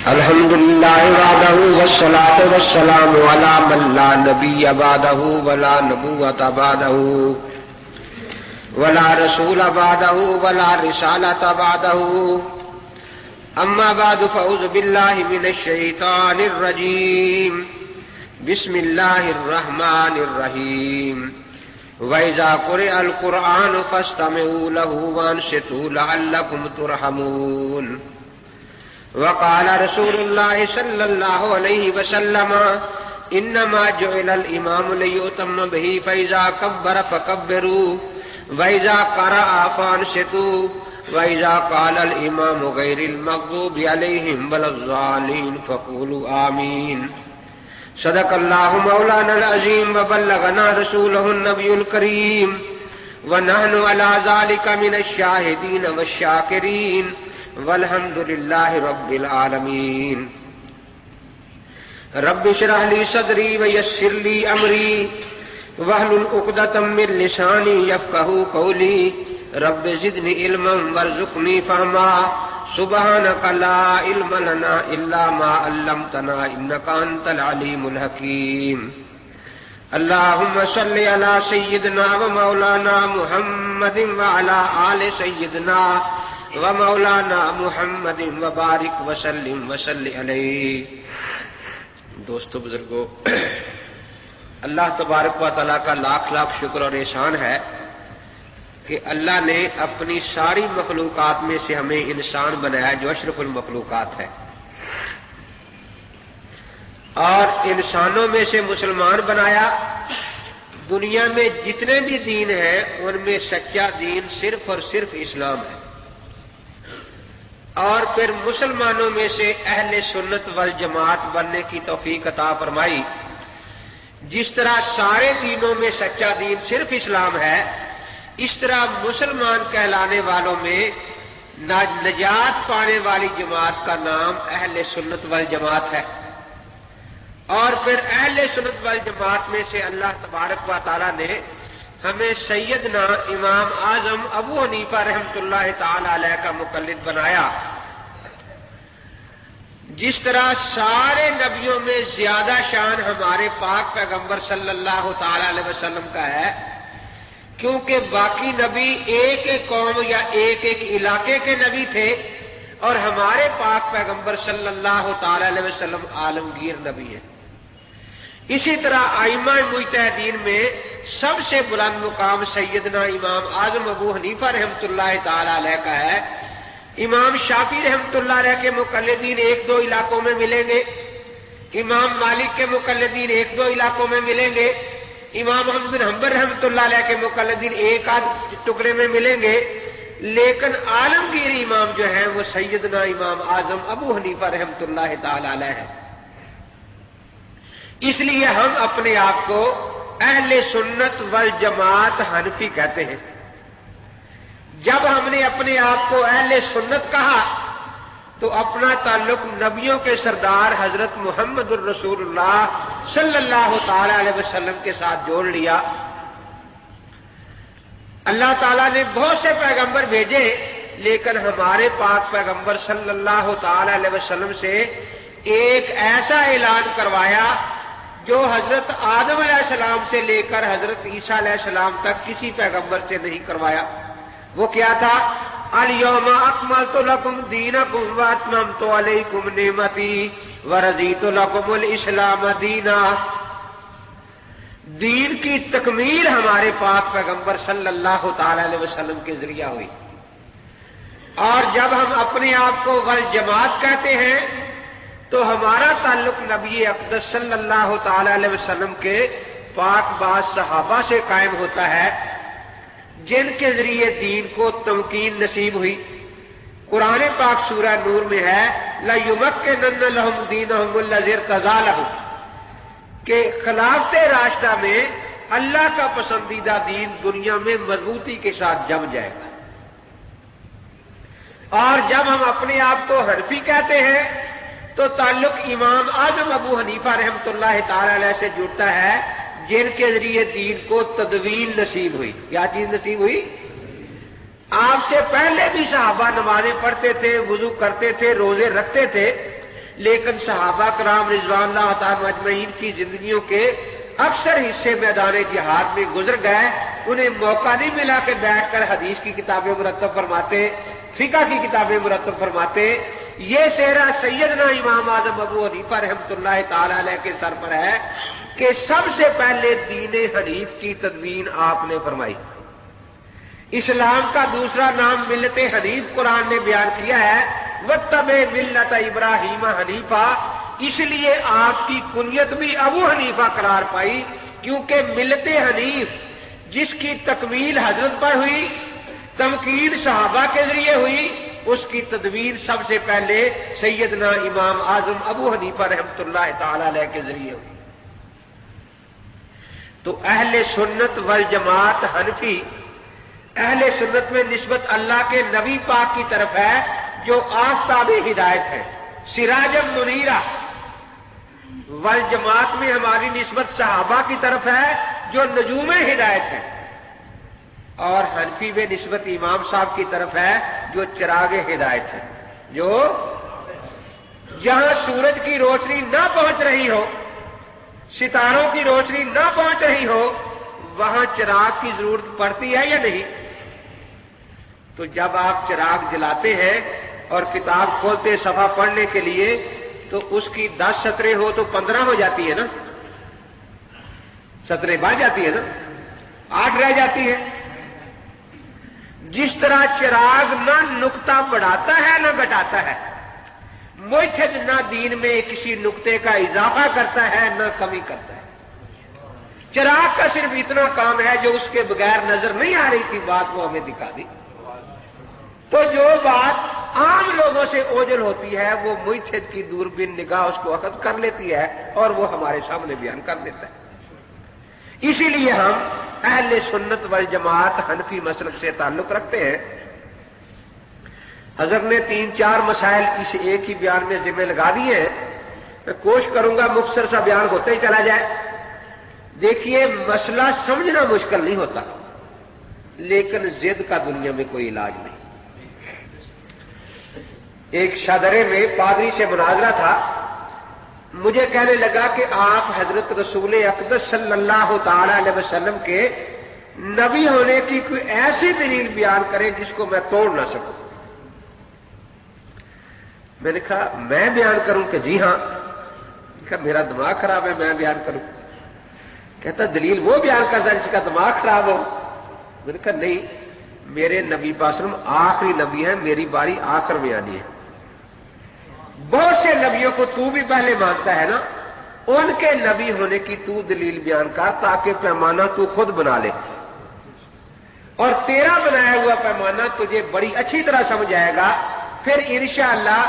الحمد لله وحده والصلاة والسلام على من لا نبي بعده ولا نبوة بعده ولا رسول بعده ولا رسالة بعده أما بعد فأعوذ بالله من الشيطان الرجيم بسم الله الرحمن الرحيم وإذا قرئ القرآن فاستمعوا له وأنصتوا لعلكم ترحمون وقال رسول الله صلى الله عليه وسلم انما جعل الامام ليؤتم به فاذا كبر فكبروا واذا قرأ فانصتوا واذا قال الامام غير المغضوب عليهم ولا الضالين فقولوا آمين صدق الله مولانا العظيم وبلغنا رسوله النبي الكريم ونحن على ذلك من الشاهدين والشاكرين والحمد لله رب العالمين رب اشرح لي صدري ويسر لي امري واحلل عقدة من لساني يفقهوا قولي رب زدني علما وارزقني فهما سبحانك لا علم لنا الا ما علمتنا انك انت العليم الحكيم اللهم صل على سيدنا ومولانا محمد وعلى آل سيدنا ومولانا محمد وبارک وسلم وصلی علیہ. دوستو بزرگو، اللہ تبارک و تعالیٰ کا لاکھ لاکھ شکر اور احسان ہے کہ اللہ نے اپنی ساری مخلوقات میں سے ہمیں انسان بنایا جو اشرف المخلوقات ہے، اور انسانوں میں سے مسلمان بنایا. دنیا میں جتنے بھی دین ہیں ان میں سچا دین صرف اور صرف اسلام ہے، اور پھر مسلمانوں میں سے اہل سنت والجماعت بننے کی توفیق عطا فرمائی. جس طرح سارے دینوں میں سچا دین صرف اسلام ہے، اس طرح مسلمان کہلانے والوں میں نجات پانے والی جماعت کا نام اہل سنت والجماعت ہے. اور پھر اہل سنت والجماعت میں سے اللہ تبارک و تعالیٰ نے ہمیں سیدنا امام اعظم ابو حنیفہ رحمۃ اللہ تعالی علیہ کا مقلد بنایا. جس طرح سارے نبیوں میں زیادہ شان ہمارے پاک پیغمبر صلی اللہ تعالی علیہ وسلم کا ہے، کیونکہ باقی نبی ایک ایک قوم یا ایک ایک علاقے کے نبی تھے، اور ہمارے پاک پیغمبر صلی اللہ تعالی علیہ وسلم عالمگیر نبی ہیں. اسی طرح ائمہ مجتہدین میں سب سے بلند مقام سیدنا امام اعظم ابو حنیفہ رحمۃ اللہ تعالی علیہ کا ہے. امام شافعی رحمۃ اللہ علیہ کے مقلدین ایک دو علاقوں میں ملیں گے، امام مالک کے مقلدین ایک دو علاقوں میں ملیں گے، امام احمد بن حنبل رحمۃ اللہ علیہ کے مقلدین ایک آدھ ٹکڑے میں ملیں گے، لیکن عالمگیر امام جو ہیں وہ سیدنا امام اعظم ابو حنیفہ رحمۃ اللہ تعالی علیہ ہے. اس لیے ہم اپنے آپ کو اہل سنت والجماعت حنفی کہتے ہیں. جب ہم نے اپنے آپ کو اہل سنت کہا تو اپنا تعلق نبیوں کے سردار حضرت محمد الرسول اللہ صلی اللہ تعالی علیہ وسلم کے ساتھ جوڑ لیا. اللہ تعالیٰ نے بہت سے پیغمبر بھیجے، لیکن ہمارے پاک پیغمبر صلی اللہ تعالی علیہ وسلم سے ایک ایسا اعلان کروایا جو حضرت آدم علیہ السلام سے لے کر حضرت عیسیٰ علیہ السلام تک کسی پیغمبر سے نہیں کروایا. وہ کیا تھا؟ الیوم اکملت لکم دینکم واتممت علیکم نعمتی ورضیت لکم الاسلام دینا. دین کی تکمیل ہمارے پاک پیغمبر صلی اللہ تعالی علیہ وسلم کے ذریعہ ہوئی. اور جب ہم اپنے آپ کو والجماعت کہتے ہیں تو ہمارا تعلق نبی اقدس صلی اللہ تعالی علیہ وسلم کے پاک باز صحابہ سے قائم ہوتا ہے، جن کے ذریعے دین کو تمکین نصیب ہوئی. قرآن پاک سورہ نور میں ہے لَيُمَكِّنَنَّ لَهُمْ دِينَهُمُ الَّذِي ارْتَضَىٰ لَهُمْ، کہ خلافت راشدہ میں اللہ کا پسندیدہ دین دنیا میں مضبوطی کے ساتھ جم جائے گا. اور جب ہم اپنے آپ کو حنفی کہتے ہیں تو تعلق امام اعظم ابو حنیفہ رحمۃ اللہ تعالی علیہ سے جڑتا ہے، جن کے ذریعے دین کو تدوین نصیب ہوئی. کیا چیز نصیب ہوئی؟ آپ سے پہلے بھی صحابہ نمازیں پڑھتے تھے، وضو کرتے تھے، روزے رکھتے تھے، لیکن صحابہ کرام رضوان اللہ تعالی اجمعین کی زندگیوں کے اکثر حصے میدان جہاد میں گزر گئے، انہیں موقع نہیں ملا کہ بیٹھ کر حدیث کی کتابیں مرتب فرماتے، فقہ کی کتابیں مرتب فرماتے۔ یہ صحرا سیدنا امام اعظم ابو حنیفہ رحمۃ اللہ تعالی علیہ کے سر پر ہے کہ سب سے پہلے دین حنیف کی تدوین آپ نے فرمائی۔ اسلام کا دوسرا نام ملت حنیف قرآن نے بیان کیا ہے، وَاتَّبِعْ مِلَّةَ إِبْرَاهِيمَ حنیفہ، اس لیے آپ کی کنیت بھی ابو حنیفہ قرار پائی، کیونکہ ملت حنیف جس کی تکمیل حضرت پر ہوئی، تمکین صحابہ کے ذریعے ہوئی، اس کی تدوین سب سے پہلے سیدنا امام اعظم ابو حنیفہ رحمۃ اللہ تعالی علیہ کے ذریعے ہوئی۔ تو اہل سنت والجماعت حنفی، اہل سنت میں نسبت اللہ کے نبی پاک کی طرف ہے جو آفتاب ہدایت ہے، سراج منیرہ، والجماعت میں ہماری نسبت صحابہ کی طرف ہے جو نجوم ہدایت ہے، اور حنفی میں نسبت امام صاحب کی طرف ہے جو چراغ ہدایت ہے، جو جہاں سورج کی روشنی نہ پہنچ رہی ہو، ستاروں کی روشنی نہ پہنچ رہی ہو، وہاں چراغ کی ضرورت پڑتی ہے یا نہیں؟ تو جب آپ چراغ جلاتے ہیں اور کتاب کھولتے صفحہ پڑھنے کے لیے تو اس کی 10 سطریں ہو تو 15 ہو جاتی ہے نا، سطریں بڑھ جاتی ہے نا، 8 رہ جاتی ہے۔ جس طرح چراغ نہ نقطہ بڑھاتا ہے نہ گھٹاتا ہے، ملحد نہ دین میں کسی نقطے کا اضافہ کرتا ہے نہ کمی کرتا ہے۔ چراغ کا صرف اتنا کام ہے جو اس کے بغیر نظر نہیں آ رہی تھی بات وہ ہمیں دکھا دی، تو جو بات عام لوگوں سے اوجھل ہوتی ہے وہ ملحد کی دوربین نگاہ اس کو اخذ کر لیتی ہے اور وہ ہمارے سامنے بیان کر دیتا ہے۔ اسی لیے ہم اہل سنت والجماعت حنفی مسلک سے تعلق رکھتے ہیں۔ حضرت نے 3-4 مسائل اس ایک ہی بیان میں ذمہ لگا دیے ہیں، میں کوشش کروں گا مختصر سا بیان ہوتے ہی چلا جائے۔ دیکھیے، مسئلہ سمجھنا مشکل نہیں ہوتا، لیکن ضد کا دنیا میں کوئی علاج نہیں۔ ایک شادرے میں پادری سے مناظرہ تھا، مجھے کہنے لگا کہ آپ حضرت رسول اقدس صلی اللہ تعالی علیہ وسلم کے نبی ہونے کی کوئی ایسی دلیل بیان کریں جس کو میں توڑ نہ سکوں۔ میں نے کہا میں بیان کروں کہ جی ہاں؟ کہا میرا دماغ خراب ہے، میں بیان کروں؟ کہتا دلیل وہ بیان کرتا جس کا دماغ خراب ہو۔ میں نے کہا نہیں، میرے نبی پاک صلی اللہ علیہ وسلم آخری نبی ہیں، میری باری آخر میں آنی ہے۔ بہت سے نبیوں کو تو بھی پہلے مانتا ہے نا، ان کے نبی ہونے کی تو دلیل بیان کر تاکہ پیمانہ تو خود بنا لے، اور تیرا بنایا ہوا پیمانہ تجھے بڑی اچھی طرح سمجھ آئے گا، پھر انشاءاللہ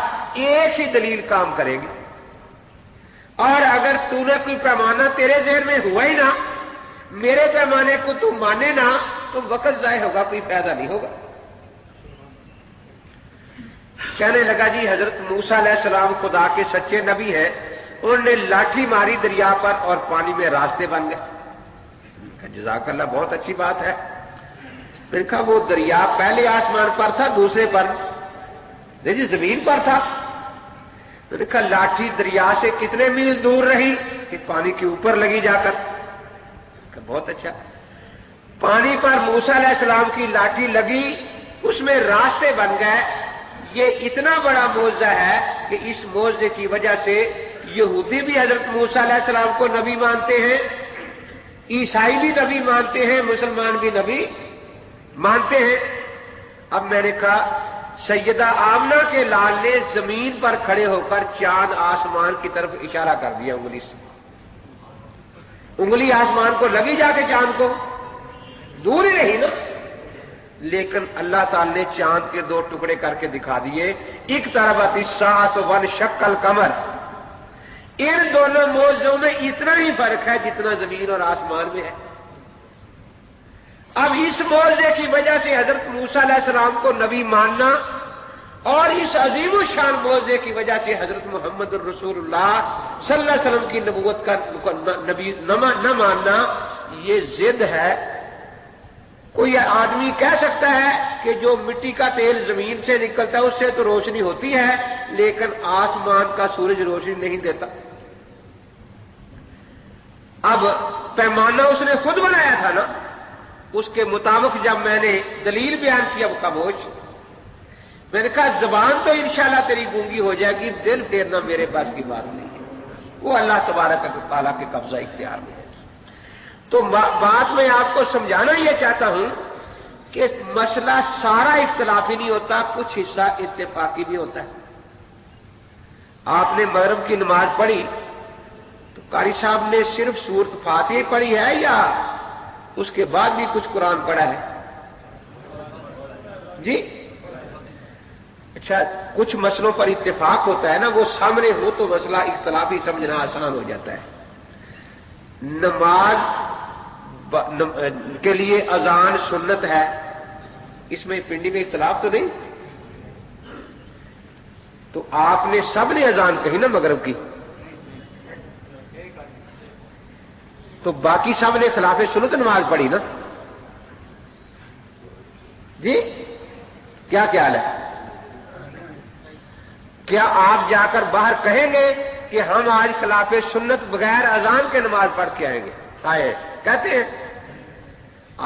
ایک ہی دلیل کام کرے گی۔ اور اگر تو نے کوئی پیمانہ تیرے ذہن میں ہوا ہی نہ، میرے پیمانے کو تو مانے نہ، تو وقت ضائع ہوگا، کوئی فائدہ نہیں ہوگا۔ کہنے لگا جی حضرت موسیٰ علیہ السلام خدا کے سچے نبی ہیں، انہوں نے لاٹھی ماری دریا پر اور پانی میں راستے بن گئے۔ جزاک اللہ، بہت اچھی بات ہے۔ میں نے کہا وہ دریا پہلے آسمان پر تھا دوسرے پر جی زمین پر تھا؟ میں نے کہا لاٹھی دریا سے کتنے میل دور رہی کہ پانی کے اوپر لگی جا کر؟ بہت اچھا، پانی پر موسیٰ علیہ السلام کی لاٹھی لگی، اس میں راستے بن گئے۔ یہ اتنا بڑا معجزہ ہے کہ اس معجزے کی وجہ سے یہودی بھی حضرت موسیٰ علیہ السلام کو نبی مانتے ہیں، عیسائی بھی نبی مانتے ہیں، مسلمان بھی نبی مانتے ہیں۔ اب میں نے کہا سیدہ آمنہ کے لال نے زمین پر کھڑے ہو کر چاند آسمان کی طرف اشارہ کر دیا انگلی سے، انگلی آسمان کو لگی جا کے چاند کو، دور ہی رہی نا، لیکن اللہ تعالی نے چاند کے 2 ٹکڑے کر کے دکھا دیے۔ اقتربت الساعۃ وانشق القمر۔ ان دونوں معجزوں میں اتنا ہی فرق ہے جتنا زمین اور آسمان میں ہے۔ اب اس معجزے کی وجہ سے حضرت موسیٰ علیہ السلام کو نبی ماننا، اور اس عظیم الشان معجزے کی وجہ سے حضرت محمد الرسول اللہ صلی اللہ علیہ وسلم کی نبوت کا نبی نہ ماننا، یہ ضد ہے، کوئی آدمی کہہ سکتا ہے کہ جو مٹی کا تیل زمین سے نکلتا ہے اس سے تو روشنی ہوتی ہے، لیکن آسمان کا سورج روشنی نہیں دیتا۔ اب پیمانہ اس نے خود بنایا تھا نا، اس کے مطابق جب میں نے دلیل بیان کی اب خاموش، میں نے کہا زبان تو انشاءاللہ تیری گونگی ہو جائے گی، دل پھیرنا میرے پاس کی بات نہیں ہے، وہ اللہ تبارک و تعالیٰ کے قبضہ اختیار میں ہے۔ تو بات میں آپ کو سمجھانا یہ چاہتا ہوں کہ مسئلہ سارا اختلافی نہیں ہوتا، کچھ حصہ اتفاقی بھی ہوتا ہے۔ آپ نے مغرب کی نماز پڑھی تو قاری صاحب نے صرف سورۃ فاتحہ پڑھی ہے یا اس کے بعد بھی کچھ قرآن پڑھا ہے؟ جی اچھا، کچھ مسئلوں پر اتفاق ہوتا ہے نا، وہ سامنے ہو تو مسئلہ اختلافی سمجھنا آسان ہو جاتا ہے۔ نماز کے لیے اذان سنت ہے، اس میں پنڈی میں اختلاف تو نہیں؟ تو آپ نے سب نے اذان کہی نا مغرب کی، تو باقی سب نے خلاف سنت نماز پڑھی نا؟ جی کیا خیال ہے؟ کیا آپ جا کر باہر کہیں گے کہ ہم آج خلاف سنت بغیر اذان کے نماز پڑھ کے آئیں گے؟ آئے کہتے ہیں؟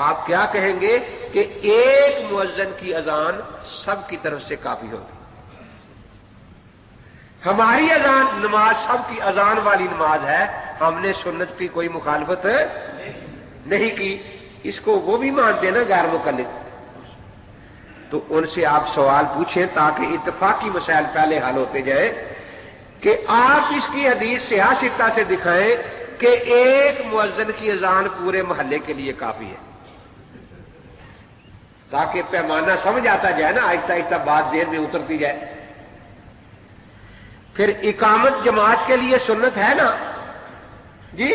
آپ کیا کہیں گے کہ ایک مؤذن کی اذان سب کی طرف سے کافی ہوگی، ہماری اذان نماز سب کی اذان والی نماز ہے، ہم نے سنت کی کوئی مخالفت نہیں کی۔ اس کو وہ بھی مانتے ہیں نا غیر مقلد، تو ان سے آپ سوال پوچھیں تاکہ اتفاقی مسائل پہلے حل ہوتے جائیں کہ آپ اس کی حدیث صحیح سکہ سے دکھائیں کہ ایک مؤذن کی اذان پورے محلے کے لیے کافی ہے، تاکہ پیمانہ سمجھ آتا جائے نا، آہستہ آہستہ بات ذہن میں اترتی جائے۔ پھر اقامت جماعت کے لیے سنت ہے نا جی،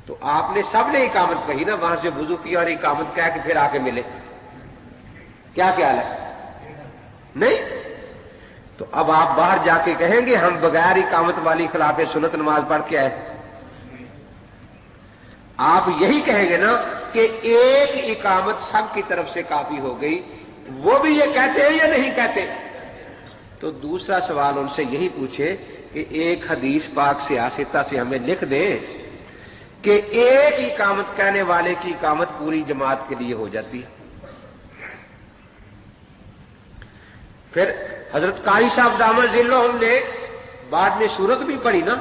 تو آپ نے سب نے اقامت کہی نا، وہاں سے وضو کیا اور اقامت کہہ کے پھر آ کے ملے، کیا خیال ہے؟ نہیں؟ تو اب آپ باہر جا کے کہیں گے ہم بغیر اقامت والی خلاف سنت نماز پڑھ کے آئے؟ آپ یہی کہیں گے نا کہ ایک اقامت سب کی طرف سے کافی ہو گئی، وہ بھی یہ کہتے ہیں یا نہیں کہتے؟ تو دوسرا سوال ان سے یہی پوچھے کہ ایک حدیث پاک سیاستہ سے ہمیں لکھ دیں کہ ایک اقامت کہنے والے کی اقامت پوری جماعت کے لیے ہو جاتی ہے۔ پھر حضرت قاری صاحب دامت ذلہم نے بعد میں سورت بھی پڑھی نا،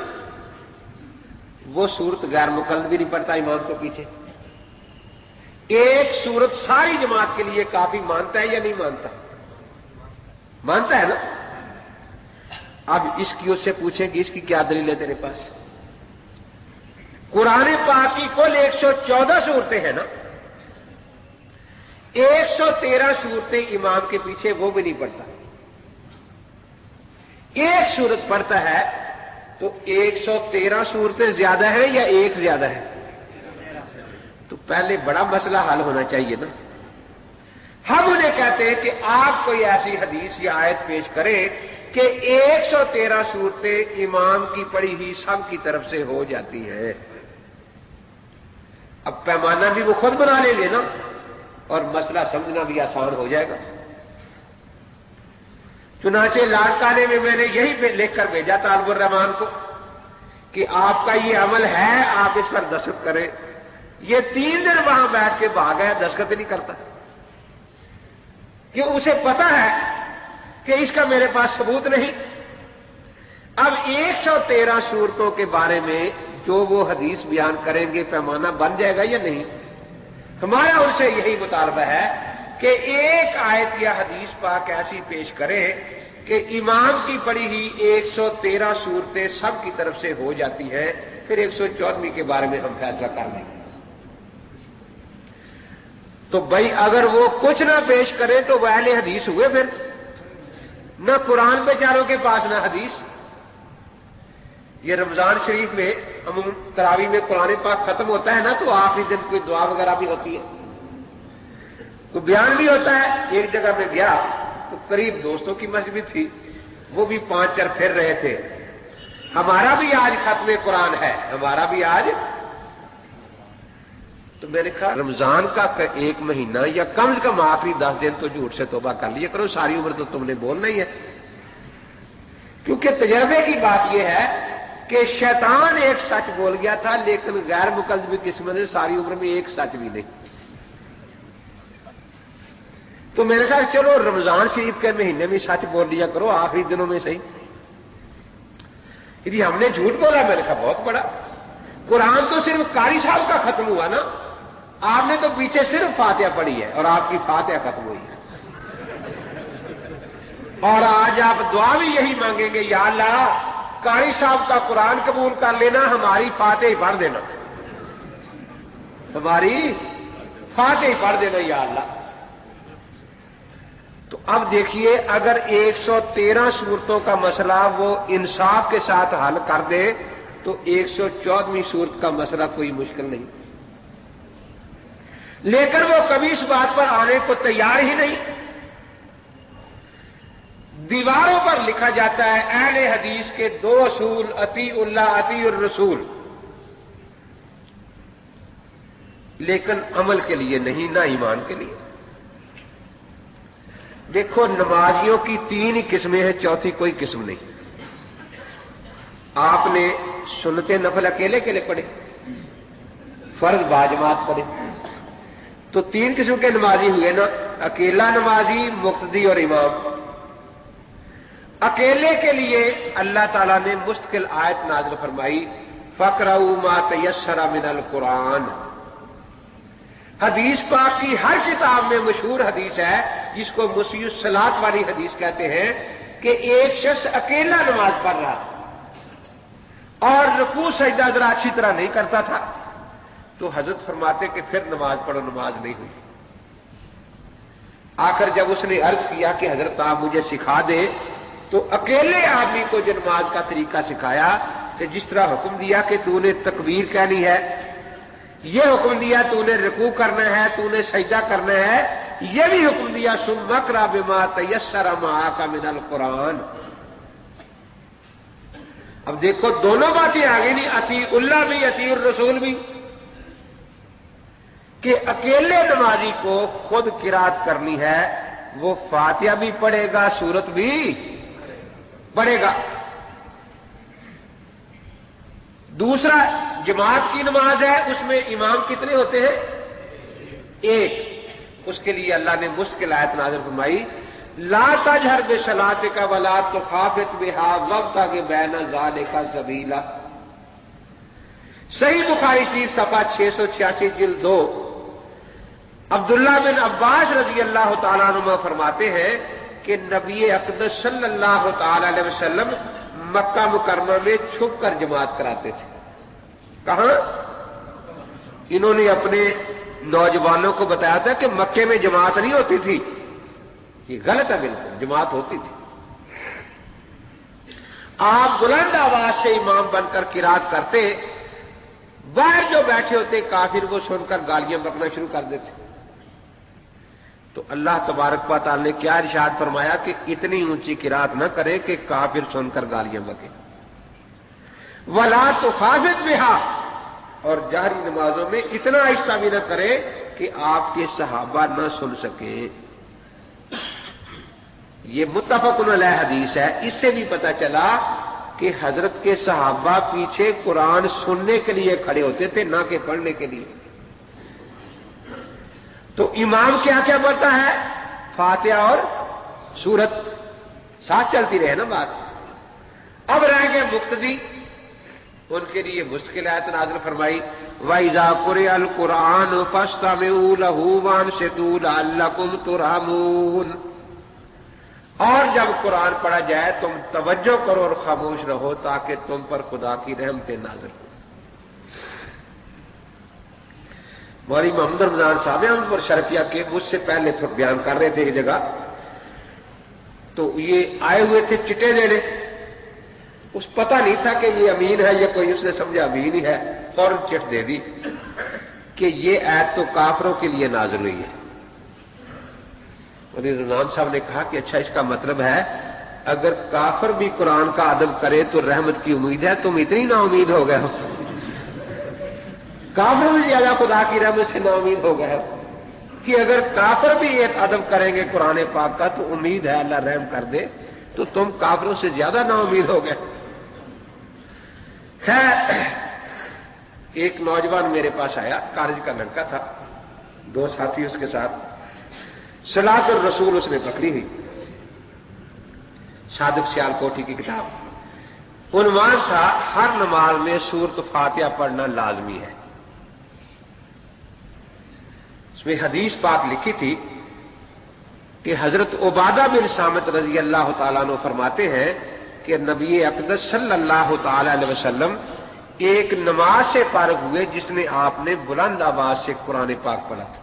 وہ سورت غیر مقلد بھی نہیں پڑھتا امام کے پیچھے، ایک سورت ساری جماعت کے لیے کافی مانتا ہے یا نہیں مانتا؟ مانتا ہے نا؟ اب اس کی اس سے پوچھیں کہ اس کی کیا دلیل ہے تیرے پاس؟ قرآن پاک کی کل 114 صورتیں ہیں نا، 113 صورتیں امام کے پیچھے وہ بھی نہیں پڑھتا، ایک صورت پڑھتا ہے، تو 113 صورتیں زیادہ ہیں یا ایک زیادہ ہے؟ تو پہلے بڑا مسئلہ حل ہونا چاہیے نا۔ ہم انہیں کہتے ہیں کہ آپ کوئی ایسی حدیث یا آیت پیش کریں کہ 113 صورتیں امام کی پڑھی ہوئی سب کی طرف سے ہو جاتی ہیں۔ اب پیمانہ بھی وہ خود بنا لیں گے نا، اور مسئلہ سمجھنا بھی آسان ہو جائے گا۔ چنانچہ لاڑکانے میں میں نے یہی پہ لکھ کر بھیجا طالب الرحمان کو کہ آپ کا یہ عمل ہے، آپ اس پر دستخط کریں۔ یہ 3 دن وہاں بیٹھ کے بھاگ گیا، دستخط نہیں کرتا، کہ اسے پتا ہے کہ اس کا میرے پاس ثبوت نہیں۔ اب 113 صورتوں کے بارے میں جو وہ حدیث بیان کریں گے پیمانہ بن جائے گا یا نہیں؟ ہمارا ان سے یہی مطالبہ ہے کہ ایک آیت یا حدیث پاک ایسی پیش کریں کہ امام کی پڑھی ہوئی 113 صورتیں سب کی طرف سے ہو جاتی ہیں، پھر 114ویں کے بارے میں ہم فیصلہ کر لیں گے۔ تو بھائی اگر وہ کچھ نہ پیش کریں تو وہ اہل حدیث ہوئے، پھر نہ قرآن بیچاروں کے پاس نہ حدیث۔ یہ رمضان شریف میں عموماً تراویح میں قرآن پاک ختم ہوتا ہے نا، تو آخری دن کوئی دعا وغیرہ بھی ہوتی ہے، کوئی بیان بھی ہوتا ہے۔ ایک جگہ میں گیا تو قریب دوستوں کی مسجد تھی، وہ بھی 5 چر پھر رہے تھے، ہمارا بھی آج ختم قرآن ہے، ہمارا بھی آج تو میں نے کہا رمضان کا ایک مہینہ یا کم سے کم آخری 10 دن تو جھوٹ سے توبہ کر لیا کرو، ساری عمر تو تم نے بولنا ہی ہے۔ کیونکہ تجربے کی بات یہ ہے کہ شیطان ایک سچ بول گیا تھا، لیکن غیر مکذب قسمت نے ساری عمر میں ایک سچ بھی نہیں۔ تو میں نے کہا چلو رمضان شریف کے مہینے میں سچ بول لیا کرو، آخری دنوں میں صحیح۔ یعنی ہم نے جھوٹ بولا، میں نے کہا بہت بڑا، قرآن تو صرف قاری صاحب کا ختم ہوا نا، آپ نے تو پیچھے صرف فاتحہ پڑھی ہے اور آپ کی فاتحہ ختم ہوئی ہے، اور آج آپ دعا بھی یہی مانگیں گے یا اللہ قاری صاحب کا قرآن قبول کر لینا، ہماری فاتحہ پڑھ دینا، ہماری فاتحہ پڑھ دینا یا اللہ۔ تو اب دیکھیے اگر 113 صورتوں کا مسئلہ وہ انصاف کے ساتھ حل کر دے تو 114ویں صورت کا مسئلہ کوئی مشکل نہیں، لیکن وہ کبھی اس بات پر آنے کو تیار ہی نہیں۔ دیواروں پر لکھا جاتا ہے اہل حدیث کے 2 اصول، اطیع اللہ اطیع الرسول، لیکن عمل کے لیے نہیں، نہ ایمان کے لیے۔ دیکھو نمازیوں کی 3 ہی قسمیں ہیں، چوتھی کوئی قسم نہیں۔ آپ نے سنت نفل اکیلے کے لیے پڑھے، فرض باجماعت پڑھے، تو 3 قسم کے نمازی ہوئے نا، اکیلا نمازی، مقتدی اور امام۔ اکیلے کے لیے اللہ تعالیٰ نے مستقل آیت نازل فرمائی فَاقْرَؤُوا مَا تَيَسَّرَ مِنَ الْقُرْآنِ۔ حدیث پاک کی ہر کتاب میں مشہور حدیث ہے جس کو مسیح الصلاۃ والی حدیث کہتے ہیں کہ ایک شخص اکیلا نماز پڑھ رہا تھا اور رکوع سجدہ ذرا اچھی طرح نہیں کرتا تھا، تو حضرت فرماتے کہ پھر نماز پڑھو، نماز نہیں ہوئی۔ آخر جب اس نے عرض کیا کہ حضرت آپ مجھے سکھا دیں، تو اکیلے آدمی کو جو نماز کا طریقہ سکھایا کہ جس طرح حکم دیا کہ تو نے تکبیر کہنی ہے، یہ حکم دیا تو نے رکوع کرنا ہے، تو نے سجدہ کرنا ہے، یہ بھی حکم دیا ثم اقرأ بما تيسر معك من القرآن۔ اب دیکھو دونوں باتیں آ گئی نہیں، اطیع اللہ بھی اطیع الرسول بھی، کہ اکیلے نمازی کو خود قرات کرنی ہے، وہ فاتحہ بھی پڑھے گا، سورت بھی پڑھے گا۔ دوسرا جماعت کی نماز ہے، اس میں امام کتنے ہوتے ہیں؟ 1۔ اس کے لیے اللہ نے مشکل آیت نازل فرمائی لا تجہر بصلاتک ولا تخافت بها وابتغ بین ذلک سبیلا۔ صحیح بخاری شریف صفحہ 686 جلد 2۔ عبداللہ بن عباس رضی اللہ تعالیٰ عنہ فرماتے ہیں کہ نبی اقدس صلی اللہ تعالی علیہ وسلم مکہ مکرمہ میں چھپ کر جماعت کراتے تھے۔ کہاں؟ انہوں نے اپنے نوجوانوں کو بتایا تھا کہ مکے میں جماعت نہیں ہوتی تھی، یہ غلط ہے، بالکل جماعت ہوتی تھی۔ آپ بلند آواز سے امام بن کر قرات کرتے، باہر جو بیٹھے ہوتے کافر وہ سن کر گالیاں بکنا شروع کر دیتے۔ تو اللہ تبارک و تعالی نے کیا ارشاد فرمایا کہ اتنی اونچی قرات نہ کرے کہ کافر سن کر گالیاں بکے، ولا تخافت بها، اور جہری نمازوں میں اتنا آہستہ بھی نہ کرے کہ آپ کے صحابہ نہ سن سکیں۔ یہ متفق علیہ حدیث ہے۔ اس سے بھی پتہ چلا کہ حضرت کے صحابہ پیچھے قرآن سننے کے لیے کھڑے ہوتے تھے، نہ کہ پڑھنے کے لیے۔ تو امام کیا کیا پڑھتا ہے؟ فاتحہ اور سورت، ساتھ چلتی رہے نا بات۔ اب رہ گئے مقتدی، ان کے لیے مشکل آیت نازل فرمائی وَإِذَا قُرِئَ الْقُرْآنُ فَاسْتَمِعُوا لَهُ وَأَنصِتُوا لَعَلَّكُمْ تُرْحَمُونَ۔ اور جب قرآن پڑھا جائے تم توجہ کرو اور خاموش رہو تاکہ تم پر خدا کی رحمتیں نازل ہوں۔ مولوی محمد رمضان صاحب ہم پر شرفیہ کے مجھ سے پہلے بیان کر رہے تھے ایک جگہ، تو یہ آئے ہوئے تھے چٹے دینے، اس پتہ نہیں تھا کہ یہ امین ہے یا کوئی، اس نے سمجھا امین ہی ہے، فوراً چٹ دے دی کہ یہ آیت تو کافروں کے لیے نازل ہوئی ہے۔ مولوی رمضان صاحب نے کہا کہ اچھا اس کا مطلب ہے اگر کافر بھی قرآن کا ادب کرے تو رحمت کی امید ہے، تم اتنی نا امید ہو گئے ہو۔ کافر بھی زیادہ خدا کی رحمت سے نا امید ہو گئے کہ اگر کافر بھی ایک ادب کریں گے قرآن پاک کا تو امید ہے اللہ رحم کر دے، تو تم کافروں سے زیادہ نا امید ہو گئے۔ خیر، ایک نوجوان میرے پاس آیا، کالج کا لڑکا تھا، دو ساتھی اس کے ساتھ، صلاۃ الرسول اس نے پکڑی ہوئی، صادق سیال کوٹھی کی کتاب، عنوان تھا ہر نماز میں سورۃ فاتحہ پڑھنا لازمی ہے۔ اس میں حدیث پاک لکھی تھی کہ حضرت عبادہ بن صامت رضی اللہ تعالیٰ عنہ فرماتے ہیں کہ نبی اقدس صلی اللہ تعالی علیہ وسلم ایک نماز سے فارغ ہوئے جس میں آپ نے بلند آواز سے قرآن پاک پڑھا تھا۔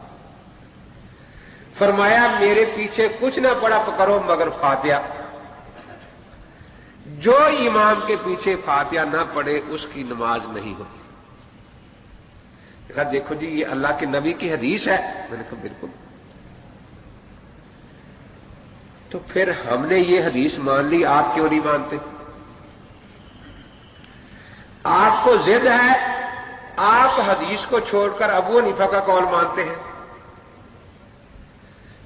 فرمایا میرے پیچھے کچھ نہ پڑھا کرو مگر فاتحہ، جو امام کے پیچھے فاتحہ نہ پڑھے اس کی نماز نہیں ہوتی۔ کہا دیکھو جی یہ اللہ کے نبی کی حدیث ہے۔ میں نے کہا بالکل، تو پھر ہم نے یہ حدیث مان لی، آپ کیوں نہیں مانتے؟ آپ کو ضد ہے، آپ حدیث کو چھوڑ کر ابو حنیفہ کا قول مانتے ہیں،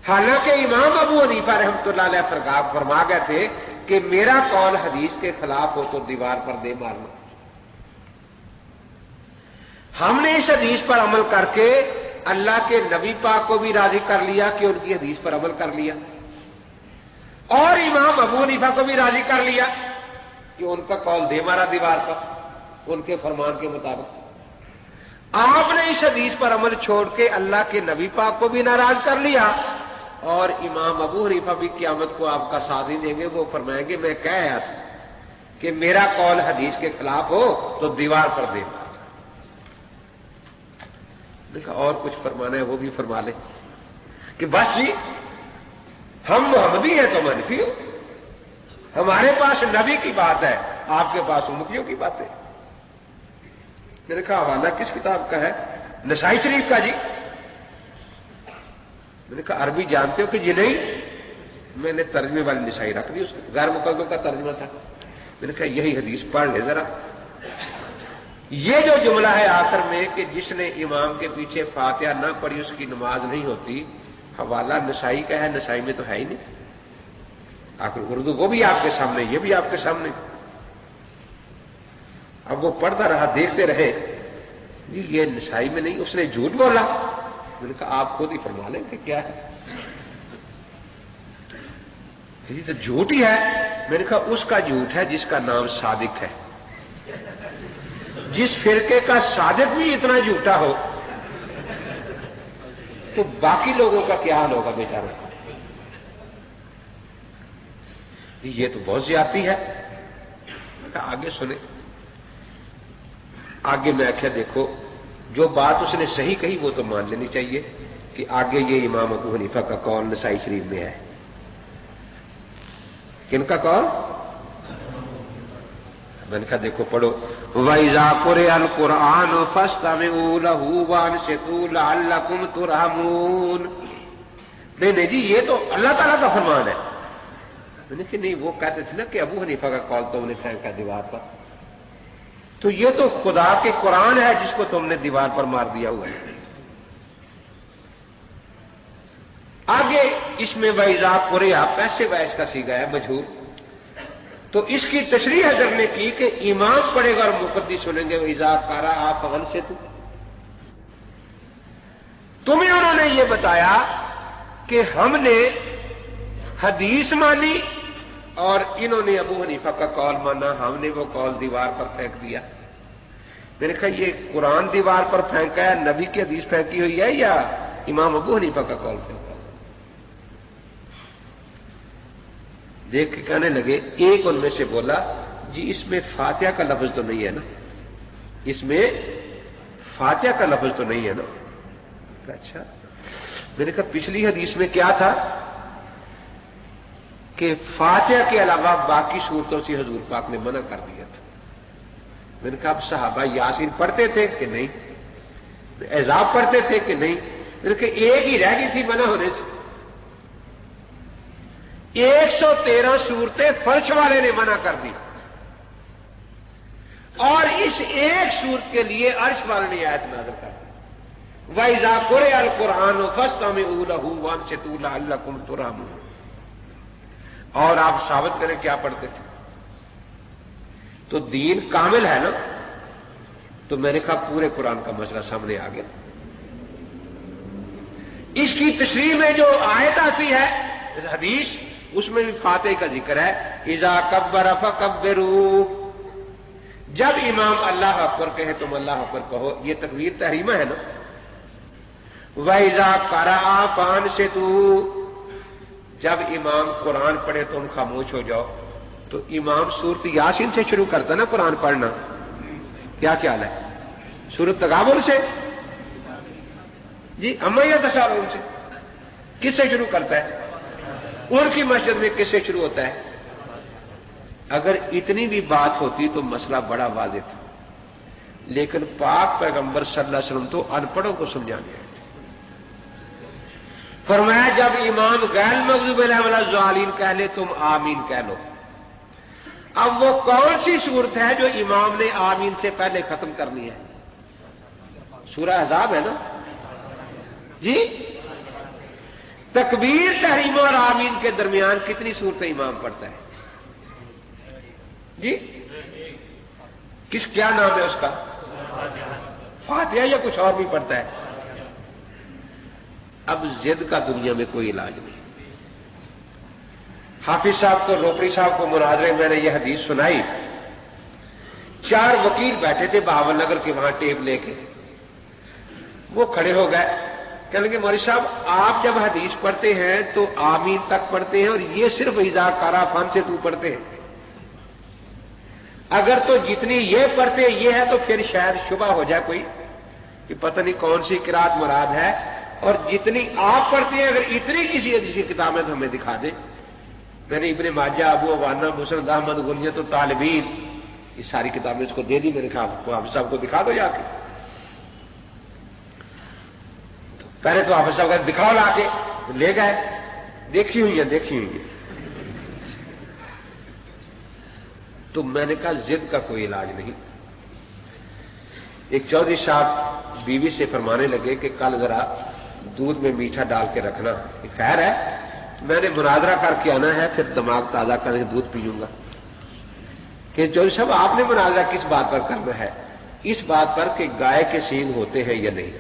حالانکہ امام ابو حنیفہ رحمۃ اللہ علیہ فرما گئے تھے کہ میرا قول حدیث کے خلاف ہو تو دیوار پر دے مارنا۔ ہم نے اس حدیث پر عمل کر کے اللہ کے نبی پاک کو بھی راضی کر لیا کہ ان کی حدیث پر عمل کر لیا، اور امام ابو حنیفہ کو بھی راضی کر لیا کہ ان کا قول دے مارا دیوار پر ان کے فرمان کے مطابق۔ آپ نے اس حدیث پر عمل چھوڑ کے اللہ کے نبی پاک کو بھی ناراض کر لیا، اور امام ابو حنیفہ بھی قیامت کو آپ کا ساتھ نہیں دیں گے، وہ فرمائیں گے میں کہہ آیا تھا کہ میرا قول حدیث کے خلاف ہو تو دیوار پر دے۔ دیکھا اور کچھ فرمانا ہے وہ بھی فرما لیں کہ بس جی ہم محمدی ہیں تو منفی ہو، ہمارے پاس نبی کی بات ہے، آپ کے پاس امتیوں کی بات ہے۔ میں نے کہا حوالہ کس کتاب کا ہے؟ نسائی شریف کا جی۔ میں نے کہا عربی جانتے ہو کہ جی نہیں؟ میں نے ترجمے والی نسائی رکھ دی، اس غیر مقدم کا ترجمہ تھا۔ میں نے کہا یہی حدیث پڑھ لے ذرا، یہ جو جملہ ہے آخر میں کہ جس نے امام کے پیچھے فاتحہ نہ پڑھی اس کی نماز نہیں ہوتی، حوالہ نسائی کا ہے، نسائی میں تو ہے ہی نہیں، آخر اردو وہ بھی آپ کے سامنے، یہ بھی آپ کے سامنے۔ اب وہ پڑھتا رہا، دیکھتے رہے، جی یہ نسائی میں نہیں، اس نے جھوٹ بولا۔ میں نے کہا آپ خود ہی فرما لیں کہ کیا ہے، یہ تو جھوٹ ہی ہے۔ میں نے کہا اس کا جھوٹ ہے جس کا نام صادق ہے، جس فرقے کا صادق بھی اتنا جھوٹا ہو تو باقی لوگوں کا کیا حال ہوگا بیچاروں کا؟ یہ تو بہت زیادتی ہے۔ میں کہا آگے سنیں۔ آگے میں آخیا دیکھو جو بات اس نے صحیح کہی وہ تو مان لینی چاہیے کہ آگے یہ امام ابو حنیفہ کا قول نسائی شریف میں ہے۔ کن کا قول؟ میں نے کہا دیکھو پڑھو، وَإِذَا قُرِئَ الْقُرْآنُ فَاسْتَمِعُوا لَهُ وَأَنصِتُوا لَعَلَّكُمْ تُرْحَمُونَ۔ نہیں جی یہ تو اللہ تعالیٰ کا فرمان ہے۔ میں نے کہا نہیں، وہ کہتے تھے نا کہ ابو حنیفہ کا قول تم نے پھینکا دیوار پر، تو یہ تو خدا کے قرآن ہے جس کو تم نے دیوار پر مار دیا ہوا ہے۔ آگے اس میں وَإِذَا قُرِئَ پیسے ویس کا صیغہ ہے مجہول، تو اس کی تشریح حضرت نے کی کہ امام پڑھے گا اور مقتدی سنیں گے، وَإِذَا قَرَأَ فَأَنصِتُوا۔ تمہیں انہوں نے یہ بتایا کہ ہم نے حدیث مانی اور انہوں نے ابو حنیفہ کا قول مانا، ہم نے وہ قول دیوار پر پھینک دیا۔ میں نے کہا یہ قرآن دیوار پر پھینکا ہے، نبی کی حدیث پھینکی ہوئی ہے یا امام ابو حنیفہ کا قول پھینکا؟ دیکھ کے کہنے لگے، ایک ان میں سے بولا جی اس میں فاتحہ کا لفظ تو نہیں ہے نا، اس میں فاتحہ کا لفظ تو نہیں ہے نا۔ اچھا، میں نے کہا پچھلی حدیث میں کیا تھا کہ فاتحہ کے علاوہ باقی صورتوں سے حضور پاک نے منع کر دیا تھا۔ میں نے کہا اب صحابہ یاسین پڑھتے تھے کہ نہیں، احزاب پڑھتے تھے کہ نہیں؟ میں نے کہا ایک ہی رہ گئی تھی منع ہونے سے، 113 صورتیں فرش والے نے منع کر دی، اور اس ایک صورت کے لیے عرش والے نے آیت نازل کر دی وَإِذَا قُرِئَ الْقُرْآنُ فَاسْتَمِعُوا لَهُ وَأَنصِتُوا لَعَلَّكُمْ تُرْحَمُونَ۔ اور آپ ثابت کریں کیا پڑھتے تھے؟ تو دین کامل ہے نا؟ تو میں نے کہا پورے قرآن کا مسئلہ سامنے آ گیا۔ اس کی تشریح میں جو آیت آتی ہے حدیث، اس میں بھی فاتحہ کا ذکر ہے، اذا کبر فکبروا، جب امام اللہ اکبر کہے تم اللہ اکبر کہو، یہ تکبیر تحریمہ ہے نا۔ وَإِذَا قَرَأَ فَأَنصِتُوا، جب امام قرآن پڑھے تم خاموش ہو جاؤ۔ تو امام سورۃ یاسین سے شروع کرتا نا قرآن پڑھنا، کیا خیال ہے؟ سورۃ تغابن سے جی، اما یتساءلون سے، کس سے شروع کرتا ہے؟ ان کی مسجد میں کس سے شروع ہوتا ہے؟ اگر اتنی بھی بات ہوتی تو مسئلہ بڑا واضح تھا، لیکن پاک پیغمبر صلی اللہ علیہ وسلم تو ان پڑھوں کو سمجھانے آئے، فرمایا جب امام غیر المغضوب علیہم ولا الضالین کہہ لے تم آمین کہہ لو۔ اب وہ کون سی صورت ہے جو امام نے آمین سے پہلے ختم کرنی ہے؟ سورہ احزاب ہے نا جی۔ تکبیر تحریمہ اور آمین کے درمیان کتنی صورتیں امام پڑھتا ہے جی؟ کیا نام ہے اس کا؟ فاتحہ یا کچھ اور بھی پڑھتا ہے؟ اب ضد کا دنیا میں کوئی علاج نہیں۔ حافظ صاحب کو، روکڑی صاحب کو مناظرے میں نے یہ حدیث سنائی، 4 وکیل بیٹھے تھے بہاول نگر کے وہاں ٹیپ لے کے، وہ کھڑے ہو گئے، کہنے لگے مولوی صاحب آپ جب حدیث پڑھتے ہیں تو آمین تک پڑھتے ہیں اور یہ صرف اذا قرأ فانصتوا پڑھتے ہیں، اگر تو جتنی یہ پڑھتے یہ ہے تو پھر شاید شبہ ہو جائے کوئی کہ پتہ نہیں کون سی قرات مراد ہے، اور جتنی آپ پڑھتے ہیں اگر اتنی کسی حدیثی کتاب میں تو ہمیں دکھا دیں۔ میں نے ابن ماجہ، ابو عوانہ، مسند احمد، غنیۃ الطالبین، یہ ساری کتابیں اس کو دے دی، میں نے کہا حافظ صاحب کو دکھا دو جا کے۔ پہلے تو حافظ صاحب کا دکھاؤ لا کے، لے گئے، دیکھی ہوئی ہے۔ تو میں نے کہا ضد کا کوئی علاج نہیں۔ ایک چودھری صاحب بیوی سے فرمانے لگے کہ کل ذرا دودھ میں میٹھا ڈال کے رکھنا، خیر ہے میں نے مناظرہ کر کے آنا ہے، پھر دماغ تازہ کر کے دودھ پیوں گا۔ کہ چودھری صاحب آپ نے مناظرہ کس بات پر کرنا ہے؟ اس بات پر کہ گائے کے سینگ ہوتے ہیں یا نہیں۔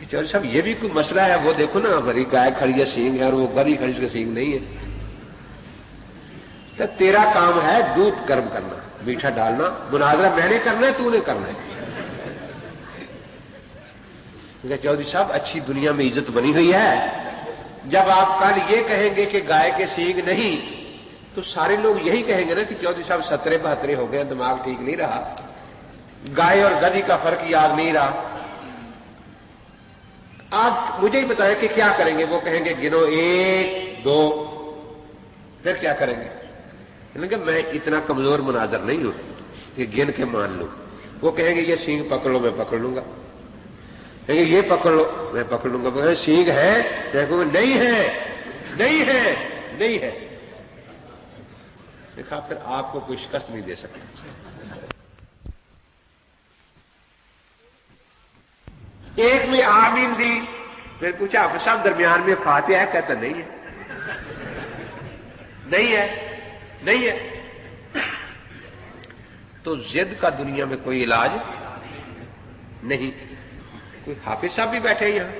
چودھری صاحب یہ بھی کوئی مسئلہ ہے، وہ دیکھو نا ہماری گائے کھڑی ہے سینگ ہے اور وہ گری کھڑی اس کے سینگ نہیں ہے۔ تو تیرا کام ہے دودھ گرم کرنا، میٹھا ڈالنا، مناظرہ میں نے کرنا ہے تو نے کرنا ہے۔ چودھری صاحب اچھی دنیا میں عزت بنی ہوئی ہے، جب آپ کل یہ کہیں گے کہ گائے کے سینگ نہیں تو سارے لوگ یہی کہیں گے نا کہ چودھری صاحب 17-72 ہو گئے، دماغ ٹھیک نہیں رہا، گائے اور گدھی کا فرق یاد نہیں رہا۔ آپ مجھے ہی بتائیں کہ کیا کریں گے؟ وہ کہیں گے گنو 1 2، پھر کیا کریں گے؟ کہ میں اتنا کمزور مناظر نہیں ہوں کہ گن کے مان لوں۔ وہ کہیں گے یہ سینگ پکڑ لو، میں پکڑ لوں گا، کہیں گے یہ پکڑ لو، میں پکڑ لوں گا، سینگ ہے، نہیں ہے نہیں ہے نہیں ہے۔ دیکھا پھر آپ کو کوئی شکست نہیں دے سکتا۔ ایک میں آمین دی، پھر پوچھا حافظ صاحب درمیان میں فاتحہ ہے؟ کہتا نہیں ہے نہیں ہے نہیں ہے۔ تو ضد کا دنیا میں کوئی علاج نہیں۔ کوئی حافظ صاحب بھی بیٹھے یہاں،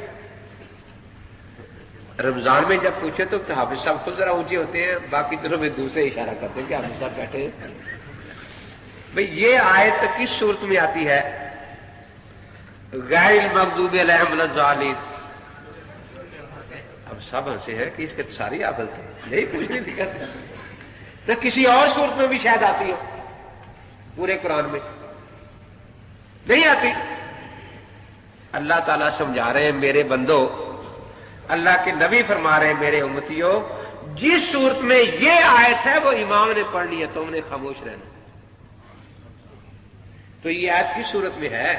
رمضان میں جب پوچھے تو حافظ صاحب خود ذرا اونچے ہوتے ہیں، باقی دنوں میں دوسرے اشارہ کرتے ہیں کہ حافظ صاحب بیٹھے ہیں۔ بھئی یہ آیت کس صورت میں آتی ہے؟ غیر المغضوب علیہم ولا الضالین۔ اب سب ہنسے ہیں کہ اس کے ساری حافظ تھے، یہی پوچھنے کی کرتے ہیں تو کسی اور صورت میں بھی شاید آتی ہو، پورے قرآن میں نہیں آتی۔ اللہ تعالیٰ سمجھا رہے ہیں میرے بندو، اللہ کے نبی فرما رہے ہیں میرے امتیوں، جس صورت میں یہ آیت ہے وہ امام نے پڑھنی ہے، تم نے خاموش رہنا۔ تو یہ آیت کس صورت میں ہے؟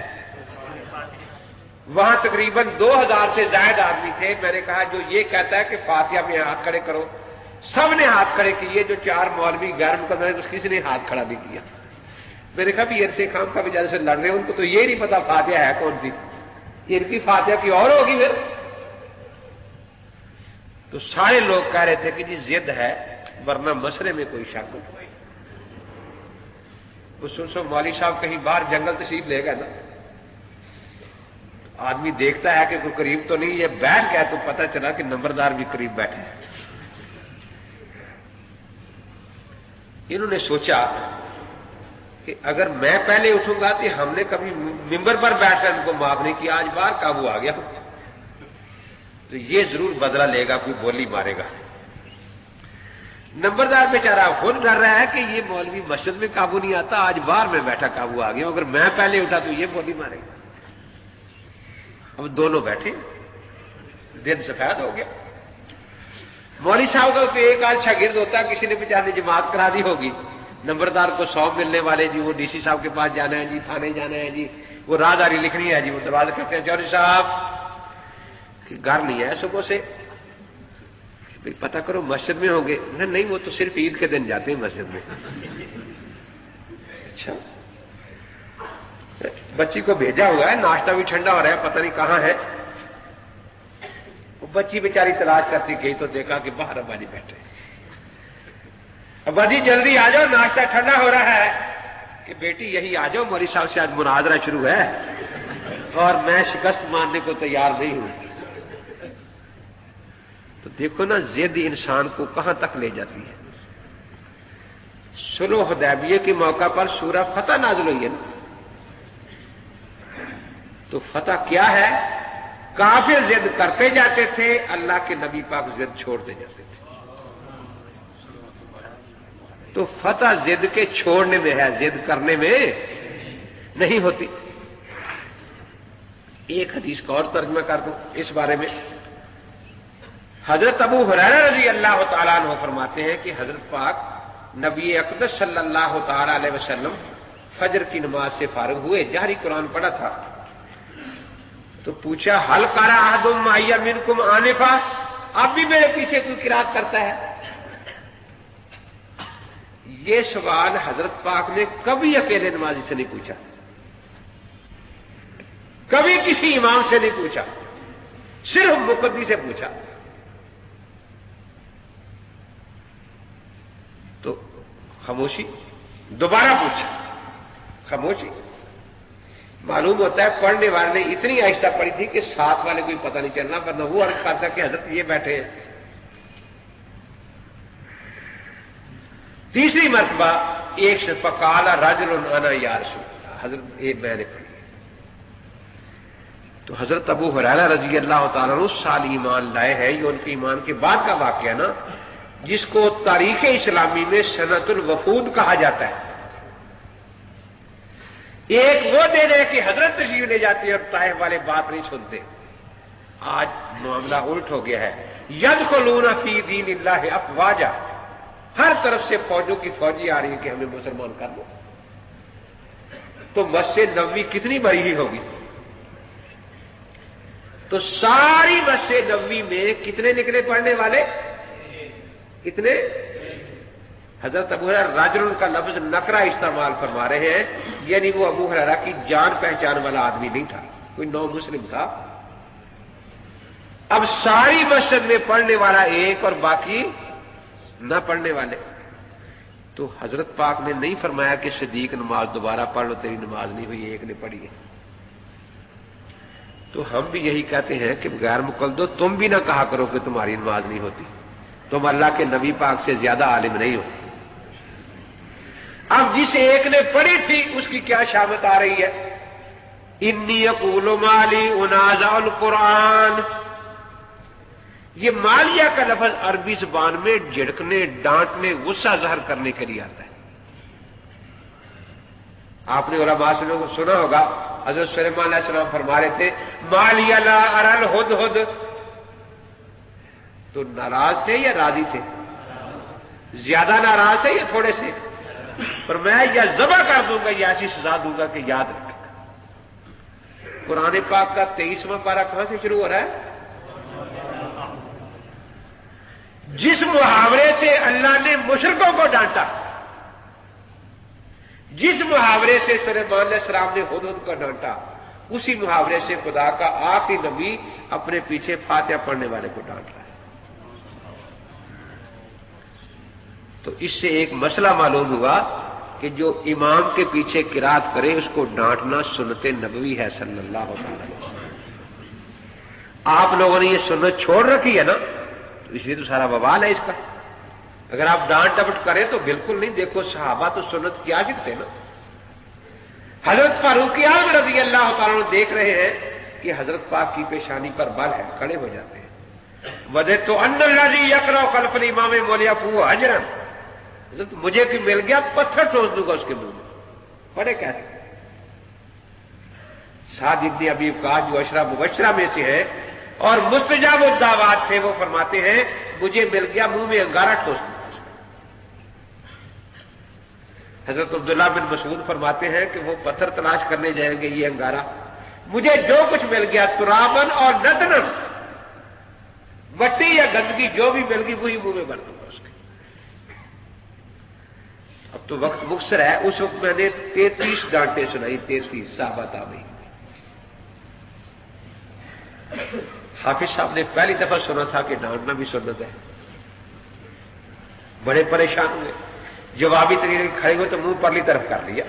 وہاں تقریباً 2000 سے زائد آدمی تھے، میں نے کہا جو یہ کہتا ہے کہ فاتحہ میں ہاتھ کھڑے کرو، سب نے ہاتھ کھڑے کیے، جو 4 مولوی غیر مقدر ہیں کسی نے ہاتھ کھڑا نہیں کیا۔ میں نے کہا بھی عرصے خام کا بھی جیسے سے لڑ رہے ہیں، ان کو تو یہ نہیں پتا فاتحہ ہے کون سی، ان کی فاتحہ کی اور ہوگی پھر۔ تو سارے لوگ کہہ رہے تھے کہ جی ضد ہے، ورنہ مسئلے میں کوئی شک نہیں۔ وہ سو مولوی صاحب کہیں باہر جنگل تشریف لے گئے نا، آدمی دیکھتا ہے کہ کوئی قریب تو نہیں، یہ بیٹھ گیا تو پتہ چلا کہ نمبردار بھی قریب بیٹھے ہیں۔ انہوں نے سوچا کہ اگر میں پہلے اٹھوں گا تو ہم نے کبھی ممبر پر بیٹھ کر ان کو معاف نہیں کیا، آج باہر قابو آ گیا تو یہ ضرور بدلہ لے گا، کوئی بولی مارے گا۔ نمبردار بیچارہ خود ڈر رہا ہے کہ یہ مولوی مسجد میں قابو نہیں آتا، آج باہر میں بیٹھا قابو آ گیا، اگر میں پہلے اٹھا تو یہ بولی مارے گا۔ اب دونوں بیٹھے، دن سفید ہو گیا۔ مولوی صاحب کا تو ایک آدھ شاگرد ہوتا ہے، کسی نے بیچارے جماعت کرا دی ہوگی، نمبردار کو 100 ملنے والے، جی وہ ڈی سی صاحب کے پاس جانا ہے، جی تھانے جانا ہے، جی وہ راہداری لکھنی ہے، جی وہ دروازہ کرتے ہیں، چودھری صاحب کہ گھر نہیں ہے صبح سے، پتہ کرو مسجد میں ہوں گے؟ نہیں وہ تو صرف عید کے دن جاتے ہیں مسجد میں۔ اچھا، بچی کو بھیجا ہوا ہے، ناشتہ بھی ٹھنڈا ہو رہا ہے، پتہ نہیں کہاں ہے۔ وہ بچی بیچاری تلاش کرتی گئی تو دیکھا کہ باہر ابا جی بیٹھے۔ ابا جی جلدی آ جاؤ، ناشتہ ٹھنڈا ہو رہا ہے۔ کہ بیٹی یہی آ جاؤ، مولوی صاحب سے آج مناظرہ شروع ہے اور میں شکست ماننے کو تیار نہیں ہوں۔ تو دیکھو نا ضد انسان کو کہاں تک لے جاتی ہے۔ صلح حدیبیہ کے موقع پر سورہ فتح نازل ہوئی ہے نا، تو فتح کیا ہے؟ کافر ضد کرتے جاتے تھے، اللہ کے نبی پاک ضد چھوڑتے جاتے تھے۔ تو فتح ضد کے چھوڑنے میں ہے، ضد کرنے میں نہیں ہوتی۔ ایک حدیث کا اور ترجمہ کر دوں اس بارے میں۔ حضرت ابو ہریرہ رضی اللہ تعالیٰ عنہ فرماتے ہیں کہ حضرت پاک نبی اقدس صلی اللہ تعالیٰ علیہ وسلم فجر کی نماز سے فارغ ہوئے، جہری قرآن پڑھا تھا، تو پوچھا حل قرأ احد معی منکم آنفا، اب بھی میرے پیچھے کوئی قرات کرتا ہے؟ یہ سوال حضرت پاک نے کبھی اکیلے نمازی سے نہیں پوچھا، کبھی کسی امام سے نہیں پوچھا، صرف مقتدی سے پوچھا۔ تو خاموشی، دوبارہ پوچھا، خاموشی۔ معلوم ہوتا ہے پڑھنے والے نے اتنی آہستہ پڑھی تھی کہ ساتھ والے کو پتہ نہیں چلنا، ورنہ وہ عرض کرتا کہ حضرت یہ بیٹھے ہیں۔ تیسری مرتبہ ایک سے فقال رجل انا یا رسول اللہ، حضرت ایک میں نے پڑھی۔ تو حضرت ابو ہریرہ رضی اللہ تعالیٰ عنہ سال ایمان لائے ہیں، یہ ان کے ایمان کے بعد کا واقعہ نا، جس کو تاریخ اسلامی میں سنۃ الوفود کہا جاتا ہے۔ ایک وہ دن ہے کہ حضرت تشریف لے جاتے ہیں اور طائف والے بات نہیں سنتے۔ آج معاملہ الٹ ہو گیا ہے، یدخلون فی دین اللہ افواجا، ہر طرف سے فوجوں کی فوجی آ رہی ہے کہ ہمیں مسلمان کر دو۔ تو مسجد نبوی کتنی بڑی ہی ہوگی؟ تو ساری مسجد نبوی میں کتنے نکلے پڑھنے والے؟ کتنے؟ حضرت ابو ہریرہ رجل کا لفظ نکرہ استعمال فرما رہے ہیں، یعنی وہ ابو ہریرہ کی جان پہچان والا آدمی نہیں تھا، کوئی نو مسلم تھا۔ اب ساری مسجد میں پڑھنے والا ایک اور باقی نہ پڑھنے والے۔ تو حضرت پاک نے نہیں فرمایا کہ صدیق نماز دوبارہ پڑھ لو، تیری نماز نہیں ہوئی، ایک نے پڑھی ہے۔ تو ہم بھی یہی کہتے ہیں کہ غیر مقلدو، تم بھی نہ کہا کرو کہ تمہاری نماز نہیں ہوتی، تم اللہ کے نبی پاک سے زیادہ عالم نہیں ہو۔ اب جس ایک نے پڑھی تھی اس کی کیا شامت آ رہی ہے؟ انی اقول مالی انازع القرآن۔ یہ مالیہ کا لفظ عربی زبان میں جھڑکنے، ڈانٹنے، غصہ ظاہر کرنے کے لیے آتا ہے۔ آپ نے علماء سے سنا ہوگا، حضرت سلیمان علیہ السلام فرما رہے تھے مالیہ لا اری الہدہد، تو ناراض تھے یا راضی تھے؟ زیادہ ناراض تھے یا تھوڑے سے؟ پر میں یا ذبح کر دوں گا یا ایسی سزا دوں گا کہ یاد رکھے گا۔ قرآن پاک کا 23واں پارہ کہاں سے شروع ہو رہا ہے؟ جس محاورے سے اللہ نے مشرکوں کو ڈانٹا، جس محاورے سے سلیمان علیہ السلام نے ہدہد کو ڈانٹا، اسی محاورے سے خدا کا آخری نبی اپنے پیچھے فاتحہ پڑھنے والے کو ڈانٹ رہا ہے۔ تو اس سے ایک مسئلہ معلوم ہوا کہ جو امام کے پیچھے قرات کرے اس کو ڈانٹنا سنت نبوی ہے صلی اللہ علیہ وسلم۔ آپ لوگوں نے یہ سنت چھوڑ رکھی ہے نا، تو اس لیے تو سارا بوال ہے اس کا۔ اگر آپ ڈانٹ ڈپٹ کریں تو بالکل نہیں۔ دیکھو صحابہ تو سنت کیا سکتے نا۔ حضرت فاروق اعظم رضی اللہ تعالیٰ دیکھ رہے ہیں کہ حضرت پاک کی پیشانی پر بل ہے، کھڑے ہو جاتے ہیں۔ وجدت ان الذی یقرأ خلف الامام مولفہ حجرا، حضرت مجھے کہ مل گیا پتھر ٹھونس دوں گا اس کے منہ میں، پڑھے کیسے؟ سعد ابن ابی وقاص جو عشرہ مبشرہ میں سے ہے اور مستجاب الدعوات تھے، وہ فرماتے ہیں مجھے مل گیا منہ میں انگارہ ٹھونس دوں۔ حضرت عبداللہ بن مسعود فرماتے ہیں کہ وہ پتھر تلاش کرنے جائیں گے، یہ انگارہ، مجھے جو کچھ مل گیا ترابن اور ندنن، مٹی یا گندگی جو بھی مل گئی وہی منہ میں بھر دوں گا اس کے۔ اب تو وقت مختصر ہے، اس وقت میں نے 33 ڈانٹیں سنائی، 33 صحابہ تابعین۔ حافظ صاحب نے پہلی دفعہ سنا تھا کہ ڈانٹنا بھی سنت ہے، بڑے پریشان ہوئے، جوابی طریقے کھڑے ہوئے تو منہ پرلی طرف کر لیا۔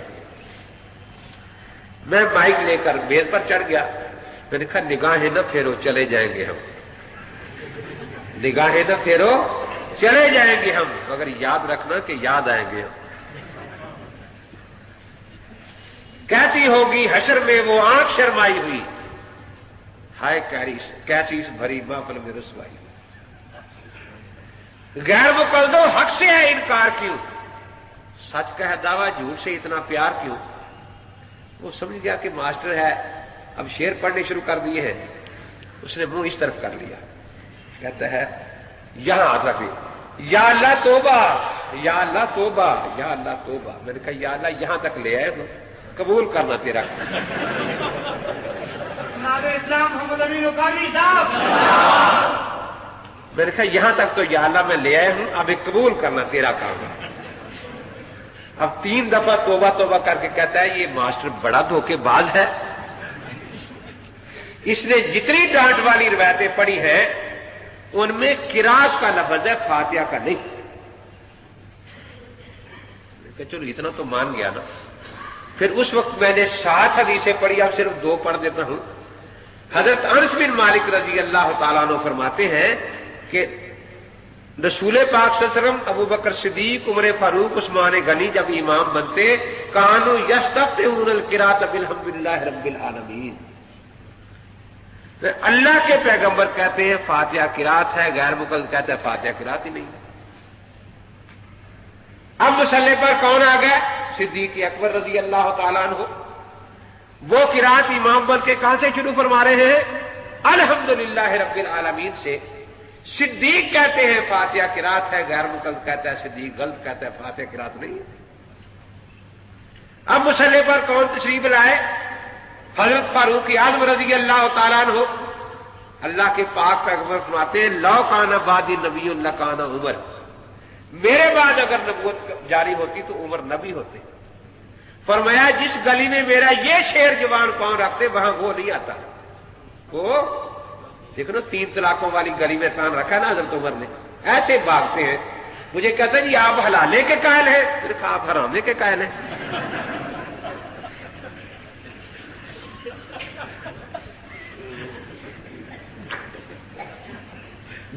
میں مائک لے کر میز پر چڑھ گیا، میں نے کہا نگاہیں نہ پھیرو چلے جائیں گے ہم، نگاہیں نہ پھیرو چلے جائیں گے ہم، مگر یاد رکھنا کہ یاد آئیں گے ہم۔ کیسی ہوگی حشر میں وہ آنکھ شرمائی ہوئی، ہائے کیسی اس بھری محفل میں رسوائی۔ غیر مقلدو حق سے ہے انکار کیوں، سچ کا ہے دعویٰ جھوٹ سے اتنا پیار کیوں؟ وہ سمجھ گیا کہ ماسٹر ہے، اب شعر پڑھنے شروع کر دیے ہیں، اس نے منہ اس طرف کر لیا، کہتا ہے یہاں آ سکے، یا اللہ توبہ، یا اللہ توبہ، یا اللہ توبہ۔ میں نے کہا یا اللہ یہاں تک لے آئے ہو، قبول کرنا تیرا۔ اسلام محمد امین وقاری صاحب، میں نے کہا یہاں تک تو یا اللہ میں لے آئے ہوں، اب ایک قبول کرنا تیرا کام ہے۔ اب 3 دفعہ توبہ توبہ کر کے کہتا ہے یہ ماسٹر بڑا دھوکے باز ہے، اس نے جتنی ڈانٹ والی روایتیں پڑھی ہیں ان میں قرات کا لفظ ہے، فاتحہ کا نہیں۔ کہ چلو اتنا تو مان گیا نا۔ پھر اس وقت میں نے 7 حدیثیں پڑھی، اب صرف 2 پڑھ دیتا ہوں۔ حضرت انس بن مالک رضی اللہ تعالیٰ عنہ فرماتے ہیں کہ رسول پاک صلی اللہ علیہ وسلم، ابو بکر صدیق، عمر فاروق، عثمان غنی جب امام بنتے کانوا یستفتحون القراۃ بالحمدللہ رب العالمین، تو اللہ کے پیغمبر کہتے ہیں فاتحہ قرات ہے، غیر مقلد کہتا ہے فاتحہ قرات ہی نہیں۔ اب مصلی پر کون آ گئے؟ صدیق اکبر رضی اللہ تعالیٰ عنہ۔ وہ قرات امام بن کے کہاں سے شروع فرما رہے ہیں؟ الحمدللہ رب العالمین سے۔ صدیق کہتے ہیں فاتحہ قرات ہے، غیر مقلد کہتا ہے صدیق غلط کہتا ہے فاتحہ قرات نہیں ہے۔ اب مصلی پر کون تشریف لائے؟ حضرت فاروق اعظم رضی اللہ تعالیٰ عنہ۔ اللہ کے پاک پیغمبر فرماتے ہیں لو کان بعدی نبی لکان عمر، میرے بعد اگر نبوت جاری ہوتی تو عمر نبی ہوتے۔ فرمایا جس گلی میں میرا یہ شعر زبان کون رکھتے وہاں وہ نہیں آتا۔ وہ دیکھو نا 3 طلاقوں والی گلی میں کان رکھا نا حضرت عمر نے، ایسے بھاگتے ہیں۔ مجھے کہتے ہیں جی آپ حلالے کے قائل ہیں، میں نے کہا آپ حرامے کے قائل ہیں۔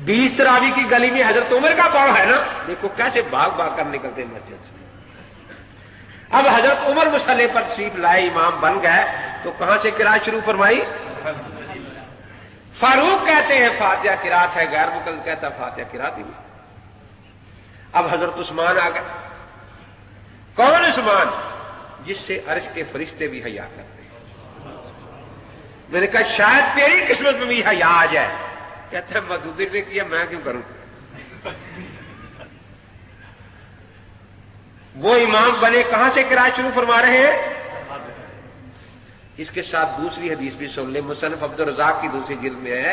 بیس تراوی کی گلی میں حضرت عمر کا پاؤں ہے نا، دیکھو کیسے بھاگ بھاگ کر نکلتے مسجد سے۔ اب حضرت عمر مصلی پر تشریف لائے، امام بن گئے، تو کہاں سے قرات شروع فرمائی؟ فاروق کہتے ہیں فاتحہ قرات ہے، غیر مقلد کہتا ہے فاتحہ قرات ہی نہیں۔ اب حضرت عثمان آ گئے۔ کون عثمان؟ جس سے عرش کے فرشتے بھی حیا کرتے ہیں۔ میں نے کہا شاید تیری قسمت میں بھی حیا آ جائے۔ کہتا ہے مدوبر نے کیا میں کیوں کروں؟ وہ امام بنے، کہاں سے قرات شروع فرما رہے ہیں؟ اس کے ساتھ دوسری حدیث بھی سن لیں، مصنف عبد الرزاق کی دوسری جلد میں ہے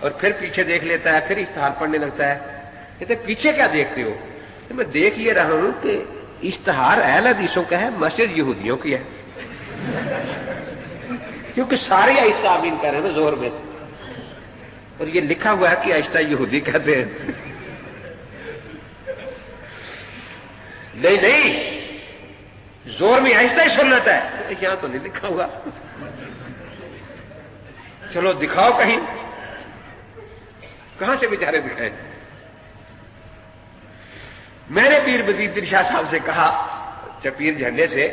اور پھر پیچھے دیکھ لیتا ہے، پھر اشتہار پڑھنے لگتا ہے. کہتے پیچھے کیا دیکھتے ہو؟ میں دیکھ یہ رہا ہوں کہ اشتہار اہل حدیثوں کا ہے، مسجد یہودیوں کی ہے. کیونکہ سارے آہستہ آمین کہہ رہے ہیں نا زور میں، اور یہ لکھا ہوا ہے کہ آہستہ یہودی کہتے ہیں. نہیں، زور میں آہستہ ہی سنت ہے. یہاں تو نہیں لکھا ہوا. چلو دکھاؤ کہیں، کہاں سے بیچارے دکھائیں. میں نے پیر بدیع شاہ صاحب سے کہا چپیر جھنڈے سے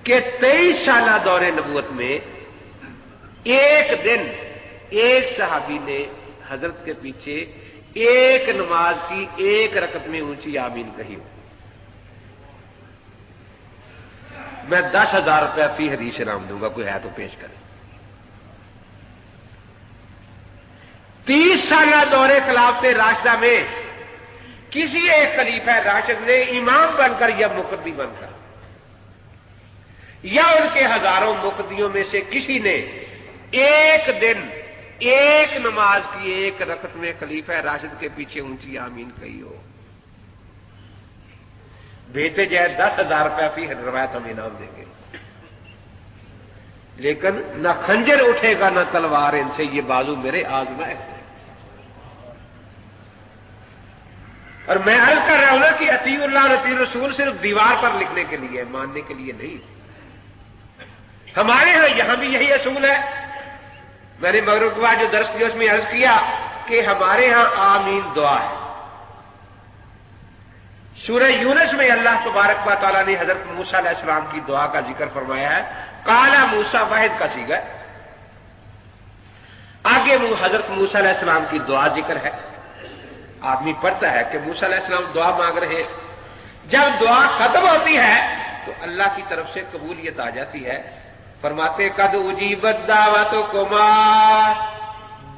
کہ 23 سالہ دور نبوت میں ایک دن ایک صحابی نے حضرت کے پیچھے ایک نماز کی ایک رکعت میں اونچی آمین کہی ہو. میں 10,000 روپیہ فی حدیث انعام دوں گا، کوئی ہے تو پیش کرے. 30 سالہ دور خلافت راشدہ میں کسی ایک خلیفہ راشد نے امام بن کر یا مقتدی بن کر یا ان کے ہزاروں مقتدیوں میں سے کسی نے ایک دن ایک نماز کی ایک رکعت میں خلیفہ راشد کے پیچھے اونچی آمین کہی ہو. بھیجتے جائے 10,000 روپیہ فی روایت ہم انعام دیں گے. لیکن نہ خنجر اٹھے گا نہ تلوار ان سے، یہ بازو میرے آزمائے. اور میں عرض کر رہا ہوں نا کہ اطیع اللہ اور اطیع رسول صرف دیوار پر لکھنے کے لیے، ماننے کے لیے نہیں. ہمارے ہاں یہاں بھی یہی اصول ہے. میں نے مغرب کے بعد جو درس کیا اس میں عرض کیا کہ ہمارے ہاں آمین دعا ہے. سورہ یونس میں اللہ تبارک و تعالیٰ نے حضرت موسیٰ علیہ السلام کی دعا کا ذکر فرمایا ہے. قالا موسیٰ واحد کا صیغہ ہے. آگے وہ حضرت موسیٰ علیہ السلام کی دعا ذکر ہے. آدمی پڑھتا ہے کہ موسیٰ علیہ السلام دعا مانگ رہے ہیں. جب دعا ختم ہوتی ہے تو اللہ کی طرف سے قبولیت آ جاتی ہے. فرماتے قد اجیبت دعوتکما،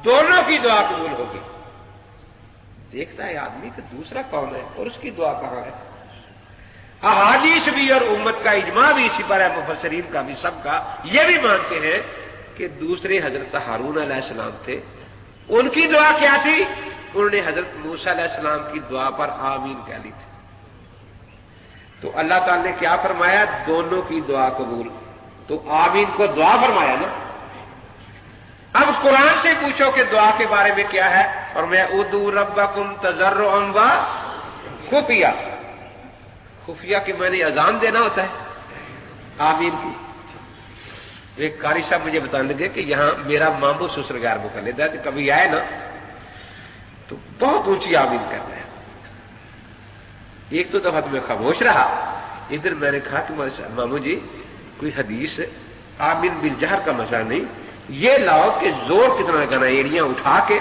دونوں کی دعا قبول ہوگی. دیکھتا ہے آدمی کہ دوسرا کون ہے اور اس کی دعا کہاں ہے. احادیث بھی اور امت کا اجماع بھی اسی پر ہے، مفسرین کا بھی، سب کا یہ بھی مانتے ہیں کہ دوسرے حضرت ہارون علیہ السلام تھے. ان کی دعا کیا تھی؟ انہوں نے حضرت موسیٰ علیہ السلام کی دعا پر آمین کہہ لی تھی. تو اللہ تعالی نے کیا فرمایا؟ دونوں کی دعا قبول. تو آمین کو دعا فرمایا نا. اب قرآن سے پوچھو کہ دعا کے بارے میں کیا ہے، اور میں ادعوا ربکم تضرعا و خفیہ. خفیہ کہ میں نے اذان دینا ہوتا ہے آمین کی. ایک قاری صاحب مجھے بتانے لگے کہ یہاں میرا ماموں سسرگار مقلد ہے، تو کبھی آئے نا تو بہت اونچی آمین کر رہے ہیں. ایک تو دفعہ تو میں خاموش رہا. ادھر میں نے کہا کہ ماموں جی کوئی حدیث آمین بالجہر کا مسئلہ نہیں، یہ لاؤ کہ زور کتنا لگانا، ایڑیاں اٹھا کے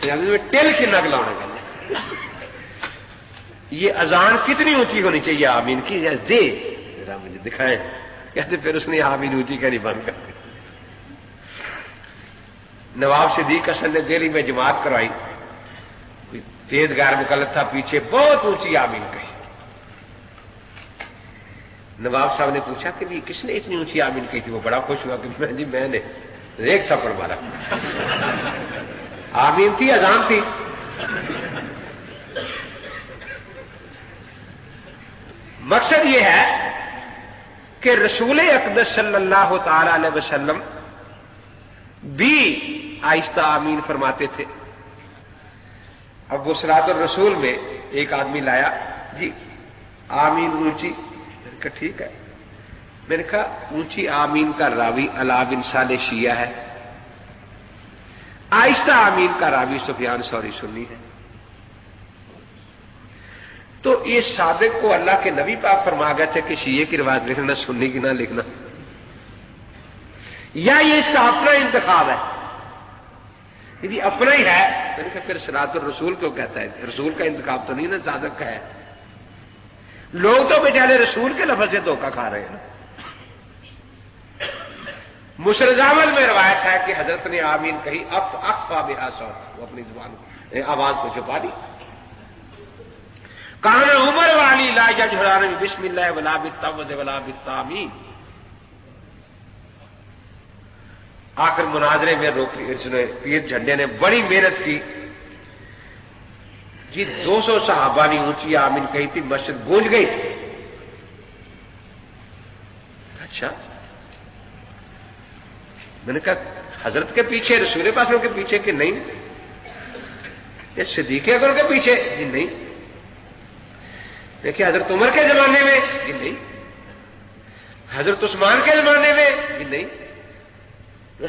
ٹیل کے نگ لاؤنا کرنا، یہ اذان کتنی اونچی ہونی چاہیے آمین کی، دے ذرا مجھے دکھائیں. کہتے پھر اس نے آمین اونچی کرنی بند کر دی. نواب صدیق حسن نے دہلی میں جماعت کروائی. کوئی تیز غیر مکلف تھا پیچھے، بہت اونچی آمین کہی. نواب صاحب نے پوچھا کہ بھی کس نے اتنی اونچی آمین کہی تھی؟ وہ بڑا خوش ہوا کہ میں نے ایک تھپڑ مارا. آمین تھی، اذان تھی. مقصد یہ ہے کہ رسول اقدس صلی اللہ تعالی علیہ وسلم بھی آہستہ آمین فرماتے تھے. اب وہ صراط الرسول میں ایک آدمی لایا، جی آمین اونچی. میں نے کہا ٹھیک ہے. میں نے کہا اونچی آمین کا راوی علا بن صالح شیعہ ہے، آہستہ آمین کا راوی سفیان ثوری سنی ہے. تو یہ صادق کو اللہ کے نبی پاک فرما گئے تھے کہ شیعہ کی روایت لکھنا، سنی کی نہ لکھنا، یا یہ اس کا اپنا انتخاب ہے؟ یعنی اپنا ہی ہے. میں نے کہا پھر صراط الرسول کیوں کہتا ہے؟ رسول کا انتخاب تو نہیں نا، صادق کا ہے. لوگ تو بیچارے رسول کے لفظ سے دھوکہ کھا رہے ہیں نا. مسند احمد میں روایت ہے کہ حضرت نے آمین کہی، اخفا بہا صوت، وہ اپنی زبان آواز کو چھپا دی. کان عمر والی لا یجہران بسم اللہ ولا بالتوبۃ ولا بالتامین. آخر مناظرے میں اس نے پیر جھنڈے نے بڑی محنت کی جی، 200 صحابہ نے اونچی آمین کہی تھی، مسجد گونج گئی تھی۔ اچھا، میں نے کہا حضرت کے پیچھے، رسول پاک کے پیچھے کہ نہیں؟ یہ صدیق اکبر کے پیچھے؟ جی نہیں۔ دیکھیے حضرت عمر کے زمانے میں؟ جی نہیں۔ حضرت عثمان کے زمانے میں؟ جی نہیں۔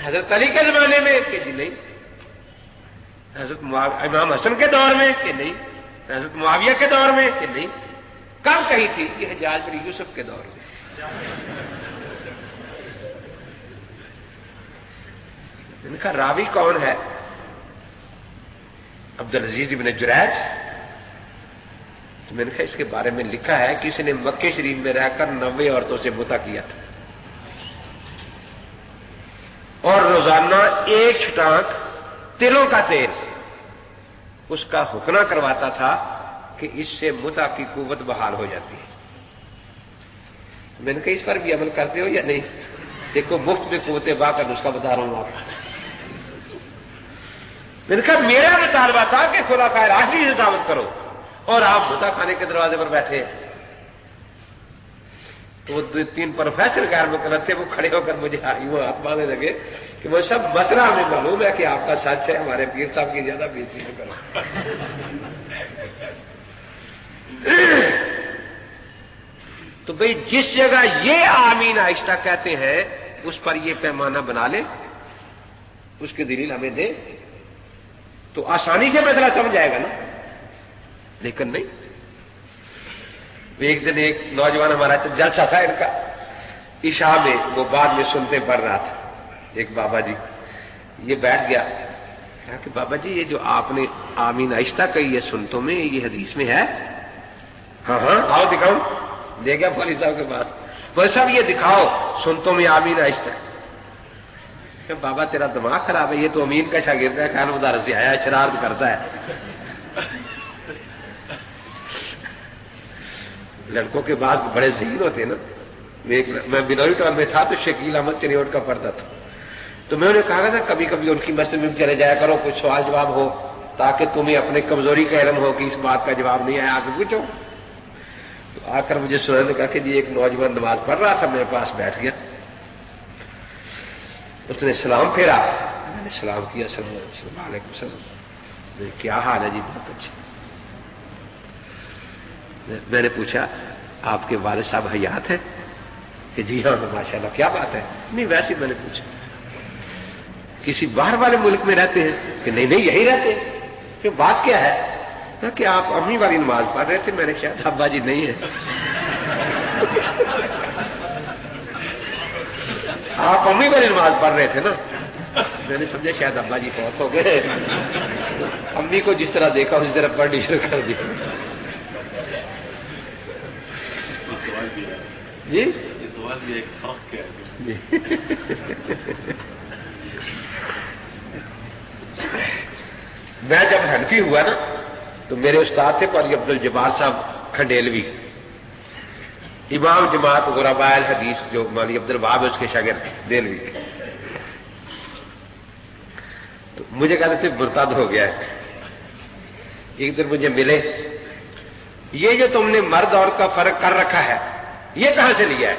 حضرت علی کے زمانے میں؟ کہ جی نہیں۔ حضرت امام حسن کے دور میں؟ کہ نہیں۔ حضرت معاویہ کے دور میں؟ کہ نہیں۔ کب کہی تھی؟ یہ حجاج بن یوسف کے دور میں۔ ان کا راوی کون ہے؟ عبدالعزیز بن جریج۔ تو میں نے کہا اس کے بارے میں لکھا ہے کہ کسی نے مکہ شریف میں رہ کر 90 عورتوں سے متع کیا تھا اور روزانہ 1 چھٹانک تلوں کا تیل اس کا حکنا کرواتا تھا کہ اس سے متع کی قوت بحال ہو جاتی ہے۔ میں نے کہا اس پر بھی عمل کرتے ہو یا نہیں؟ دیکھو مفت میں قوت با کا نسخہ بتا رہا ہوں آپ کو۔ میں نے کہا میرا مطالبہ تھا کہ خلفائے راشدین سے دعوت کرو اور آپ متع خانے کے دروازے پر بیٹھے۔ تو وہ 2-3 پروفیسر غیر مقرر تھے، وہ کھڑے ہو کر مجھے یوں ہاتھ باندھنے لگے کہ وہ سب مسئلہ ہمیں معلوم ہے کہ آپ کا سچ ہے، ہمارے پیر صاحب کی زیادہ بےزتی نہ کرو۔ تو بھئی جس جگہ یہ آمین آہستہ کہتے ہیں اس پر یہ پیمانہ بنا لے، اس کی دلیل ہمیں دے تو آسانی سے مسئلہ سمجھ جائے گا نا، لیکن نہیں۔ ایک دن ایک نوجوان ہمارا جلسہ تھا ان کا عشاء میں، وہ بعد میں سنتے پڑھ رہا تھا، ایک بابا جی یہ بیٹھ گیا، کہا کہ بابا جی یہ جو آپ نے آمین آہستہ کہی ہے سنتوں میں، یہ حدیث میں ہے؟ ہاں ہاں آؤ دکھاؤ۔ لے گیا فولی صاحب کے پاس، فولی صاحب یہ دکھاؤ سنتوں میں آمین آہستہ۔ کہ بابا تیرا دماغ خراب ہے، یہ تو امین کا شاگرد ہے، خیال مدارس سے آیا ہے، شرارت کرتا ہے۔ لڑکوں کے بعد بڑے ذہین ہوتے ہیں نا۔ میں بلوری ٹاؤن میں تھا تو شکیل احمد چریوٹ کا پڑھتا تھا، تو میں انہیں کہا تھا کبھی کبھی ان کی مسجد میں چلے جایا کرو، کچھ سوال جواب ہو تاکہ تمہیں اپنے کمزوری کا علم ہو کہ اس بات کا جواب نہیں آیا، آگے پوچھو۔ تو آ کر مجھے سننے نے کہا کہ جی ایک نوجوان نماز پڑھ رہا تھا، میرے پاس بیٹھ گیا، اس نے سلام پھیرا، میں نے سلام کیا، السلام علیکم السلام، کیا حال ہے جی؟ بہت اچھا۔ میں نے پوچھا آپ کے والد صاحب حیات ہیں؟ کہ جی ہاں ماشاءاللہ۔ کیا بات ہے؟ نہیں ویسے میں نے پوچھا کسی باہر والے ملک میں رہتے ہیں؟ کہ نہیں نہیں یہی رہتے ہیں۔ کہ بات کیا ہے؟ کہ آپ امی والی نماز پڑھ رہے تھے، میں نے شاید ابا جی نہیں ہے۔ آپ امی والی نماز پڑھ رہے تھے نا؟ میں نے سمجھا شاید ابا جی فوت ہو گئے، امی کو جس طرح دیکھا اسی طرح پڑھنی شروع کر دی۔ جی میں جب حنفی ہوا نا تو میرے استاد تھے قاضی عبدالجبار صاحب کھنڈیلوی، امام جماعت غرباء الحدیث، جو مولوی عبدالوہاب اس کے شاگرد دہلوی کے۔ تو مجھے کہتے تھے مرتد ہو گیا ہے۔ ایک دن مجھے ملے، یہ جو تم نے مرد عورت کا فرق کر رکھا ہے یہ کہاں سے لیا ہے؟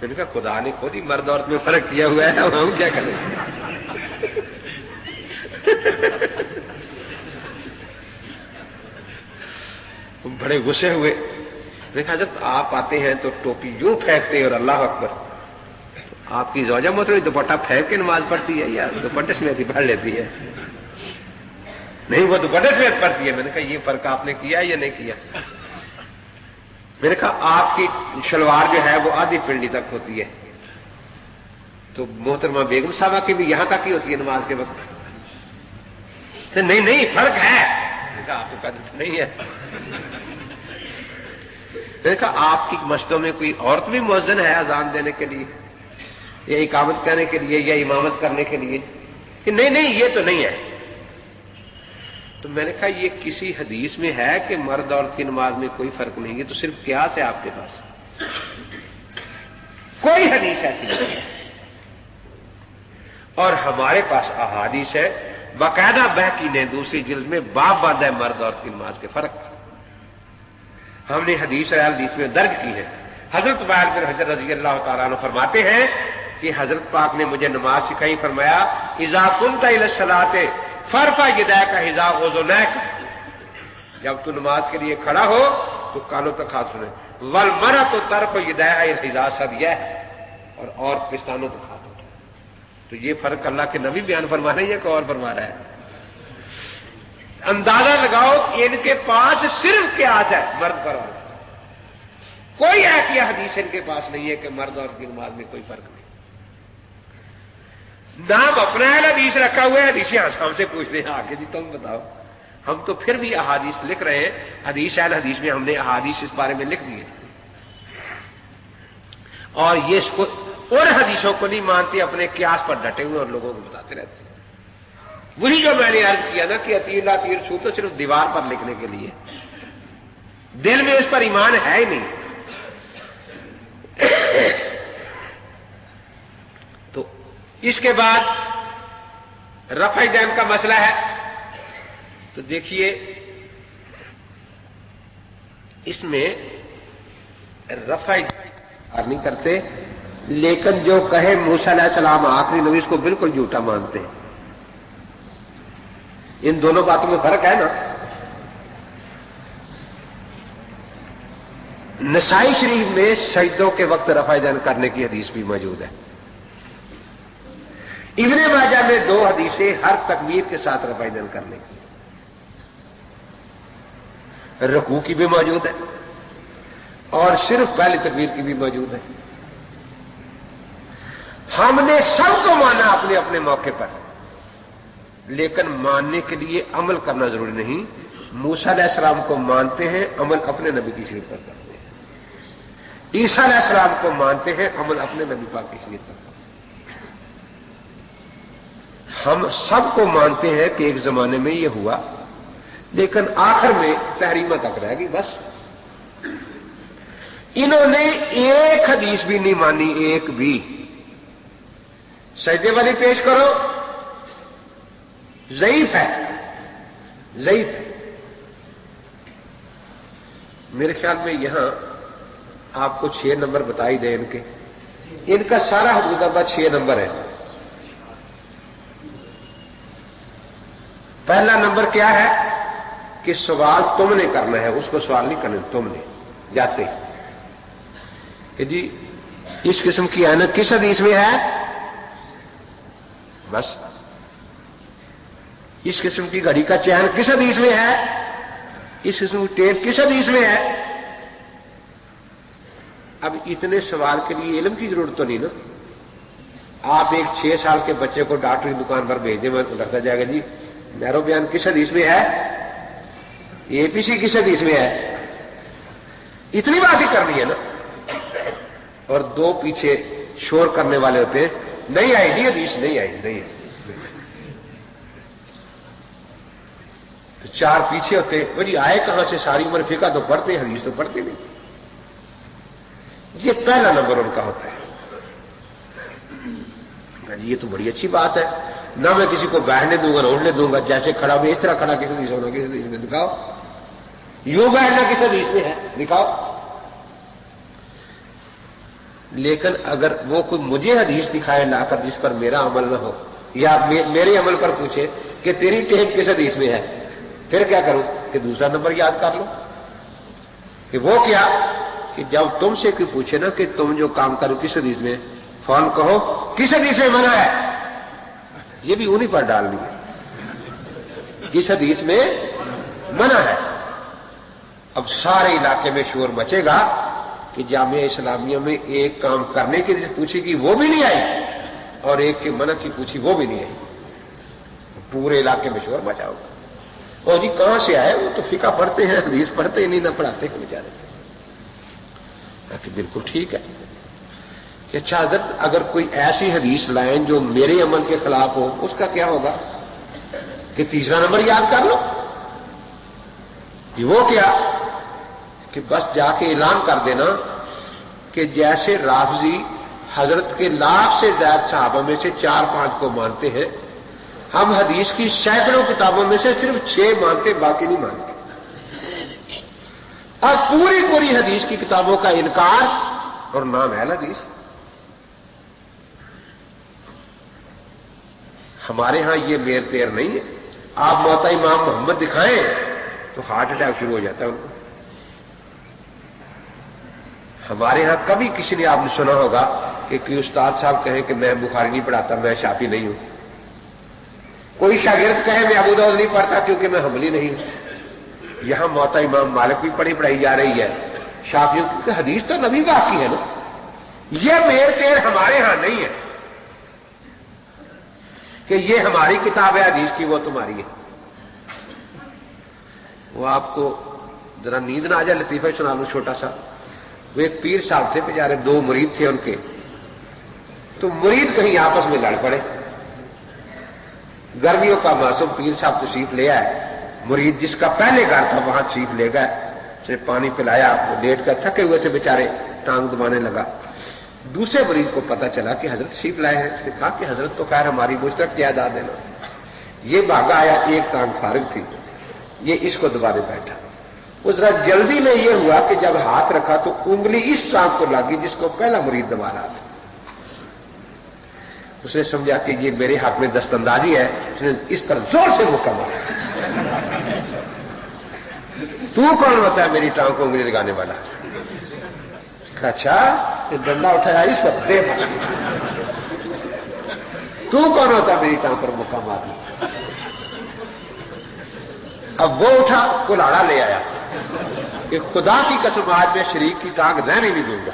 میں نے کہا خدا نے خود ہی مرد عورت میں فرق کیا ہوا ہے، ہم کیا کریں۔ بڑے غصے ہوئے۔ دیکھا جب آپ آتے ہیں تو ٹوپی یوں پھینکتے ہیں اور اللہ اکبر، آپ کی زوجہ محترم دوپٹہ پھینک کے نماز پڑھتی ہے یا دوپٹے سمیت ہی پڑھ لیتی ہے؟ نہیں وہ دوپٹے سمیت پڑھتی ہے۔ میں نے کہا یہ فرق آپ نے کیا یا نہیں کیا؟ میں نے کہا آپ کی شلوار جو ہے وہ آدھی پنڈلی تک ہوتی ہے، تو محترمہ بیگم صاحبہ کی بھی یہاں تک ہی ہوتی ہے نماز کے وقت۔ نہیں نہیں فرق ہے۔ میں نے کہا آپ تو کہتے نہیں ہے۔ میں نے کہا آپ کی مسجدوں میں کوئی عورت بھی مؤذن ہے اذان دینے کے لیے یا اقامت کرنے کے لیے یا امامت کرنے کے لیے؟ کہ نہیں نہیں یہ تو نہیں ہے۔ تو میں نے کہا یہ کسی حدیث میں ہے کہ مرد عورت کی نماز میں کوئی فرق نہیں ہے؟ تو صرف قیاس ہے آپ کے پاس، کوئی حدیث ایسی نہیں ہے۔ اور ہمارے پاس احادیث ہے باقاعدہ بہقی نے دوسری جلد میں باب باندھا ہے مرد اور کی نماز کے فرق کا. ہم نے حدیث میں درج کی ہے. حضرت وائل بن حجر رضی اللہ تعالیٰ عنہ فرماتے ہیں کہ حضرت پاک نے مجھے نماز سکھائی. فرمایا اذا قمت الى الصلاۃ فارفع یدیک حذاء اذنیک، جب تو نماز کے لیے کھڑا ہو تو کانوں تک ہاتھ سنے. والمرأۃ ترفع یدیہا حذاء ثدیہا، اور پستانوں تک ہاتھ. تو یہ فرق اللہ کے نبی بیان فرما رہے ہیں یا کوئی اور فرما رہا ہے؟ اندازہ لگاؤ ان کے پاس صرف قیاس ہے مرد پر عورت، کوئی ایسی حدیث ان کے پاس نہیں ہے کہ مرد اور کی نماز میں کوئی فرق نہیں. نام اپنا ہے حدیث رکھا ہوا ہے، حدیثیں ہم سے پوچھتے ہیں آگے جی تم بتاؤ. ہم تو پھر بھی احادیث لکھ رہے ہیں، حدیث حدیث میں ہم نے احادیث اس بارے میں لکھ دی ہے. اور یہ اور حدیثوں کو نہیں مانتے، اپنے قیاس پر ڈٹے ہوئے اور لوگوں کو بتاتے رہتے ہیں. وہی جو میں نے عرض کیا نا کہ اطیع اللہ اطیع الرسول تو صرف دیوار پر لکھنے کے لیے، دل میں اس پر ایمان ہے ہی نہیں. تو اس کے بعد رفع دین کا مسئلہ ہے. تو دیکھیے اس میں رفع نہیں کرتے، لیکن جو کہے موسیٰ علیہ السلام آخری نبی اس کو بالکل جھوٹا مانتے ہیں. ان دونوں باتوں میں فرق ہے نا. نسائی شریف میں سجدوں کے وقت رفع دین کرنے کی حدیث بھی موجود ہے. ابن ماجہ میں 2 حدیثیں ہر تکبیر کے ساتھ رفع دین کرنے کی، رکوع کی بھی موجود ہے اور صرف پہلی تکبیر کی بھی موجود ہے. ہم نے سب کو مانا اپنے اپنے موقع پر، لیکن ماننے کے لیے عمل کرنا ضروری نہیں. موسیٰ علیہ السلام کو مانتے ہیں، عمل اپنے نبی کی شریعت پر کرتے ہیں. عیسیٰ علیہ السلام کو مانتے ہیں، عمل اپنے نبی پاک کی شریعت پر کرتے ہیں. ہم سب کو مانتے ہیں کہ ایک زمانے میں یہ ہوا، لیکن آخر میں تحریمہ تک رہ گئی بس. انہوں نے ایک حدیث بھی نہیں مانی، ایک بھی. سجدے والی پیش کرو، ضعیف ہے، ضعیف ہے. میرے خیال میں یہاں آپ کو 6 نمبر بتائی دیں ان کا سارا حدود آباد 6 نمبر ہے. پہلا نمبر کیا ہے کہ سوال تم نے کرنا ہے، اس کو سوال نہیں کرنا تم نے جاتے کہ جی اس قسم کی عینت کس حدیث میں ہے، بس. اس قسم کی گھڑی کا چین کس حدیث میں ہے، اس قسم کی ٹیپ کس حدیث میں ہے. اب اتنے سوال کے لیے علم کی ضرورت تو نہیں نا. آپ ایک 6 سال کے بچے کو ڈاکٹر کی دکان پر بھیج دیں تو لگتا جائے گا جی نیرو بیان کس حدیث میں ہے، اے پی سی کس حدیث میں ہے. اتنی بات ہی کرنی ہے نا. اور 2 پیچھے شور کرنے والے ہوتے ہیں، نہیں آئی جی حدیث، نہیں آئی، نہیں ہے. تو 4 پیچھے ہوتے ہیں، وہ جی آئے کہاں سے، ساری عمر فقہ تو پڑھتے ہیں، حدیث تو پڑھتے نہیں. یہ پہلا نمبر ان کا ہوتا ہے. یہ تو بڑی اچھی بات ہے. نہ میں کسی کو بیٹھنے دوں گا نہ اٹھنے دوں گا، جیسے کھڑا ہو اس طرح کھڑا کس حدیث ہونا، کس حدیث میں دکھاؤ. یوں بیٹھنا کس حدیث میں ہے دکھاؤ. لیکن اگر وہ کوئی مجھے حدیث دکھائے لا کر جس پر میرا عمل نہ ہو، یا میرے عمل پر پوچھے کہ تیری ٹیپ کس حدیث میں ہے، پھر کیا کروں کہ دوسرا نمبر یاد کر لو. کہ وہ کیا کہ جب تم سے کوئی پوچھے نا کہ تم جو کام کرو کس حدیث میں، فون کہو کس حدیث میں منع ہے. یہ بھی انہی پر ڈال دی، کس حدیث میں منع ہے. اب سارے علاقے میں شور مچے گا کہ جامعہ اسلامیہ میں ایک کام کرنے کی پوچھی کی وہ بھی نہیں آئی، اور ایک کے منع کی پوچھی وہ بھی نہیں آئی. پورے علاقے میں شور مچاؤ گا. اور جی کہاں سے آئے، وہ تو فقہ پڑھتے ہیں، حدیث پڑھتے ہی نہیں، نہ پڑھاتے ہیں بیچارے. کہ بالکل ٹھیک ہے کہ اچھا حضرت اگر کوئی ایسی حدیث لائیں جو میرے عمل کے خلاف ہو، اس کا کیا ہوگا کہ تیسرا نمبر یاد کر لو. وہ کیا کہ بس جا کے اعلان کر دینا کہ جیسے رافضی حضرت کے لاکھ سے زائد صحابہ میں سے 4-5 کو مانتے ہیں، ہم حدیث کی سینکڑوں کتابوں میں سے صرف 6 مانتے، باقی نہیں مانتے، اور پوری حدیث کی کتابوں کا انکار، اور نام ہے حدیث۔ ہمارے ہاں یہ میر تیر نہیں ہے، آپ موتا امام محمد دکھائیں تو ہارٹ اٹیک شروع ہو جاتا ہے ان کو۔ ہمارے ہاں کبھی کسی نے آپ نے سنا ہوگا کہ کوئی استاد صاحب کہیں کہ میں بخاری نہیں پڑھاتا، میں شافعی نہیں ہوں، کوئی شاگرد کہے میں ابو داؤد نہیں پڑھتا کیونکہ میں حنبلی نہیں ہوں۔ یہاں موتا امام مالک بھی پڑھائی جا رہی ہے، شافعیوں کی حدیث تو نبی کا کی ہے نا۔ یہ میر تیر ہمارے ہاں نہیں ہے کہ یہ ہماری کتاب ہے حدیث کی، وہ تمہاری ہے۔ وہ آپ کو ذرا نیند نہ آ جائے، لطیفہ سنا لوں چھوٹا سا۔ وہ ایک پیر صاحب تھے بیچارے، 2 مرید تھے ان کے، تو مرید کہیں آپس میں لڑ پڑے، گرمیوں کا موسم، پیر صاحب تشریف لے آئے، مرید جس کا پہلے گھر تھا وہاں تشریف لے گئے، اسے پانی پلایا، لیٹ کر تھکے ہوئے تھے بیچارے، ٹانگ دبانے لگا۔ دوسرے مریض کو پتا چلا کہ حضرت تشریف لائے ہیں، اس نے کہا کہ حضرت تو خیر ہماری مشترک جائیداد دینا۔ یہ بھاگا آیا، ایک ٹانگ فارغ تھی، یہ اس کو دبانے بیٹھا۔ وہ ذرا جلدی میں یہ ہوا کہ جب ہاتھ رکھا تو انگلی اس ٹانگ کو لگی جس کو پہلا مرید دبا رہا تھا۔ اس نے سمجھا کہ یہ میرے حق میں دست اندازی ہے، اس نے اس پر زور سے مکہ مارا۔ تو کون ہوتا ہے میری ٹانگ کو انگلی لگانے والا؟ اچھا، یہ ڈنڈا اٹھایا اس وقت دے پڑا۔ تو کون ہوتا ہے میری ٹانگ پر مکہ مارنا؟ اب وہ اٹھا، کلاڑا لے آیا کہ خدا کی قسم آج میں شریک کی ٹانگ رہنے نہیں دوں گا۔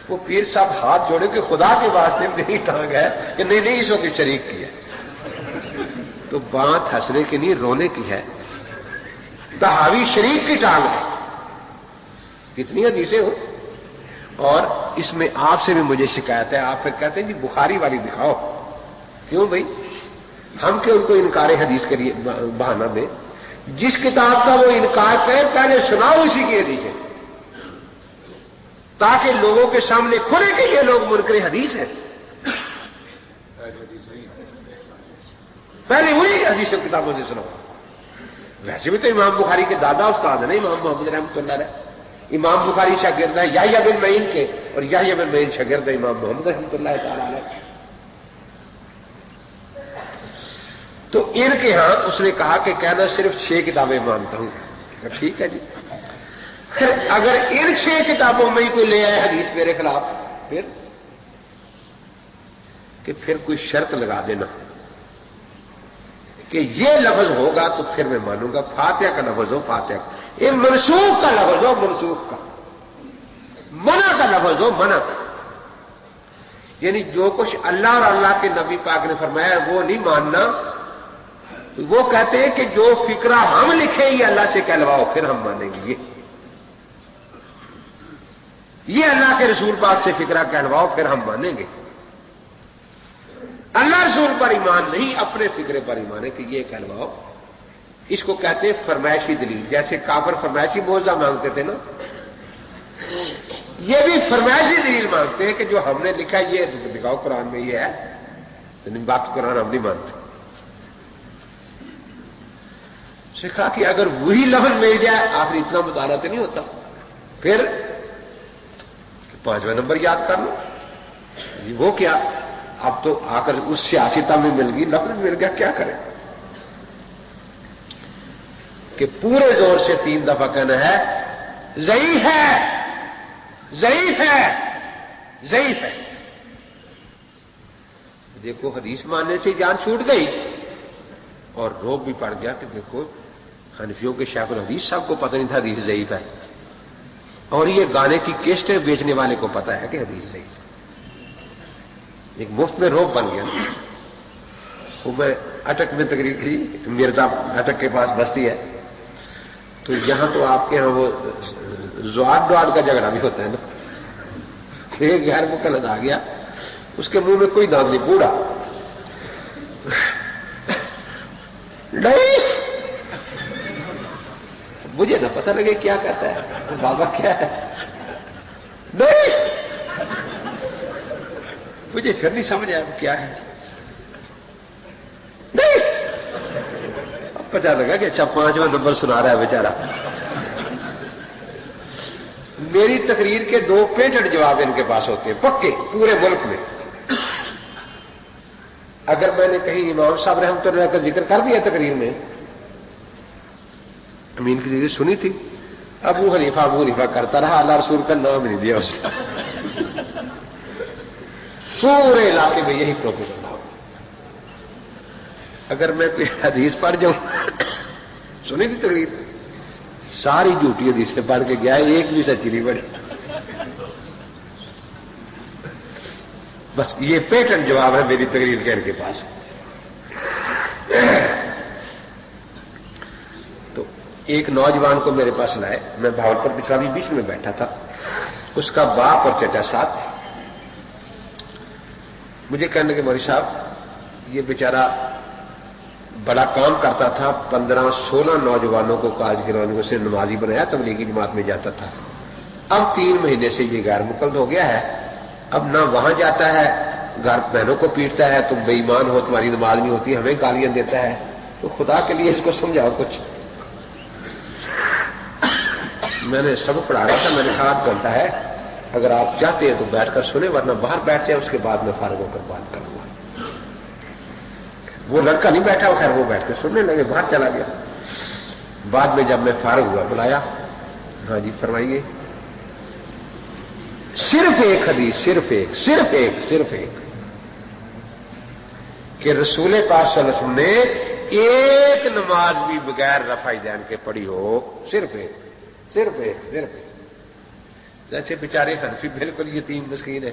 وہ پیر صاحب ہاتھ جوڑے کہ خدا کے واسطے میری ٹانگ ہے کہ نہیں اس وقت شریک کی ہے۔ تو بات ہنسنے کی نہیں، رونے کی ہے۔ تحاوی شریک کی ٹانگ ہے، کتنی حدیثیں ہو، اور اس میں آپ سے بھی مجھے شکایت ہے، آپ پھر کہتے ہیں جی بخاری والی دکھاؤ۔ کیوں بھائی؟ ہم کیوں ان کو انکار حدیث کے لیے بہانہ دیں؟ جس کتاب کا وہ انکار کرے پہلے سناؤ اسی کی حدیث ہے، تاکہ لوگوں کے سامنے کھلے کہ یہ لوگ منکر حدیث ہیں۔ پہلے وہی حدیث کتابوں سے سناؤ۔ ویسے بھی تو امام بخاری کے دادا استاد ہیں نا امام محمد رحمۃ اللہ علیہ۔ امام بخاری شاگرد ہے یحییٰ بن معین کے، اور یحییٰ بن معین شاگرد ہے امام محمد رحمۃ اللہ تعالی علیہ۔ تو ان کے ہاں اس نے کہا کہ کہنا صرف 6 کتابیں مانتا ہوں۔ ٹھیک ہے جی، اگر ان 6 کتابوں میں ہی کوئی لے آئے حدیث میرے خلاف، پھر کوئی شرط لگا دینا کہ یہ لفظ ہوگا تو پھر میں مانوں گا۔ فاتحہ کا لفظ ہو، فاتحہ یہ منسوخ کا لفظ ہو، منسوخ کا منع کا لفظ ہو، منع کا، یعنی جو کچھ اللہ اور اللہ کے نبی پاک نے فرمایا وہ نہیں ماننا۔ وہ کہتے ہیں کہ جو فکرہ ہم لکھیں یہ اللہ سے کہلواؤ پھر ہم مانیں گے، یہ اللہ کے رسول پاک سے فکرہ کہلواؤ پھر ہم مانیں گے۔ اللہ رسول پر ایمان نہیں، اپنے فکرے پر ایمان ہے کہ یہ کہلواؤ۔ اس کو کہتے ہیں فرمائشی دلیل، جیسے کافر فرمائشی معجزہ مانگتے تھے نا، یہ بھی فرمائشی دلیل مانگتے ہیں کہ جو ہم نے لکھا یہ دکھاؤ قرآن میں یہ ہے، لیکن باقی قرآن ہم نہیں مانتے۔ سکھا کہ اگر وہی لفظ مل جائے، آخر اتنا مطالعہ تو نہیں ہوتا، پھر 5واں نمبر یاد کر لو جی، وہ کیا؟ اب تو آ کر اس سیاستہ میں مل گئی، لفظ مل گیا، کیا کریں؟ کہ پورے زور سے 3 دفعہ کہنا ہے ضعیف ہے، ضعیف ہے، ضعیف ہے۔ دیکھو حدیث ماننے سے جان چھوٹ گئی، اور روب بھی پڑ گیا کہ دیکھو حنفیوں کے شیخ الحدیث صاحب کو پتہ نہیں تھا حدیث ضعیف ہے، اور یہ گانے کی کیسٹیں بیچنے والے کو پتہ ہے کہ حدیث ضعیف ہے۔ ایک مفت میں روب بن گیا۔ وہ میں اٹک میں تقریر کی، مرزا اٹک کے پاس بستی ہے، تو یہاں تو آپ کے ہاں وہ زواد ڈواد کا جھگڑا بھی ہوتا ہے نا۔ ایک غیر مقلد آ گیا، اس کے منہ میں کوئی دانت نہیں، بوڑھا نہیں، مجھے نہ پتہ لگے کیا کہتا ہے بابا، کیا ہے نہیں، مجھے پھر نہیں سمجھ آیا کیا ہے. نہیں اب پتا لگا کہ اچھا 5واں نمبر سنا رہا ہے بیچارہ. میری تقریر کے 2 پیٹنٹ جواب ان کے پاس ہوتے ہیں پکے پورے ملک میں. اگر میں نے کہیں امام صاحب رحمۃ اللہ کا ذکر کر دیا تقریر میں، امین کی تقریر سنی تھی، ابو حنیفہ کرتا رہا، اللہ رسول کا نام نہیں دیا اسے. پورے علاقے میں یہی پروفیسر ہو. اگر میں کوئی حدیث پڑھ جاؤں، سنی تھی تقریر، ساری جھوٹی حدیثیں پڑھ کے گیا، ایک بھی سچی نہیں پڑھی. بس یہ پیٹنٹ جواب ہے میری تقریر کے ان کے پاس. تو ایک نوجوان کو میرے پاس لائے، میں بھاولپور بچراوی بیچ میں بیٹھا تھا، اس کا باپ اور چچا ساتھ. مجھے کہنے کہ مولوی صاحب یہ بیچارہ بڑا کام کرتا تھا، 15-16 نوجوانوں کو کالج کے نوجوانوں سے نمازی بنایا، تبلیغی جماعت میں جاتا تھا. اب 3 مہینے سے یہ غیر مقلد ہو گیا ہے، اب نہ وہاں جاتا ہے، گھر بہنوں کو پیٹتا ہے، تم بے ایمان ہو، تمہاری نماز نہیں ہوتی، ہمیں گالیاں دیتا ہے. تو خدا کے لیے اس کو سمجھاؤ کچھ. میں نے سبق پڑھا رہا تھا، میں نے کہا 8 گھنٹہ ہے، اگر آپ چاہتے ہیں تو بیٹھ کر سنیں، ورنہ باہر بیٹھ جائیں، اس کے بعد میں فارغ ہو کر بات کروں گا. وہ لڑکا نہیں بیٹھا، خیر وہ بیٹھ کے سننے لگے، باہر چلا گیا. بعد میں جب میں فارغ ہوا بلایا، ہاں جی فرمائیے. صرف ایک حدیث، صرف ایک کہ رسول پاک صلی اللہ علیہ وسلم نے ایک نماز بھی بغیر رفع دین کے پڑھی ہو، صرف ایک. جیسے بیچارے حنفی بالکل یتیم مسکین ہے.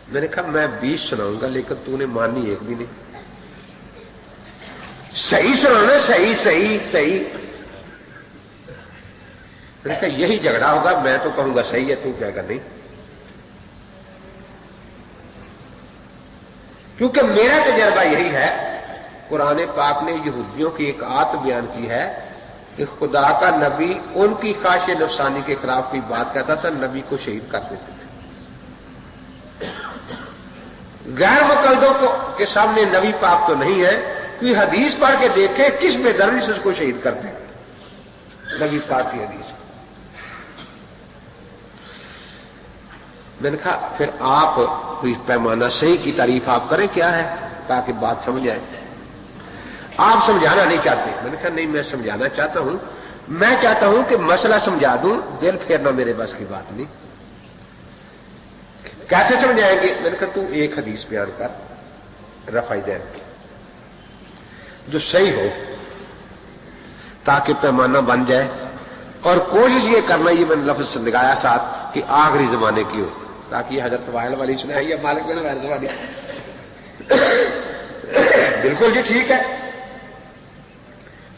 میں نے کہا میں 20 سناؤں گا لیکن تو نے مانی ایک بھی نہیں. صحیح سنانا، صحیح. میں نے کہا یہی جھگڑا ہوگا، میں تو کہوں گا صحیح ہے، تو کیا کر نہیں. کیونکہ میرا تجربہ یہی ہے، قرآن پاک نے یہودیوں کی ایک آیت بیان کی ہے کہ خدا کا نبی ان کی خواہش نفسانی کے خلاف کوئی بات کہتا تھا، نبی کو شہید کر دیتے تھے. غیر مقلدوں کے سامنے نبی پاک تو نہیں ہے، کوئی حدیث پڑھ کے دیکھے کس بے دردی سے اس کو شہید کرتے ہیں. نبی پاک کی حدیث. میں نے کہا پھر آپ کوئی پیمانہ صحیح کی تعریف آپ کریں کیا ہے تاکہ بات سمجھ آئے. آپ سمجھانا نہیں چاہتے. میں نے کہا نہیں، میں سمجھانا چاہتا ہوں، میں چاہتا ہوں کہ مسئلہ سمجھا دوں، دل پھیرنا میرے بس کی بات نہیں. کیسے سمجھائیں گے؟ میں نے کہا تو ایک حدیث بیان کر رفع دین کی جو صحیح ہو تاکہ پیمانہ بن جائے، اور کوشش یہ کرنا، یہ میں نے لفظ لگایا ساتھ کہ آخری زمانے کی ہو، تاکہ یہ حضرت وائل والی سنا یا مالک بن غیر زمانی. بالکل جی ٹھیک ہے.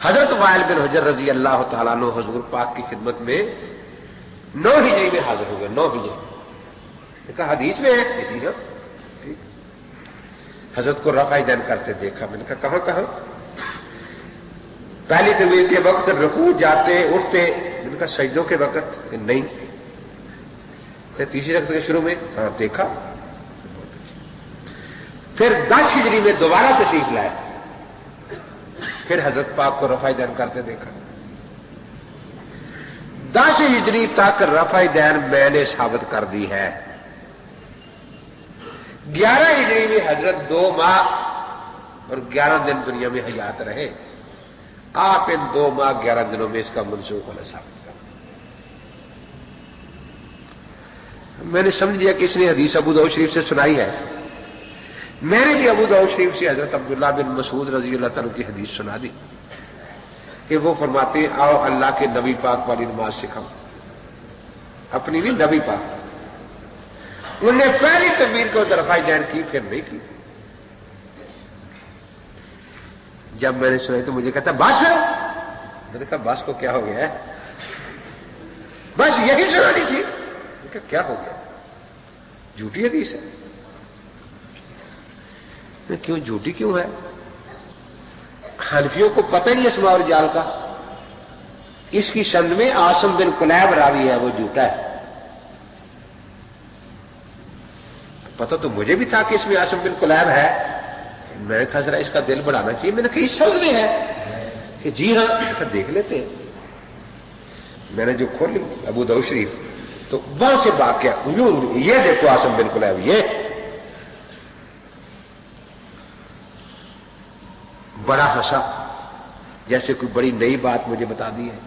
حضرت وائل بن حجر رضی اللہ تعالیٰ عنہ حضور پاک کی خدمت میں 9 ہجری میں حاضر ہو گئے. 9 ہجری کہا حدیث میں ہے ٹھیک. حضرت کو رفع دین کرتے دیکھا. میں نے کہا کہاں؟ پہلی تکبیر کے وقت رکوع جاتے اٹھتے. میں نے کہا سجدوں کے وقت نہیں. تیسری رکعت کے شروع میں ہاں دیکھا. پھر 10 ہجری میں دوبارہ تشریف لائے، پھر حضرت پاک کو رفع دین کرتے دیکھا. 10 ہجری تک رفع دین میں نے ثابت کر دی ہے. 11 ہجری میں حضرت 2 ماہ اور 11 دن دنیا میں حیات رہے. آپ ان 2 ماہ 11 دنوں میں اس کا منسوخ ہونا ثابت کر. میں نے سمجھ لیا کہ اس نے حدیث ابو داؤد شریف سے سنائی ہے. میں نے بھی ابو داؤد شریف سے حضرت عبداللہ بن مسعود رضی اللہ تعالیٰ کی حدیث سنا دی کہ وہ فرماتے ہیں آؤ اللہ کے نبی پاک والی نماز سکھاؤ. اپنی بھی نبی پاک. انہوں نے پہلی تکبیر کو رفع دین کی، پھر نہیں کی. جب میں نے سنا تو مجھے کہتا بس. میں نے کہا بس کو کیا ہو گیا ہے؟ بس یہی سنانی تھی. کیا ہو گیا؟ جھوٹی حدیث ہے. کیوں جھوٹی کیوں ہے؟ حنفیوں کو پتہ نہیں اسماء الرجال کا. اس کی سند میں عاصم بن کلیب راوی ہے، وہ جھوٹا ہے. پتہ تو مجھے بھی تھا کہ اس میں عاصم بن کلیب ہے، میں نے کہا ذرا اس کا دل بڑھانا چاہیے، میں نے کہا اس سب میں ہے کہ جی ہاں، دیکھ لیتے ہیں۔ میں نے جو کھولی ابو داؤد شریف تو وہاں سے واقعہ یہ دیکھو عاصم بن کلیب، یہ بڑا ہنسا جیسے کوئی بڑی نئی بات مجھے بتا دی ہے۔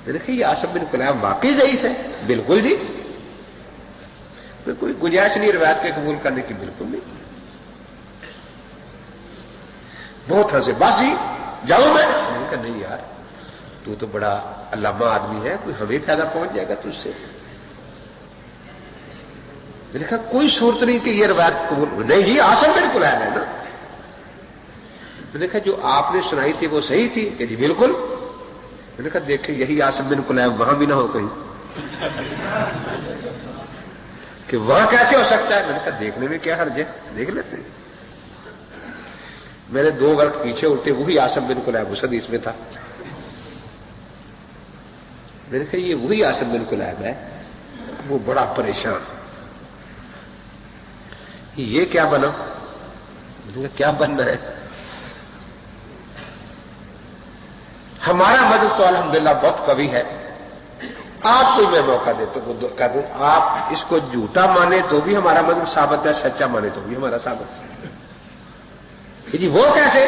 میں نے کہا یہ عاصم بن کلیب واقعی ضعیف ہے؟ بالکل جی، کوئی گنجائش نہیں روایت کے قبول کرنے کی، بالکل نہیں۔ بہت ہنسے، بس جی جاؤ میں نے کہا نہیں یار، تو بڑا علامہ آدمی ہے، کوئی ہمیں فائدہ پہنچ جائے گا تجھ سے۔ میں نے کہا کوئی صورت نہیں کہ یہ روایت قبول نہیں جی، عاصم بن کلیب ہے نا۔ میں نے کہا جو آپ نے سنائی تھی وہ صحیح تھی کہ جی بالکل۔ میں نے کہا دیکھیں یہی عاصم بن کلیب وہاں بھی نہ ہو کہیں کہ وہاں کیسے ہو سکتا ہے۔ میں نے کہا دیکھنے میں کیا حرج ہے، دیکھ لیتے ہیں۔ میں نے 2 ورق پیچھے اٹھے، وہی عاصم بن کلیب اس حدیث میں تھا۔ میں نے کہا یہ وہی عاصم بن کلیب ہے۔ وہ بڑا پریشان، یہ کیا بنا؟ میں نے کہا کیا بننا ہے؟ ہمارا مذہب تو الحمدللہ بہت قوی ہے، آپ کو میں موقع دے تو کہہ دوں آپ اس کو جھوٹا مانے تو بھی ہمارا مذہب ثابت ہے، سچا مانے تو بھی ہمارا ثابت ہے۔ جی وہ کیسے؟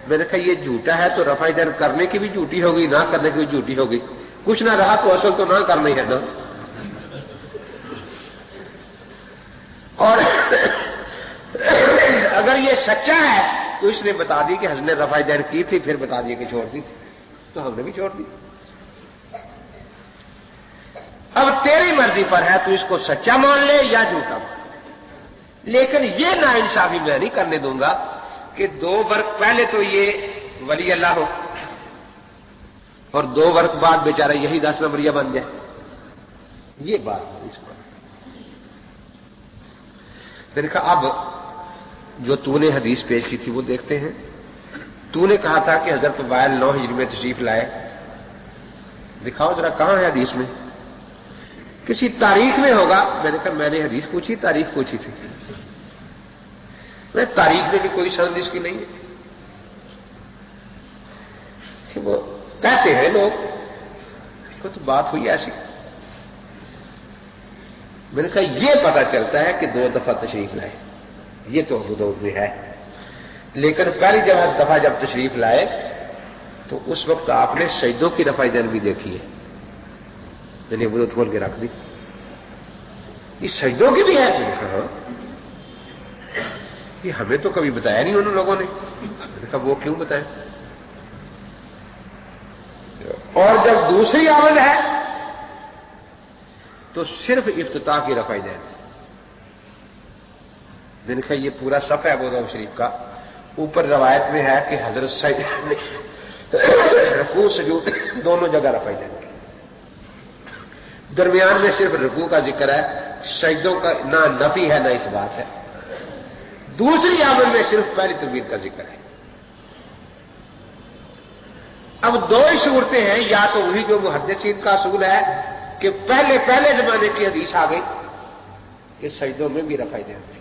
میں نے کہا یہ جھوٹا ہے تو رفع دین کرنے کی بھی جھوٹی ہوگی، نہ کرنے کی بھی جھوٹی ہوگی، کچھ نہ رہا تو اصل تو نہ کرنا ہی ہے نا۔ اور اگر یہ سچا ہے تو اس نے بتا دی کہ حضرت نے رفع دین کی تھی، پھر بتا دیا کہ چھوڑ دی تھی، تو ہم نے بھی چھوڑ دی۔ اب تیری مرضی پر ہے، تو اس کو سچا مان لے یا جھوٹا مان لے، لیکن یہ ناانصافی میں نہیں کرنے دوں گا کہ 2 برق پہلے تو یہ ولی اللہ ہو اور 2 برق بعد بیچارہ یہی 10 نمبریہ بن جائے، یہ بات ہے اس پر۔ میں نے کہا اب جو تو نے حدیث پیش کی تھی وہ دیکھتے ہیں۔ تو نے کہا تھا کہ حضرت وائل 9 ہجری میں تشریف لائے، دکھاؤ ذرا کہاں ہے حدیث میں؟ کسی تاریخ میں ہوگا۔ میں نے کہا میں نے حدیث پوچھی، تاریخ پوچھی تھی، میں تاریخ میں بھی کوئی سند اس کی نہیں ہے کہ وہ کہتے ہیں لوگ کو تو بات ہوئی ایسی۔ میں نے کہا یہ پتا چلتا ہے کہ 2 دفعہ تشریف لائے، یہ تو ابو داؤد میں ہے، لیکن پہلی دفعہ جب تشریف لائے تو اس وقت آپ نے سجدوں کی رفع دین بھی دیکھی ہے۔ میں نے ابو داؤد کھول کے رکھ دی، یہ سجدوں کی بھی ہے؟ میں نے کہا ہاں، یہ ہمیں تو کبھی بتایا نہیں ان لوگوں نے۔ میں نے کہا وہ کیوں بتائیں؟ اور جب دوسری آمد ہے تو صرف افتتاح کی رفع دین۔ میں نے کہا یہ پورا صفحہ ہے ابو داؤد شریف کا، اوپر روایت میں ہے کہ حضرت سید نے رکوع سجود دونوں جگہ رفع دین کی، درمیان میں صرف رکوع کا ذکر ہے، سجدوں کا نہ نفی ہے نہ اس بات ہے۔ دوسری آمد میں صرف پہلی تکبیر کا ذکر ہے۔ اب 2 ہی صورتیں ہیں، یا تو وہی جو محدثین کا اصول ہے کہ پہلے زمانے کی حدیث آ گئی کہ سجدوں میں بھی رفع دین تھی،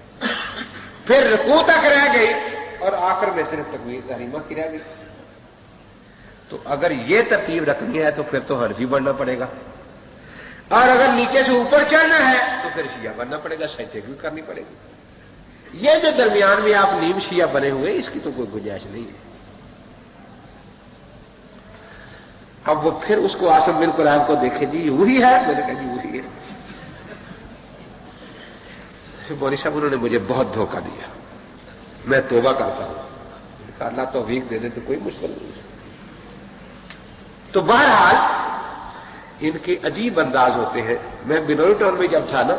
پھر رکوع تک رہ گئی اور آخر میں صرف تکبیر تحریمہ کی رہ گئی۔ تو اگر یہ ترتیب رکھنی ہے تو پھر تو حنفی بننا پڑے گا، اور اگر نیچے سے اوپر چڑھنا ہے تو پھر شیعہ بننا پڑے گا، سجدے بھی کرنی پڑے گی۔ یہ جو درمیان میں آپ نیم شیعہ بنے ہوئے اس کی تو کوئی گنجائش نہیں ہے۔ اب وہ پھر اس کو عاصم بن کلیب کو دیکھے جی وہی ہے؟ میں نے کہا جی وہی ہے۔ مولوی صاحب انہوں نے مجھے بہت دھوکہ دیا، میں توبہ کرتا ہوں، اللہ توفیق دے دے تو کوئی مشکل نہیں ہے۔ تو بہرحال ان کے عجیب انداز ہوتے ہیں۔ میں بنوری ٹاؤن میں جب تھا نا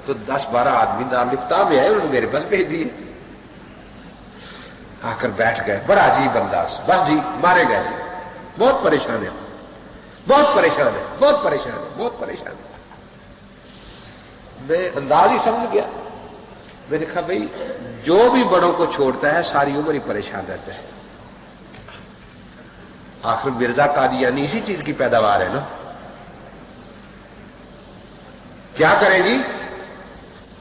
تو 10-12 آدمی دارالفتاح میں آئے، انہوں نے میرے پاس بھیج دیے، آ کر بیٹھ گئے، بڑا عجیب انداز، بس جی مارے گئے جی، بہت پریشان ہے، بہت پریشان ہے، بہت پریشان ہے، بہت پریشان ہے۔ میں انداز ہی سمجھ گیا۔ میں نے کہا بھائی جو بھی بڑوں کو چھوڑتا ہے ساری عمر ہی پریشان رہتا ہے، آخر مرزا قادیانی اسی چیز کی پیداوار ہے نا، کیا کریں جی؟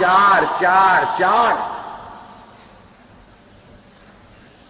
4 4 4।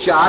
4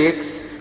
1।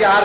4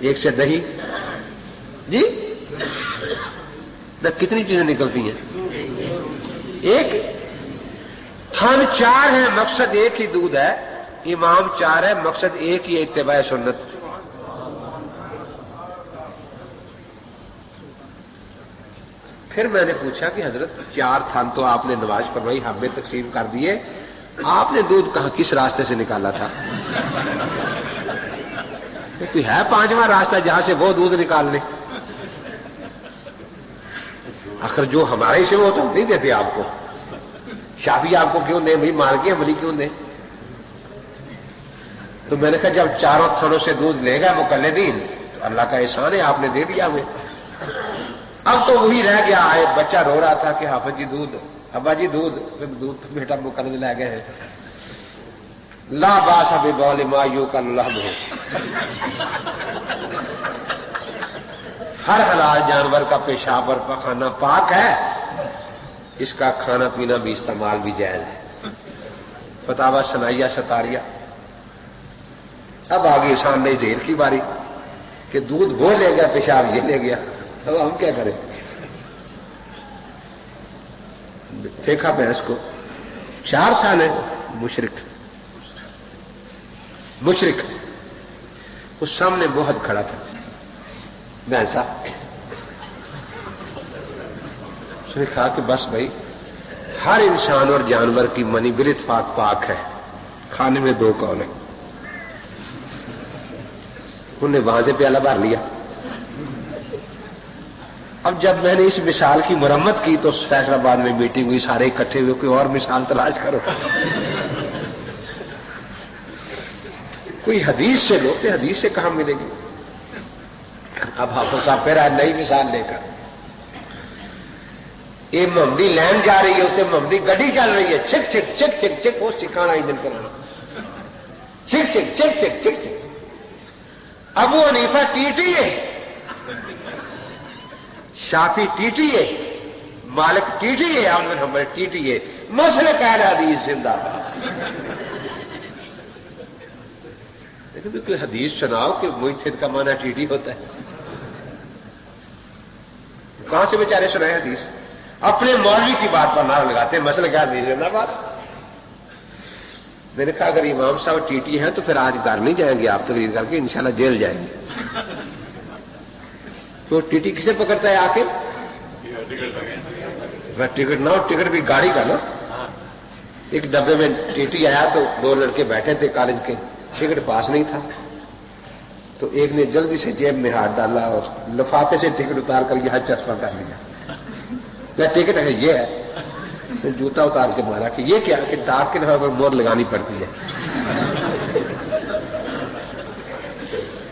ایک سے دہی جی کتنی چیزیں نکلتی ہیں؟ ایک ہم چار ہیں، مقصد ایک ہی دودھ ہے، امام چار ہے، مقصد ایک ہی اتباع سنت۔ پھر میں نے پوچھا کہ حضرت چار تھان تو آپ نے نماز پڑھوائی، ہمیں تقسیم کر دیے، آپ نے دودھ کہاں کس راستے سے نکالا تھا؟ کوئی ہے پانچواں راستہ جہاں سے وہ دودھ نکال لے؟ آخر جو ہمارے سے وہ تو ہم نہیں دیتے آپ کو، شافی آپ کو کیوں دیں بھائی، مالکی ہماری کیوں دیں؟ تو میں نے کہا جب چاروں تھنوں سے دودھ لے گا مقلدین تو اللہ کا احسان ہے، آپ نے دے دیا ہمیں۔ اب تو وہی رہ گیا، آئے بچہ رو رہا تھا کہ حافظ جی دودھ، ابا جی دودھ بیٹا مقلد لے گئے ہیں۔ لا باس ببول ما یوکل لحمہ، ہر حلال جانور کا پیشاب اور پخانہ پاک ہے، اس کا کھانا پینا بھی استعمال بھی جائز ہے۔ فتاوی ثنائیہ ستاریہ۔ اب آگے سامنے زہر کی باری کہ دودھ وہ لے گیا، پیشاب یہ لے گیا، اب ہم کیا کریں؟ دیکھا بھینس کو، 4 سال ہے، مشرک اس سامنے بہت کھڑا تھا بھینسا، اس نے کہا کہ بس بھائی ہر انسان اور جانور کی منی بالاتفاق پاک ہے، کھانے میں 2 قول ہیں۔ انہوں نے وہاں سے پیالہ بھر لیا۔ اب جب میں نے اس مثال کی مرمت کی تو فیصل آباد میں میٹنگ ہوئی، سارے اکٹھے ہوئے، کوئی اور مثال تلاش کرو، کوئی حدیث سے لو، کہ حدیث سے کہاں ملے گی؟ اب حافظ صاحب پھر آج نئی مثال لے کر، یہ محمدی لین جا رہی ہے، اسے محمدی گڈی چل رہی ہے، چھک چھک چھک چھک چھک، وہ سکھانا انجن کرانا، چھک چھک چھک چھک چھک چھک۔ ابو حنیفہ ٹی ٹی ہے، شافی ٹی ٹی ہے، مالک ٹی ٹی ہے، احمد حنبل ٹی ٹی ہے، مسلک اہل حدیث زندہ باد۔ لیکن کوئی حدیث سناؤ کہ محدث کا معنی ٹی ٹی ہوتا ہے؟ کہاں سے بیچارے سنائے حدیث؟ اپنے مولوی کی بات پر نعرہ لگاتے ہیں، مسلک اہل حدیث زندہ باد۔ میں نے کہا اگر امام صاحب ٹی ٹی ہیں تو پھر آج گھر نہیں جائیں گے آپ تقریر کر کے، انشاءاللہ جیل جائیں گے۔ تو ٹی ٹی کسے پکڑتا ہے آ کے؟ ٹکٹ نہ ہو، ٹکٹ بھی گاڑی کا نا۔ ایک ڈبے میں ٹی ٹی آیا تو 2 لڑکے بیٹھے تھے کالج کے، ٹکٹ پاس نہیں تھا، تو ایک نے جلدی سے جیب میں ہاتھ ڈالا اور لفافے سے ٹکٹ اتار کر یہ چسپاں کر لیا۔ کیا ٹکٹ ہے؟ یہ ہے۔ جوتا اتار کے مارا کہ یہ کیا، کہ ڈاک کے نام پر مور لگانی پڑتی ہے۔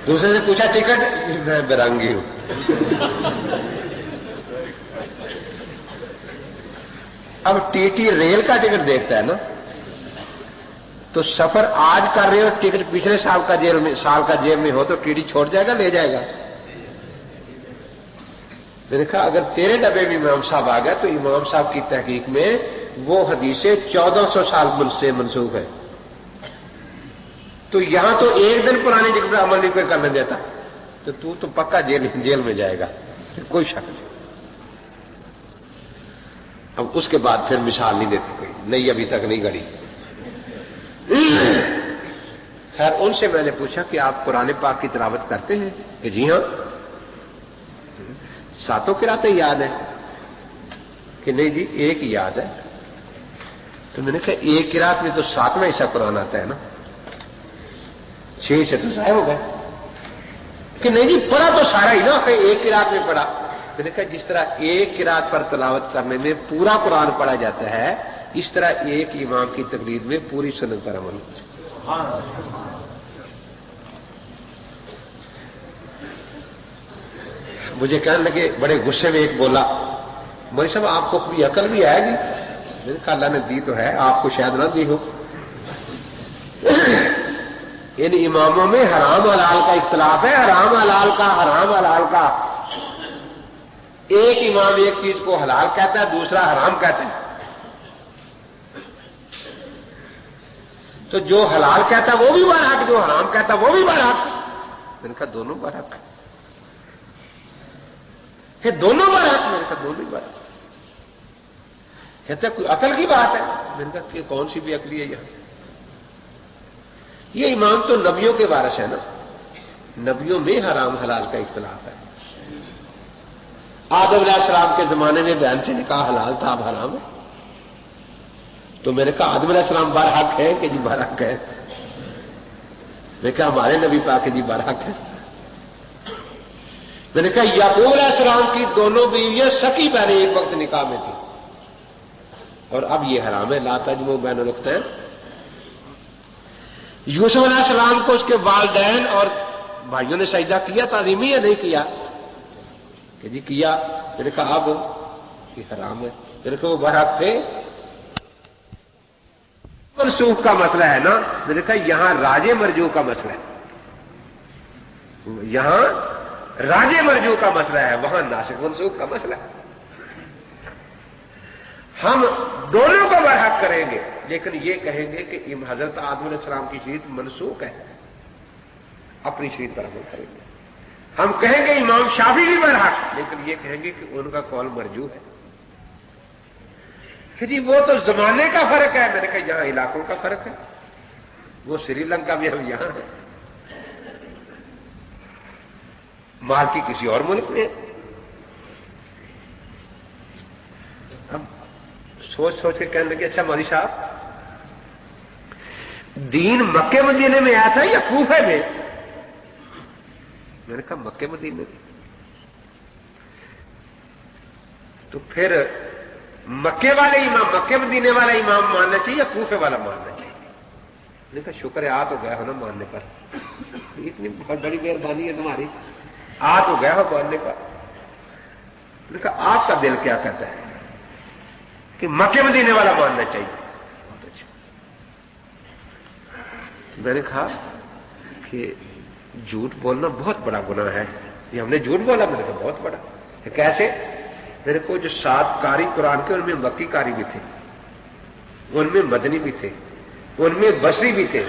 دوسرے سے پوچھا ٹکٹ، میں برنگی ہوں۔ اب ٹی ٹی ریل کا ٹکٹ دیکھتا ہے نا، تو سفر آج کر رہے ہو، ٹکٹ پچھلے سال کا جیب میں ہو تو ٹی ٹی چھوڑ جائے گا، لے جائے گا؟ میں نے کہا اگر تیرے ڈبے میں امام صاحب آ گیا تو امام صاحب کی تحقیق میں وہ حدیثیں 1400 سال سے منسوخ ہے، تو یہاں تو 1 دن پرانی ٹکٹ پر عمل نہیں کوئی کرنے دیتا، تو پکا جیل میں جائے گا، کوئی شک نہیں۔ اب اس کے بعد پھر مثال نہیں دیتے کوئی، نہیں ابھی تک نہیں گڑی۔ خیر ان سے میں نے پوچھا کہ آپ قرآن پاک کی تلاوت کرتے ہیں؟ کہ جی ہاں۔ 7 قراتیں یاد ہیں؟ کہ نہیں جی 1 ہی یاد ہے۔ تو میں نے کہا 1 قرات میں تو 7واں حصہ قرآن آتا ہے نا، 6 سے تو ضائع ہو گئے۔ کہ نہیں جی پڑھا تو سارا ہی نا، 1 قرات میں پڑھا۔ میں نے کہا جس طرح 1 قرات پر تلاوت کرنے میں پورا قرآن پڑھا جاتا ہے، اس طرح ایک امام کی تقریر میں پوری سنت پر عمل ہوتا ہے۔ مجھے کہنے لگے بڑے غصے میں، ایک بولا مولوی صاحب آپ کو کوئی عقل بھی آئے گی؟ میں نے کہا اللہ نے دی تو ہے، آپ کو شاید نہ دی ہو۔ ان اماموں میں حرام حلال کا اختلاف ہے، حرام حلال کا ایک امام ایک چیز کو حلال کہتا ہے، دوسرا حرام کہتا ہے۔ تو جو حلال کہتا ہے وہ بھی برحق، جو حرام کہتا ہے وہ بھی برحق۔ میں نے کہا دونوں برحق ہے، دونوں برحق، میں نے کہا دونوں برحق۔ کہتا ہے کوئی عقل کی بات ہے؟ میں نے کہا کہ کون سی بھی عقلی ہے یہاں؟ یہ امام تو نبیوں کے وارث ہے نا، نبیوں میں حرام حلال کا اختلاف ہے۔ آدم علیہ السلام کے زمانے میں بہن سے نکاح حلال تھا، اب حرام ہے۔ تو میں نے کہا آدم علیہ السلام برحق ہے کہ جی برحق ہے؟ میں نے کہا ہمارے نبی پاک جی برحق ہے۔ میں نے کہا یعقوب علیہ السلام کی دونوں بیویاں سکی بہنیں ایک وقت نکاح میں تھی، اور اب یہ حرام ہے، لا تجمعوا بین الاختین۔ یوسف علیہ السلام کو اس کے والدین اور بھائیوں نے سجدہ کیا تعظیمی یا نہیں کیا؟ کہ جی کیا۔ میں نے کہا اب یہ حرام ہے۔ میں نے کہا وہ برحق تھے؟ منسوخ کا مسئلہ ہے نا۔ میں نے کہا یہاں راج مرجو کا مسئلہ ہے، یہاں راج مرجو کا مسئلہ ہے، وہاں ناسخ منسوخ کا مسئلہ ہے۔ ہم دونوں کو برحق کریں گے، لیکن یہ کہیں گے کہ حضرت آدم علیہ السلام کی شریعت منسوخ ہے، اپنی شریعت پر عمل کریں گے۔ ہم کہیں گے امام شافعی بھی برحق، لیکن یہ کہیں گے کہ ان کا قول مرجوح ہے کہ جی وہ تو زمانے کا فرق ہے۔ میں نے کہا یہاں علاقوں کا فرق ہے، وہ سری لنکا میں، ہم یہاں ہیں، مالکی کسی اور ملک میں۔ اب سوچ سوچ کے کہنے لگے اچھا مولوی صاحب دین مکے مدینے میں آیا تھا یا کوفے میں؟ میں نے کہا مکے مدینے میں۔ تو پھر مکے والے امام، مکے مدینے والا امام ماننا چاہیے یا کوفے والا ماننا چاہیے؟ میں نے کہا شکر ہے آ تو گیا ہو نا ماننے پر، اتنی بہت بڑی مہربانی ہے تمہاری، آ تو گیا ہو ماننے پر۔ میں نے کہا آپ کا دل کیا کہتا ہے کہ مکے مدینے والا ماننا چاہیے؟ بہت اچھا۔ میں نے کہا کہ جھوٹ بولنا بہت بڑا گناہ ہے، یہ ہم نے جھوٹ بولا؟ میں نے کہا بہت بڑا۔ کیسے؟ میرے کو جو 7 قاری قرآن کے ان میں مکی قاری بھی تھے، ان میں مدنی بھی تھے، ان میں بصری بھی تھے،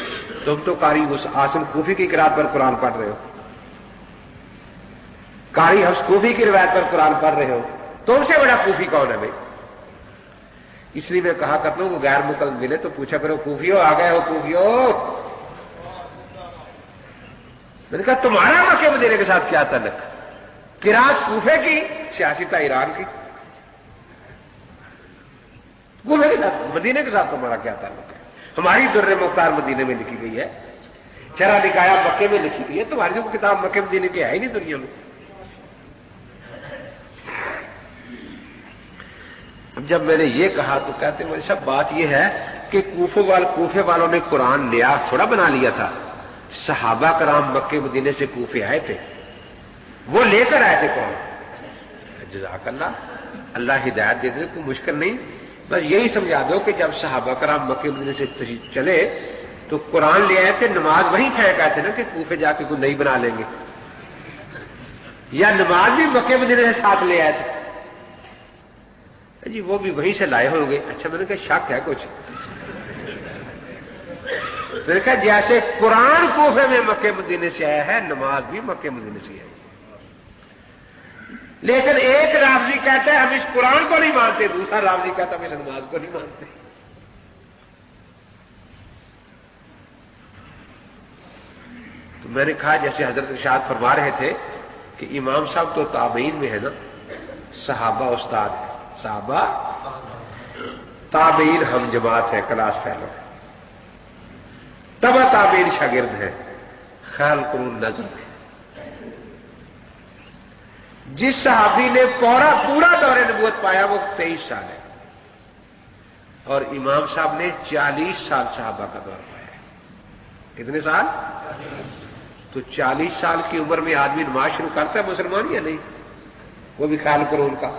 تم تو قاری اس عاصم کوفی کی قرات پر قرآن پڑھ رہے ہو، قاری حفص کوفی کی روایت پر قرآن پڑھ رہے ہو، تم سے بڑا کوفی کون ہے بھائی؟ اس لیے میں کہا کرتا ہوں وہ غیر مقلد ملے تو پوچھا کرو کوفیو آ گئے ہو کوفیو؟ میں نے کہا تمہارا مکے مدینے کے ساتھ کیا تعلق؟ قرات کوفے کی، سیاستہ ایران کی، کوفے کے ساتھ، مدینے کے ساتھ تمہارا کیا تعلق ہے؟ ہماری در مختار مدینے میں لکھی گئی ہے، شرح نکایا مکے میں لکھی گئی ہے، تمہاری جو کتاب مکے مدینے کی ہے ہی نہیں دنیا میں۔ اب جب میں نے یہ کہا تو کہتے ہیں سب بات یہ ہے کہ کوفے والوں نے قرآن نیا تھوڑا بنا لیا تھا، صحابہ کرام مکے مدینے سے کوفے آئے تھے، وہ لے کر آئے تھے قرآن۔ جزاک اللہ، اللہ ہدایت دے دے، کوئی مشکل نہیں، بس یہی سمجھا دو کہ جب صحابہ کرام مکے مدینے سے چلے تو قرآن لے آئے تھے، نماز وہیں پھینک آئے تھے نا کہ کوفے جا کے کوئی نئی بنا لیں گے، یا نماز بھی مکے مدینے سے ساتھ لے آئے تھے؟ جی وہ بھی وہیں سے لائے ہوں گے۔ اچھا میں نے کہا شک ہے کچھ؟ میں نے کہا جیسے قرآن کوفے میں مکے مدینے سے آیا ہے، نماز بھی مکے مدینے سے آئی، لیکن ایک رافضی کہتا ہے ہم اس قرآن کو نہیں مانتے، دوسرا رافضی کہتا ہے ہم اس نماز کو نہیں مانتے۔ تو میں نے کہا جیسے حضرت ارشاد فرما رہے تھے کہ امام صاحب تو تابعین میں ہے نا، صحابہ استاد ہے، صحابہ تابعین ہم جماعت ہے، کلاس فیلو ہے، تبع تابعین شاگرد ہے، خیال قرون نظر ہے۔ جس صحابی نے پورا دور نبوت پایا وہ 23 سال ہے، اور امام صاحب نے 40 سال صحابہ کا دور پایا ہے۔ کتنے سال؟ تو 40 سال کی عمر میں آدمی نماز شروع کرتا ہے مسلمان یا نہیں؟ وہ بھی خیال قرون کا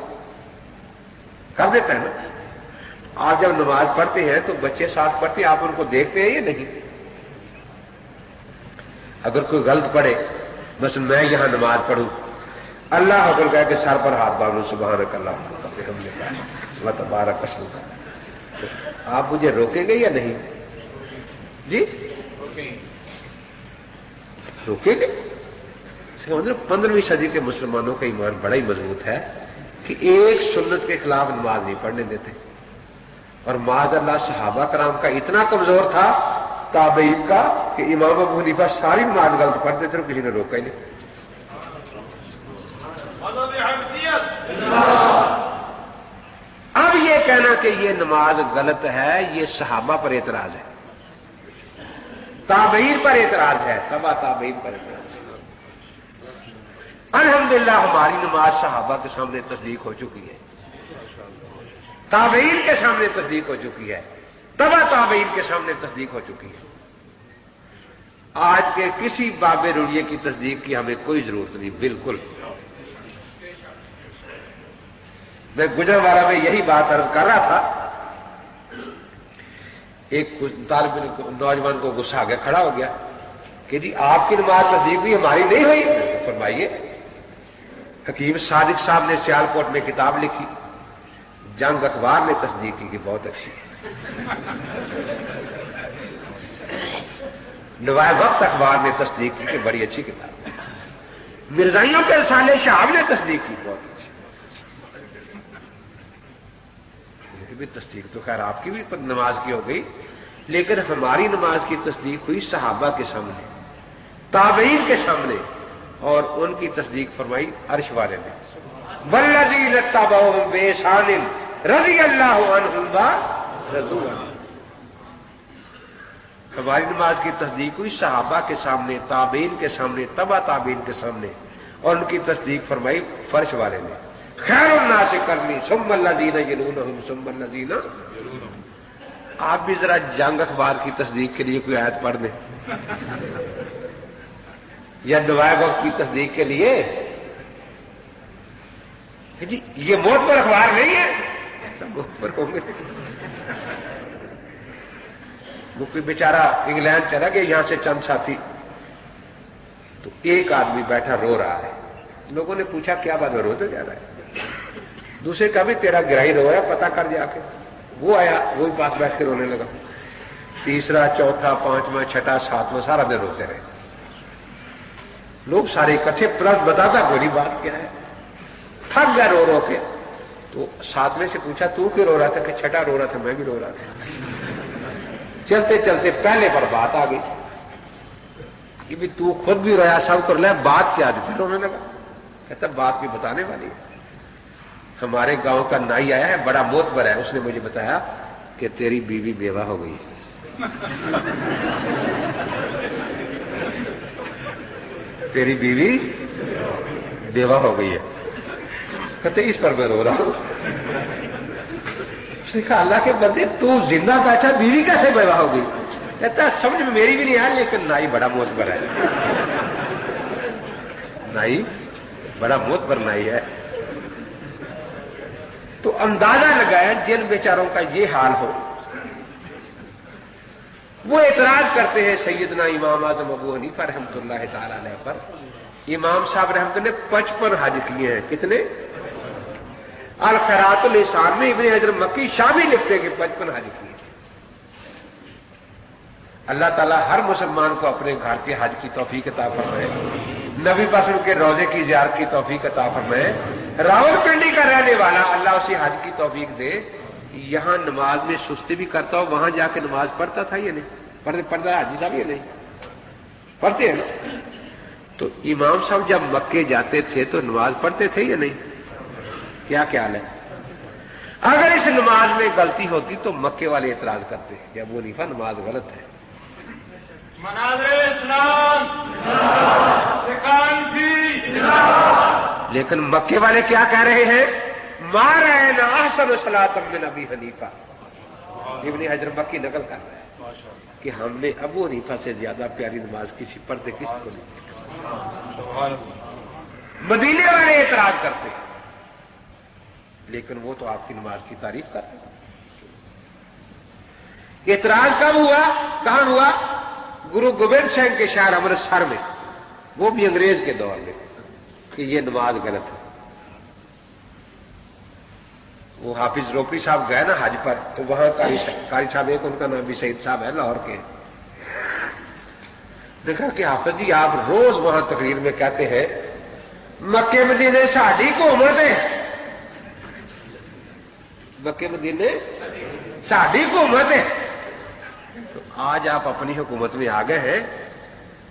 کر دیتا ہے نا۔ آپ جب نماز پڑھتے ہیں تو بچے ساتھ پڑھتے ہیں، آپ ان کو دیکھتے ہیں یا نہیں؟ اگر کوئی غلط پڑھے، بس میں یہاں نماز پڑھوں، اللہ اکبر کہہ کے سر پر ہاتھ باندھو، سبحانک اللہ و تبارک اسمک، آپ مجھے روکیں گے یا نہیں؟ جی روکیں گے؟ 15ویں صدی کے مسلمانوں کا ایمان بڑا ہی مضبوط ہے کہ ایک سنت کے خلاف نماز نہیں پڑھنے دیتے، اور معاذ اللہ صحابہ کرام کا اتنا کمزور تھا تابعین کا کہ امام ابو حنیفہ ساری نماز غلط پڑھتے تھے اور کسی نے روکا ہی نہیں۔ اب یہ کہنا کہ یہ نماز غلط ہے، یہ صحابہ پر اعتراض ہے، تابعین پر اعتراض ہے، تبع تابعین پر اعتراض ہے۔ الحمدللہ ہماری نماز صحابہ کے سامنے تصدیق ہو چکی ہے، تابعین کے سامنے تصدیق ہو چکی ہے، تبع تابعین کے سامنے تصدیق ہو چکی ہے۔ آج کے کسی باب رویے کی تصدیق کی ہمیں کوئی ضرورت نہیں، بالکل۔ میں گجرانوالہ میں یہی بات عرض کر رہا تھا، ایک طالب نوجوان کو غصہ آ گیا، کھڑا ہو گیا کہ جی آپ کی نماز تصدیق بھی ہماری نہیں ہوئی۔ فرمائیے، حکیم صادق صاحب نے سیالکوٹ میں کتاب لکھی، جنگ اخبار نے تصدیق کی کہ بہت اچھی ہے، نوائے وقت اخبار نے تصدیق کی کہ بڑی اچھی کتاب ہے، مرزائیوں کے رسالے شہاب نے تصدیق کی بہت اچھی۔ بھی تصدیق تو خیر آپ کی بھی نماز کی ہو گئی، لیکن ہماری نماز کی تصدیق ہوئی صحابہ کے سامنے، تابعین کے سامنے، اور ان کی تصدیق فرمائی عرش والے نے، والذین اتبعوہم بإحسان رضی اللہ عنہم ورضوا عنہ۔ ہماری نماز کی تصدیق ہوئی صحابہ کے سامنے، تابعین کے سامنے، تبع تابعین کے سامنے، اور ان کی تصدیق فرمائی فرش والے نے، خیر الناس قرنی ثم الذین یلونہم ثم الذین یلونہم۔ آپ بھی ذرا جنگ اخبار کی تصدیق کے لیے کوئی آیت پڑھ دیں، یا نوائے وقت کی تصدیق کے لیے جی یہ موت پر اخبار نہیں ہے، موت پر ہوں گے۔ وہ کوئی بیچارہ انگلینڈ چلا گیا، یہاں سے چند ساتھی، تو ایک آدمی بیٹھا رو رہا ہے، لوگوں نے پوچھا کیا بات ہے، روتے جا رہا ہے؟ دوسرے کا بھی تیرا گرائی رو رہا ہے، پتہ کر جا کے۔ وہ آیا، وہی پاس بیٹھ کے رونے لگا، تیسرا، چوتھا، پانچواں، چھٹا، ساتواں، سارا دن روتے رہے، لوگ سارے اکٹھے، پلس بتاتا کوئی بات کیا ہے، تھک گیا رو رو کے۔ تو ساتویں سے پوچھا تو کیوں رو رہا تھا؟ کہ چھٹا رو رہا تھا، میں بھی رو رہا تھا۔ چلتے چلتے پہلے پر بات آ گئی کہ بھی تو خود بھی رویا، سب کر لے، بات کیا؟ پھر رونے لگا، کہتا بات بھی بتانے والی ہے۔ ہمارے گاؤں کا نائی آیا ہے، بڑا معتبر ہے، اس نے مجھے بتایا کہ تیری بیوی بیوہ ہو گئی۔ تیری بیوی بیوہ ہو گئی ہے، کہتے اس پر میں رو رہا ہوں۔ اس نے کہا اللہ کے بندے تو زندہ بیٹھا، بیوی کیسے بیوہ ہو گئی؟ کہتا سمجھ میں میری بھی نہیں آیا، لیکن نائی بڑا معتبر ہے، نائی بڑا معتبر نائی ہے۔ تو اندازہ لگایا جن بیچاروں کا یہ حال ہو، وہ اعتراض کرتے ہیں سیدنا امام اعظم ابو حنیفہ رحمۃ اللہ تعالی علیہ پر۔ امام صاحب رحمۃ اللہ نے 55 حج کیے ہیں، کتنے؟ الخیرات الحسان میں ابن حجر مکی شامی لکھتے ہیں کہ 55 حج کیے۔ اللہ تعالیٰ ہر مسلمان کو اپنے گھر کے حج کی توفیق عطا فرمائے، نبی پاک کے روزے کی زیارت کی توفیق عطا فرمائے۔ راولپنڈی کا رہنے والا اللہ اسے حج کی توفیق دے، یہاں نماز میں سستی بھی کرتا ہو، وہاں جا کے نماز پڑھتا تھا یا نہیں؟ پڑھتا ہے حاجی صاحب یا نہیں؟ پڑھتے ہیں نا؟ تو امام صاحب جب مکے جاتے تھے تو نماز پڑھتے تھے یا نہیں؟ کیا خیال ہے؟ اگر اس نماز میں غلطی ہوتی تو مکے والے اعتراض کرتے کہ ابو حنیفہ نماز غلط ہے۔ مناظر اسلام لیکن مکے والے کیا کہہ رہے ہیں؟ ما رأینا احسن صلاۃ من ابی حنیفہ۔ ابن حجر مکی نقل کر رہا ہے کہ ہم نے ابو حنیفہ سے زیادہ پیاری نماز کسی پڑھتے کسی کو نہیں۔ مدینے والے اعتراض کرتے ہیں، لیکن وہ تو آپ کی نماز کی تعریف کرتے ہیں۔ اعتراض کب ہوا؟ کہاں ہوا؟ گرو گوبند سنگھ کے شہر امرتسر میں، وہ بھی انگریز کے دور میں، کہ یہ نماز غلط ہے۔ وہ حافظ روپڑی صاحب گئے نا حج پر، تو وہاں قاری صاحب، ایک ان کا نام بھی سعید صاحب ہے، لاہور کے، دیکھا کہ حافظ جی آپ روز وہاں تقریر میں کہتے ہیں مکے مدینے ساڈی حکومت ہے، مکے مدینے ساڈی حکومت ہے. تو آج آپ اپنی حکومت میں آ گئے ہیں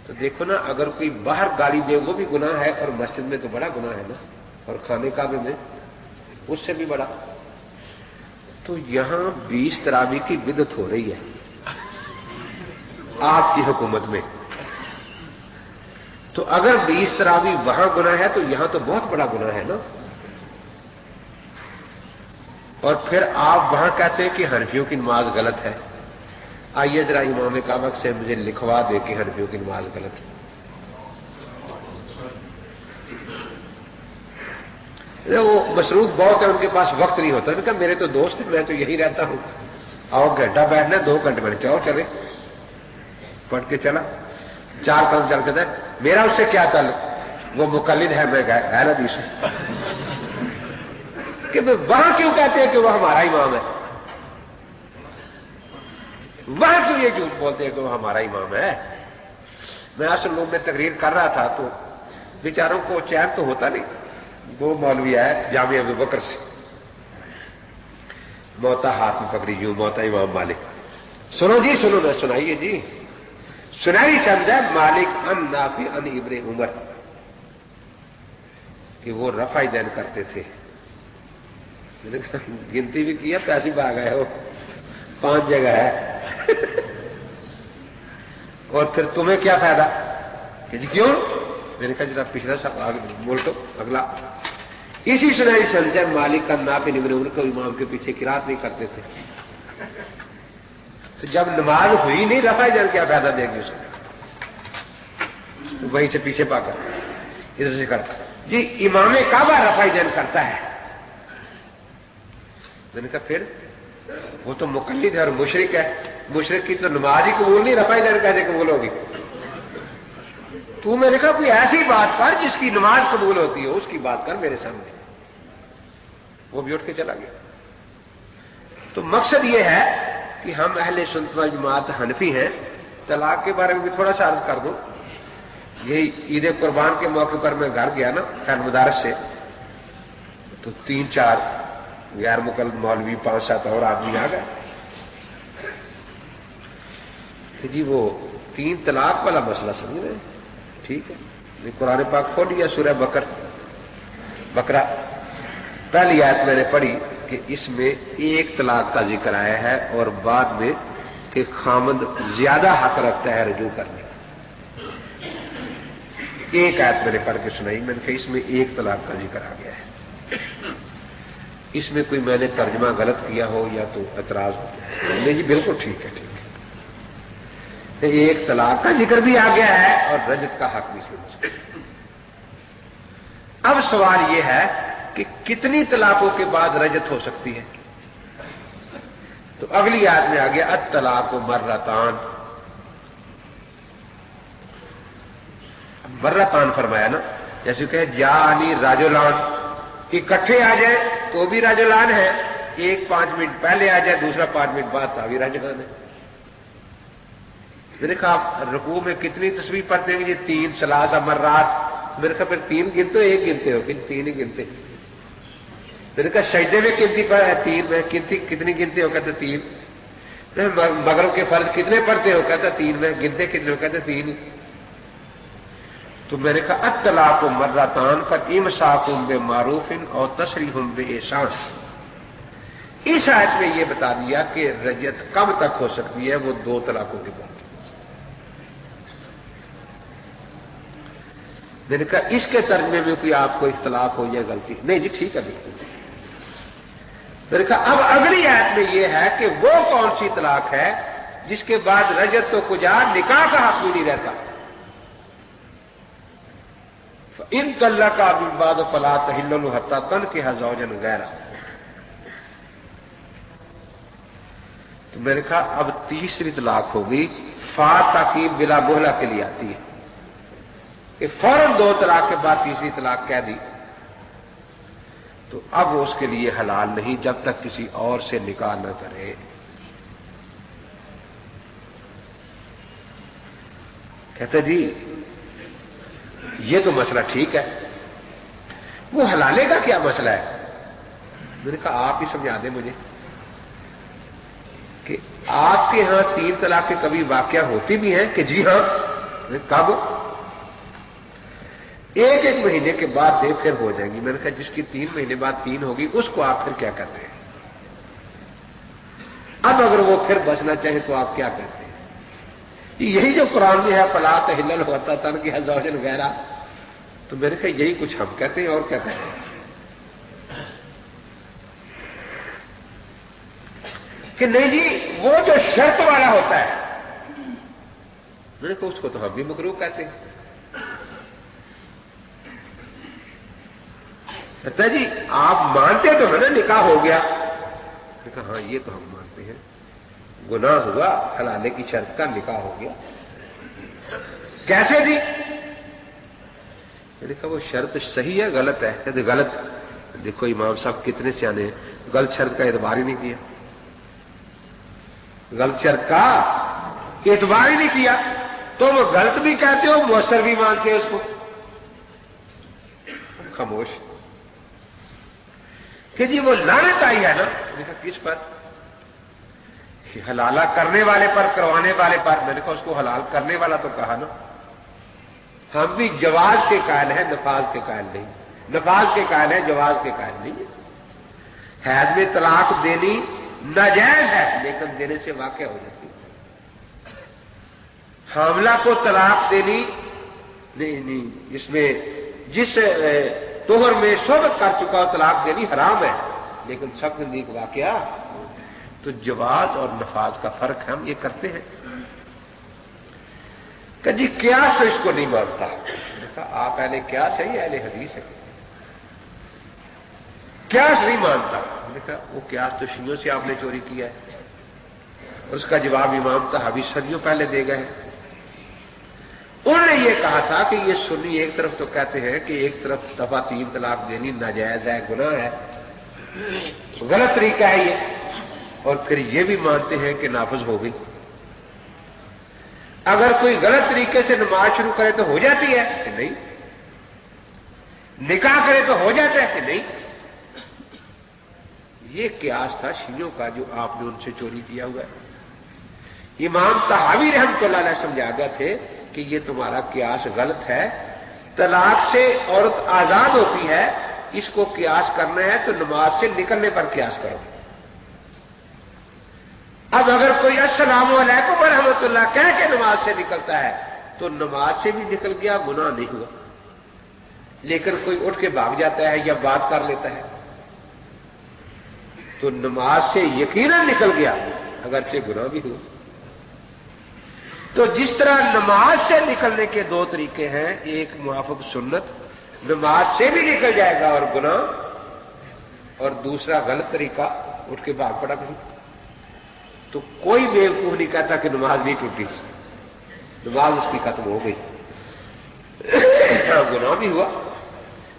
تو دیکھو نا، اگر کوئی باہر گالی دے وہ بھی گناہ ہے، اور مسجد میں تو بڑا گناہ ہے نا، اور خانے کعبے میں اس سے بھی بڑا. تو یہاں 20 تراویح کی بدعت ہو رہی ہے آپ کی حکومت میں. تو اگر 20 تراویح وہاں گناہ ہے تو یہاں تو بہت بڑا گناہ ہے نا. اور پھر آپ وہاں کہتے ہیں کہ حنفیوں کی نماز غلط ہے. آئیے ذرا امام کعبہ سے مجھے لکھوا دے کہ حنفیوں کی نماز غلط ہے. وہ مصروف بہت ہے، ان کے پاس وقت نہیں ہوتا. میں کہا میرے تو دوست ہیں، میں تو یہی رہتا ہوں، آؤ گھنٹہ بیٹھنا 2 گھنٹے میں چاہو چلے. پڑھ کے چلا 4 قدم چل کے تھا. میرا اس سے کیا تعلق، وہ مقلد ہے، میں غیر حدیث ہوں. کہ وہاں کیوں کہتے ہیں کہ وہ ہمارا امام ہے؟ وہاں کیوں یہ جھوٹ بولتے ہیں کہ وہ ہمارا امام ہے؟ میں اصل لوگ میں تقریر کر رہا تھا تو بیچاروں کو چین تو ہوتا نہیں. 2 مولوی آئے جامع ابوبکر سے، موتا ہاتھ میں پکڑی یوں، موتا امام مالک. سنو جی سنو، میں سنائیے جی. سنائی چند ہے مالک ان نافع ان ابن عمر کہ وہ رفع دین کرتے تھے. گنتی بھی کیا، پیسے بھی آ گئے ہو، 5 جگہ ہے. اور پھر تمہیں کیا فائدہ کہ جی کیوں؟ میں نے کہا جناب پچھلا سب بول تو اگلا. اسی سنائی چند ہے مالک ان نافع ابن عمر کو امام کے پیچھے قرات نہیں کرتے تھے. جب نماز ہوئی نہیں رفع دین کیا فائدہ دے گی اس کو؟ وہیں سے پیچھے پا کر ادھر سے کرتا جی امام کعبہ رفع دین کرتا ہے. میں نے کہا پھر وہ تو مقلد ہے اور مشرک ہے. مشرک کی تو نماز ہی قبول نہیں، رفع دین کیسے قبول ہوگی؟ تو میں نے کہا کوئی ایسی بات کر جس کی نماز قبول ہوتی ہو، اس کی بات کر میرے سامنے. وہ بھی اٹھ کے چلا گیا. تو مقصد یہ ہے کہ ہم اہل سنت والجماعت حنفی ہیں. طلاق کے بارے میں بھی تھوڑا سا عرض کر دوں. یہی عید قربان کے موقع پر میں گھر گیا نا خیر مدارس سے، تو 3-4 غیر مقلد مولوی 5-7 اور آدمی آ گئے. جی وہ 3 طلاق والا مسئلہ سمجھ رہے ہیں؟ ٹھیک ہے، قرآن پاک کھول لیا سورہ بقرہ. پہلی آیت میں نے پڑھی کہ اس میں 1 طلاق کا ذکر آیا ہے اور بعد میں کہ خامد زیادہ حق رکھتا ہے رجوع کرنے کا. 1 آیت میں نے پڑھ کے سنائی. میں نے کہا اس میں 1 طلاق کا ذکر آ گیا ہے. اس میں کوئی میں نے ترجمہ غلط کیا ہو یا تو اعتراض ہو. نہیں جی بالکل ٹھیک ہے، ٹھیک ہے. 1 طلاق کا ذکر بھی آ گیا ہے اور رجت کا حق بھی سن. اب سوال یہ ہے کہ کتنی طلاقوں کے بعد رجت ہو سکتی ہے؟ تو اگلی آیت میں آ گیا الطلاق مرتان. مرتان فرمایا نا، جیسے کہ جانی راجولان، اکٹھے آ جائے تو بھی راجولان ہے، ایک 5 منٹ پہلے آ جائے دوسرا 5 منٹ بعد تو بھی راجولان ہے. میرے کہا آپ رکوع میں کتنی تسبیح پڑھتے ہیں؟ یہ 3 ثلاثہ مرات. میرے کہا پھر 3 گنتے ہو 1 گنتے ہو کہ 3 ہی گنتے؟ میں نے کہا سجدے میں گنتی پر 3 میں کتنی گنتے ہو؟ کہتے 3. مغرب کے فرض کتنے پڑھتے ہو؟ کہتا 3 میں. گنتے کتنے ہو؟ کہتے 3. تو میں نے کہا الطلاق مرتان فامساک بمعروف اور تسریح باحسان. اس آیت میں یہ بتا دیا کہ رجعت کب تک ہو سکتی ہے؟ وہ 2 طلاقوں کے بعد. میں نے کہا اس کے ترجمے میں کوئی آپ کو اختلاف ہو یا غلطی؟ نہیں جی ٹھیک ہے بالکل. میں نے کہا اب اگلی آیت میں یہ ہے کہ وہ کون سی طلاق ہے جس کے بعد رجعت تو کجا نکاح کا حق بھی نہیں رہتا. ان طلق من بعد فلا تحل له حتى تنكح زوجا غيره. تو میں نے کہا اب تیسری طلاق ہوگی فاتقی بلا بہلا کے لیے آتی ہے کہ فوراً 2 طلاق کے بعد تیسری طلاق کہہ دی تو اب اس کے لیے حلال نہیں جب تک کسی اور سے نکاح نہ کرے. کہتا جی یہ تو مسئلہ ٹھیک ہے، وہ حلالے کا کیا مسئلہ ہے؟ میں نے کہا آپ ہی سمجھا دیں مجھے کہ آپ کے ہاں 3 طلاق کے کبھی واقعہ ہوتی بھی ہیں؟ کہ جی ہاں۔ کب؟ 1 مہینے کے بعد دے پھر ہو جائیں گی۔ میں نے کہا جس کی 3 مہینے بعد 3 ہوگی اس کو آپ پھر کیا کرتے ہیں؟ اب اگر وہ پھر بچنا چاہے تو آپ کیا کرتے ہیں؟ یہی جو قرآن میں ہے فلا تحل ہوتا تن کی زوجن وغیرہ، تو میں نے کہا یہی کچھ ہم کہتے ہیں اور کیا کہتے ہیں کہ نہیں جی وہ جو شرط والا ہوتا ہے، میں نے کہا اس کو تو ہم بھی مکروہ کہتے ہیں۔ کہتا جی آپ مانتے تو ہے نا نکاح ہو گیا؟ میں نے کہا ہاں یہ تو ہم مانتے ہیں، گناہ ہوا، حلالے کی شرط کا نکاح ہو گیا۔ کیسے جی؟ میں نے کہا وہ شرط صحیح ہے غلط ہے؟ کہتے غلط۔ دیکھو امام صاحب کتنے سیانے ہیں، غلط شرط کا اعتبار ہی نہیں کیا، غلط شرط کا اعتبار ہی نہیں کیا، تو وہ غلط بھی کہتے ہو مؤثر بھی مانتے ہو اس کو۔ خاموش کہ جی وہ لعنت آئی ہے نا۔ میں نے کہا کس پر؟ کہ حلالہ کرنے والے پر، کروانے والے پر۔ میں نے کہا اس کو حلال کرنے والا تو کہا نا۔ ہم بھی جواز کے قائل ہیں، نفاذ کے قائل نہیں، نفاذ کے قائل ہیں، جواز کے قائل نہیں ہے۔ حیض میں طلاق دینی ناجائز ہے لیکن دینے سے واقع ہو جاتی ہے۔ حاملہ کو طلاق دینی نہیں، اس میں جس طہر میں صحبت کر چکا ہو طلاق دینی حرام ہے لیکن سخت نیک واقعہ۔ تو جواز اور نفاذ کا فرق ہم یہ کرتے ہیں کہ جی قیاس تو اس کو نہیں مانتا۔ دیکھا آپ اہل قیاس ہے یا اہل حدیث ہے؟ قیاس نہیں مانتا۔ دیکھا وہ قیاس تو شیعوں سے آپ نے چوری کیا ہے، اور اس کا جواب امام طحاوی صدیوں پہلے دے گئے ہیں۔ انہوں نے یہ کہا تھا کہ یہ سنی ایک طرف تو کہتے ہیں کہ ایک طرف دفعہ 3 طلاق دینی ناجائز ہے، گناہ ہے، غلط طریقہ ہے یہ، اور پھر یہ بھی مانتے ہیں کہ نافذ ہو گئی۔ اگر کوئی غلط طریقے سے نماز شروع کرے تو ہو جاتی ہے کہ نہیں؟ نکاح کرے تو ہو جاتا ہے کہ نہیں؟ یہ قیاس تھا شیعوں کا جو آپ نے ان سے چوری کیا ہوا ہے۔ امام طحاوی رحمۃ اللہ علیہ سمجھا گئے تھے کہ یہ تمہارا قیاس غلط ہے، طلاق سے عورت آزاد ہوتی ہے، اس کو قیاس کرنا ہے تو نماز سے نکلنے پر قیاس کرو۔ اب اگر کوئی السلام علیکم ورحمۃ اللہ کہہ کے نماز سے نکلتا ہے تو نماز سے بھی نکل گیا، گناہ نہیں ہوا، لیکن کوئی اٹھ کے بھاگ جاتا ہے یا بات کر لیتا ہے تو نماز سے یقیناً نکل گیا اگرچہ گناہ بھی ہوا۔ تو جس طرح نماز سے نکلنے کے 2 طریقے ہیں، ایک موافق سنت نماز سے بھی نکل جائے گا اور گناہ، اور دوسرا غلط طریقہ اٹھ کے بھاگ پڑا کہیں، تو کوئی بیوقوف نہیں کہتا کہ نماز نہیں ٹوٹی، نماز اس کی ختم ہو گئی، گناہ بھی ہوا۔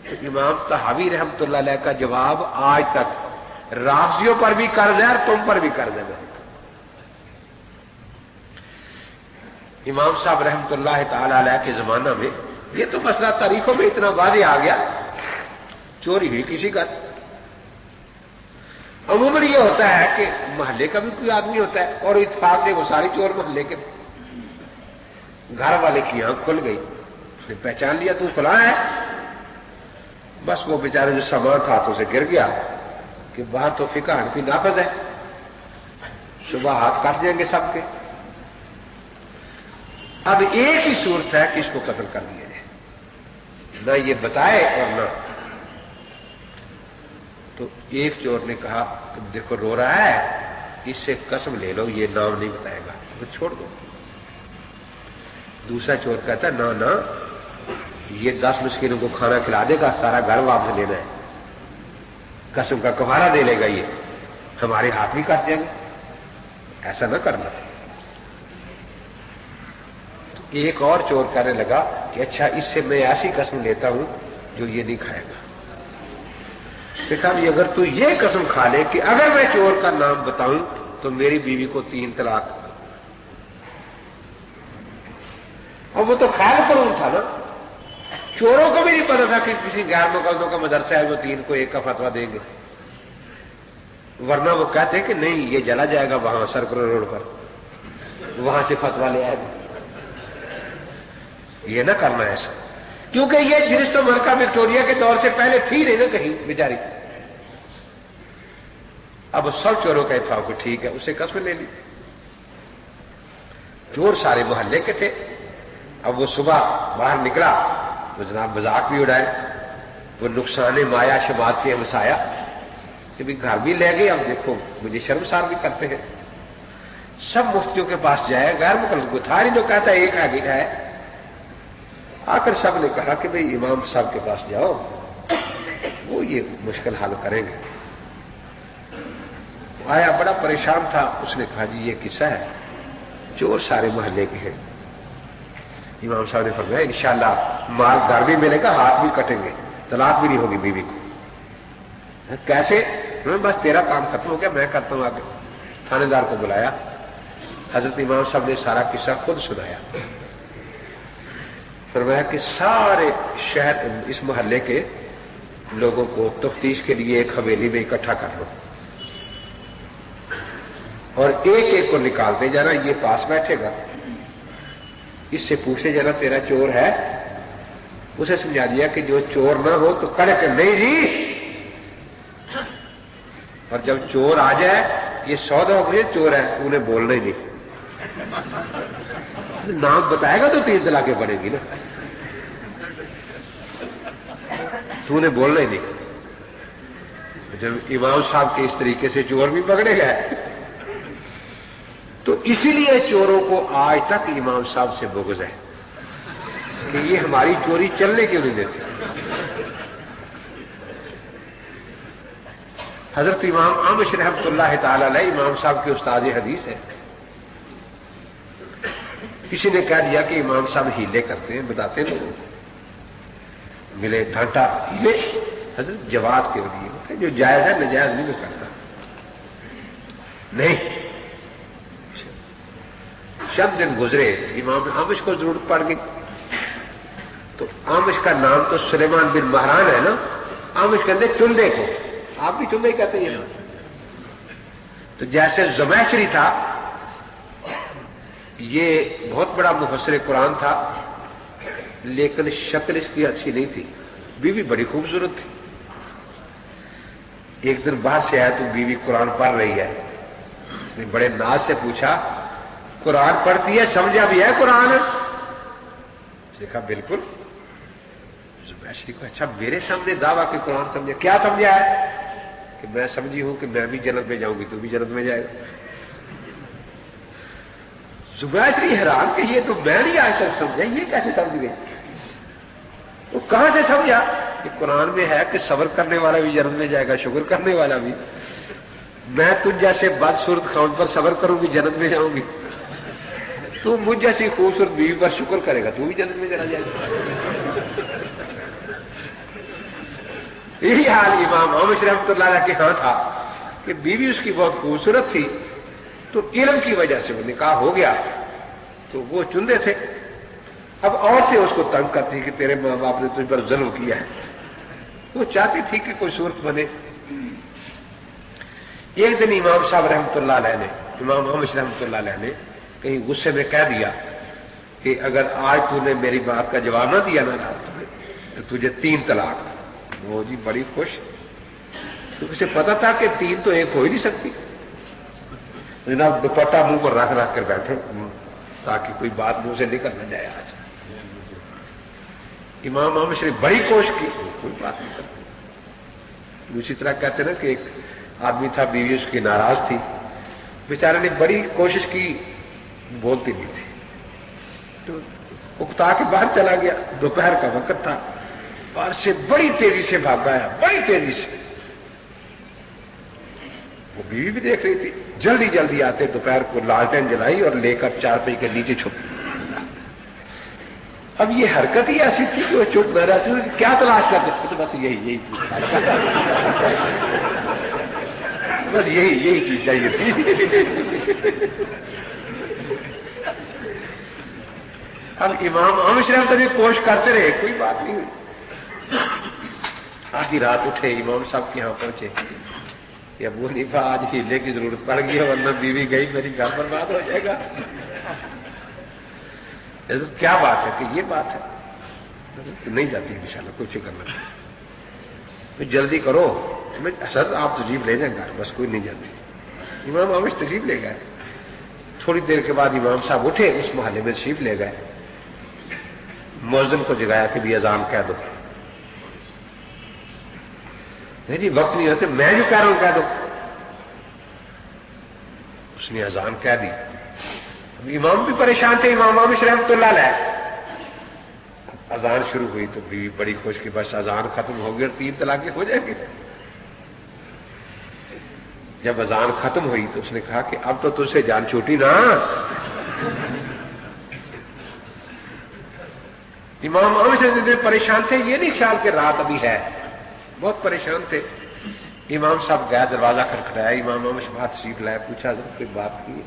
تو امام طحاوی رحمۃ اللہ علیہ کا جواب آج تک رافضیوں پر بھی قرض ہے اور تم پر بھی قرض ہے۔ امام صاحب رحمۃ اللہ تعالی علیہ کے زمانہ میں یہ تو مسئلہ تاریخوں میں اتنا واضح آ گیا، چوری ہوئی کسی کا۔ عموماً یہ ہوتا ہے کہ محلے کا بھی کوئی آدمی ہوتا ہے اور اتفاق سے وہ ساری چور محلے کے، گھر والے کی آنکھ کھل گئی، اس نے پہچان لیا تو فلاں ہے، بس وہ بیچارے جو سامان تھا ہاتھوں سے گر گیا کہ باہر تو فقہ حنفی نافذ ہے، صبح ہاتھ کاٹ جائیں گے سب کے۔ اب ایک ہی صورت ہے کہ اس کو قتل کر دیا جائے، نہ یہ بتائے اور نہ۔ تو ایک چور نے کہا دیکھو رو رہا ہے، اس سے قسم لے لو یہ نام نہیں بتائے گا، تو چھوڑ دو۔ دوسرا چور کہتا نہ نہ یہ 10 مسکینوں کو کھانا کھلا دے گا، سارا گھر واپس لینا ہے، قسم کا کفارہ دے لے گا، یہ ہمارے ہاتھ بھی کٹ جائیں گے، ایسا نہ کرنا۔ ایک اور چور کہنے لگا کہ اچھا اس سے میں ایسی قسم لیتا ہوں جو یہ نہیں کھائے گا۔ دیکھا بھی اگر تو یہ قسم کھا لے کہ اگر میں چور کا نام بتاؤں تو میری بیوی کو 3 طلاق، اور وہ تو خیر قرون تھا نا، چوروں کو بھی نہیں پتا تھا کہ کسی غیر مقدموں کا مدرسہ ہے وہ 3 کو 1 کا فتویٰ دیں گے، ورنہ وہ کہتے کہ نہیں یہ جلا جائے گا وہاں سرکلر روڈ پر، وہاں سے فتویٰ لے آئے گا۔ یہ نہ کرنا ایسا، کیونکہ یہ جرسٹ ملکہ وکٹوریہ کے دور سے پہلے تھی نہیں نا کہیں بیچاری۔ اب سب چوروں کا اتفاق کہ ٹھیک ہے، اسے قسم لے لی۔ چور سارے محلے کے تھے۔ اب وہ صبح باہر نکلا تو جناب مذاق بھی اڑائے، وہ نقصان مایا شمات کے ہمسایا کہ بھی گھر بھی لے گئے، اب دیکھو مجھے شرمسار بھی کرتے ہیں۔ سب مفتیوں کے پاس جائے، غیر مقلد کو تھا نہیں جو کہتا ہے ایک آگے ہے۔ آ کر سب نے کہا کہ بھئی امام صاحب کے پاس جاؤ، وہ یہ مشکل حل کریں گے۔ آیا بڑا پریشان تھا، اس نے کہا جی یہ قصہ ہے، چور سارے محلے کے ہیں۔ امام صاحب نے فرمایا انشاءاللہ مال گھر بھی ملے گا، ہاتھ بھی کٹیں گے، طلاق بھی نہیں ہوگی بیوی کو۔ کیسے؟ بس تیرا کام ختم ہو گیا، میں کرتا ہوں آگے۔ تھانے دار کو بلایا، حضرت امام صاحب نے سارا قصہ خود سنایا۔ فرمایا کہ سارے شہر اس محلے کے لوگوں کو تفتیش کے لیے ایک حویلی میں اکٹھا کر لو اور ایک ایک کو نکالتے جانا، یہ پاس بیٹھے گا، اس سے پوچھے جانا تیرا چور ہے؟ اسے سمجھا دیا کہ جو چور نہ ہو تو کڑے کہ نہیں جی، اور جب چور آ جائے یہ 100 دفعہ چور ہے، انہیں بولنا ہی نہیں، نام بتائے گا تو 3 طلاقیں پڑیں گی نا، تو انہیں بولنا ہی نہیں۔ جب امام صاحب کے اس طریقے سے چور بھی پکڑے گئے تو اسی لیے چوروں کو آج تک امام صاحب سے بغض ہے کہ یہ ہماری چوری چلنے کیوں نہیں دیتے۔ حضرت امام اعمش رحمۃ اللہ تعالی علیہ امام صاحب کے استاد حدیث ہے۔ کسی نے کہہ دیا کہ امام صاحب ہیلے کرتے ہیں، بتاتے ہیں لوگوں کو، ملے ڈھانٹا ہیلے، حضرت جواز کے لیے جو جائز ہے نجائز نہیں میں کرتا نہیں۔ چند دن گزرے، امام اعمش کو ضرورت پڑ گئی، تو اعمش کا نام تو سلیمان بن مہران ہے نا، اعمش کہتے چندے کو، آپ بھی چندے کہتے ہیں، تو جیسے زمیشری تھا، یہ بہت بڑا مفسر قرآن تھا، لیکن شکل اس کی اچھی نہیں تھی، بیوی بڑی خوبصورت تھی۔ ایک دن باہر سے آیا تو بیوی قرآن پڑھ رہی ہے، اس نے بڑے ناز سے پوچھا قرآن پڑھتی ہے، سمجھا بھی ہے قرآن؟ دیکھا بالکل۔ زبیشری کو اچھا میرے سامنے دعویٰ کہ قرآن سمجھا، کیا سمجھا ہے؟ کہ میں سمجھی ہوں کہ میں بھی جنت میں جاؤں گی، تو بھی جنت میں جائے گا۔ زبیشری حیران کہ یہ تو میں نہیں آج تک سمجھا، یہ کیسے سمجھ گئی؟ وہ کہاں سے سمجھا؟ کہ قرآن میں ہے کہ صبر کرنے والا بھی جنت میں جائے گا، شکر کرنے والا بھی۔ میں تجھ جیسے بدصورت خاون پر صبر کروں گی جنت میں جاؤں گی، تو مجھ جیسی خوبصورت بیوی پر شکر کرے گا تو بھی جنت میں چلا جائے گا۔ یہی حال امام اعمش رحمۃ اللہ علیہ کے ہاں تھا کہ بیوی اس کی بہت خوبصورت تھی، تو علم کی وجہ سے وہ نکاح ہو گیا، تو وہ چندے تھے۔ اب عورتیں اس کو تنگ کرتی کہ تیرے ماں باپ نے تجھ پر ظلم کیا ہے، وہ چاہتی تھی کہ کوئی صورت بنے۔ ایک دن امام صاحب رحمۃ اللہ علیہ نے، امام اعمش رحمۃ اللہ علیہ نے کہیں غصے میں کہہ دیا کہ اگر آج تو نے میری بات کا جواب نہ دیا نا تو تجھے 3 طلاق۔ وہ جی بڑی خوش، تو اسے پتا تھا کہ 3 تو ایک ہو ہی نہیں سکتی، جناب دوپٹہ منہ پر رکھ رکھ کر بیٹھے تاکہ کوئی بات منہ سے نکل نہ جائے۔ آج امام اعمش نے بڑی کوشش کی، کوئی بات نہیں کرتی۔ اسی طرح کہتے نا کہ ایک آدمی تھا، بیوی اس کی ناراض تھی، بیچارے نے بڑی کوشش کی، بولتی نہیں تھی، تو اکتا کے باہر چلا گیا، دوپہر کا وقت تھا، باہر سے بڑی تیزی سے بھاگا ہے، بڑی تیزی سے۔ وہ بیوی بھی دیکھ رہی تھی، جلدی جلدی آتے دوپہر کو لالٹین جلائی اور لے کر چارپائی کے نیچے چھپ۔ اب یہ حرکت ہی ایسی تھی کہ وہ چپ نہ رہتی، کیا تلاش کرتے تو بس یہی بس یہی چیز چاہیے تھی۔ اب امام احمد شریف تو بھی کوشش کرتے رہے، کوئی بات نہیں ہوئی۔ آدھی رات اٹھے، امام صاحب کے یہاں پہنچے کہ ابو حنیفہ آج ہیلے کی ضرورت پڑ گئی ہے، ورنہ بیوی گئی میری گھر برباد ہو جائے گا۔ کیا بات ہے کہ یہ بات ہے نہیں جاتی انشاءاللہ، کوئی فکر نہ کرو، جلدی کرو، سر آپ تشریف لے جائیں گے، بس کوئی نہیں جاتی۔ امام احمد تشریف لے گئے، تھوڑی دیر کے بعد امام صاحب اٹھے، اس محلے میں تشریف لے گئے، مؤذن کو جگایا کہ بھی اذان کہہ دو۔ نہیں جی وقت نہیں ہوتے، میں جو کہہ رہا ہوں کہہ دو۔ اس نے اذان کہہ دی، امام بھی پریشان تھے، امام احمد رحمۃ اللہ علیہ۔ اذان شروع ہوئی تو بیوی بڑی خوش کہ بس اذان ختم ہو گئی اور 3 طلاقیں ہو جائیں گی۔ جب اذان ختم ہوئی تو اس نے کہا کہ اب تو تجھ سے جان چھوٹی نا۔ امام احمد سے پریشان تھے، یہ نہیں خیال کہ رات ابھی ہے، بہت پریشان تھے۔ امام صاحب گئے، دروازہ کھٹکھٹایا، امام احمد بات سیکھ لائے، پوچھا حضرت کوئی بات کی ہے؟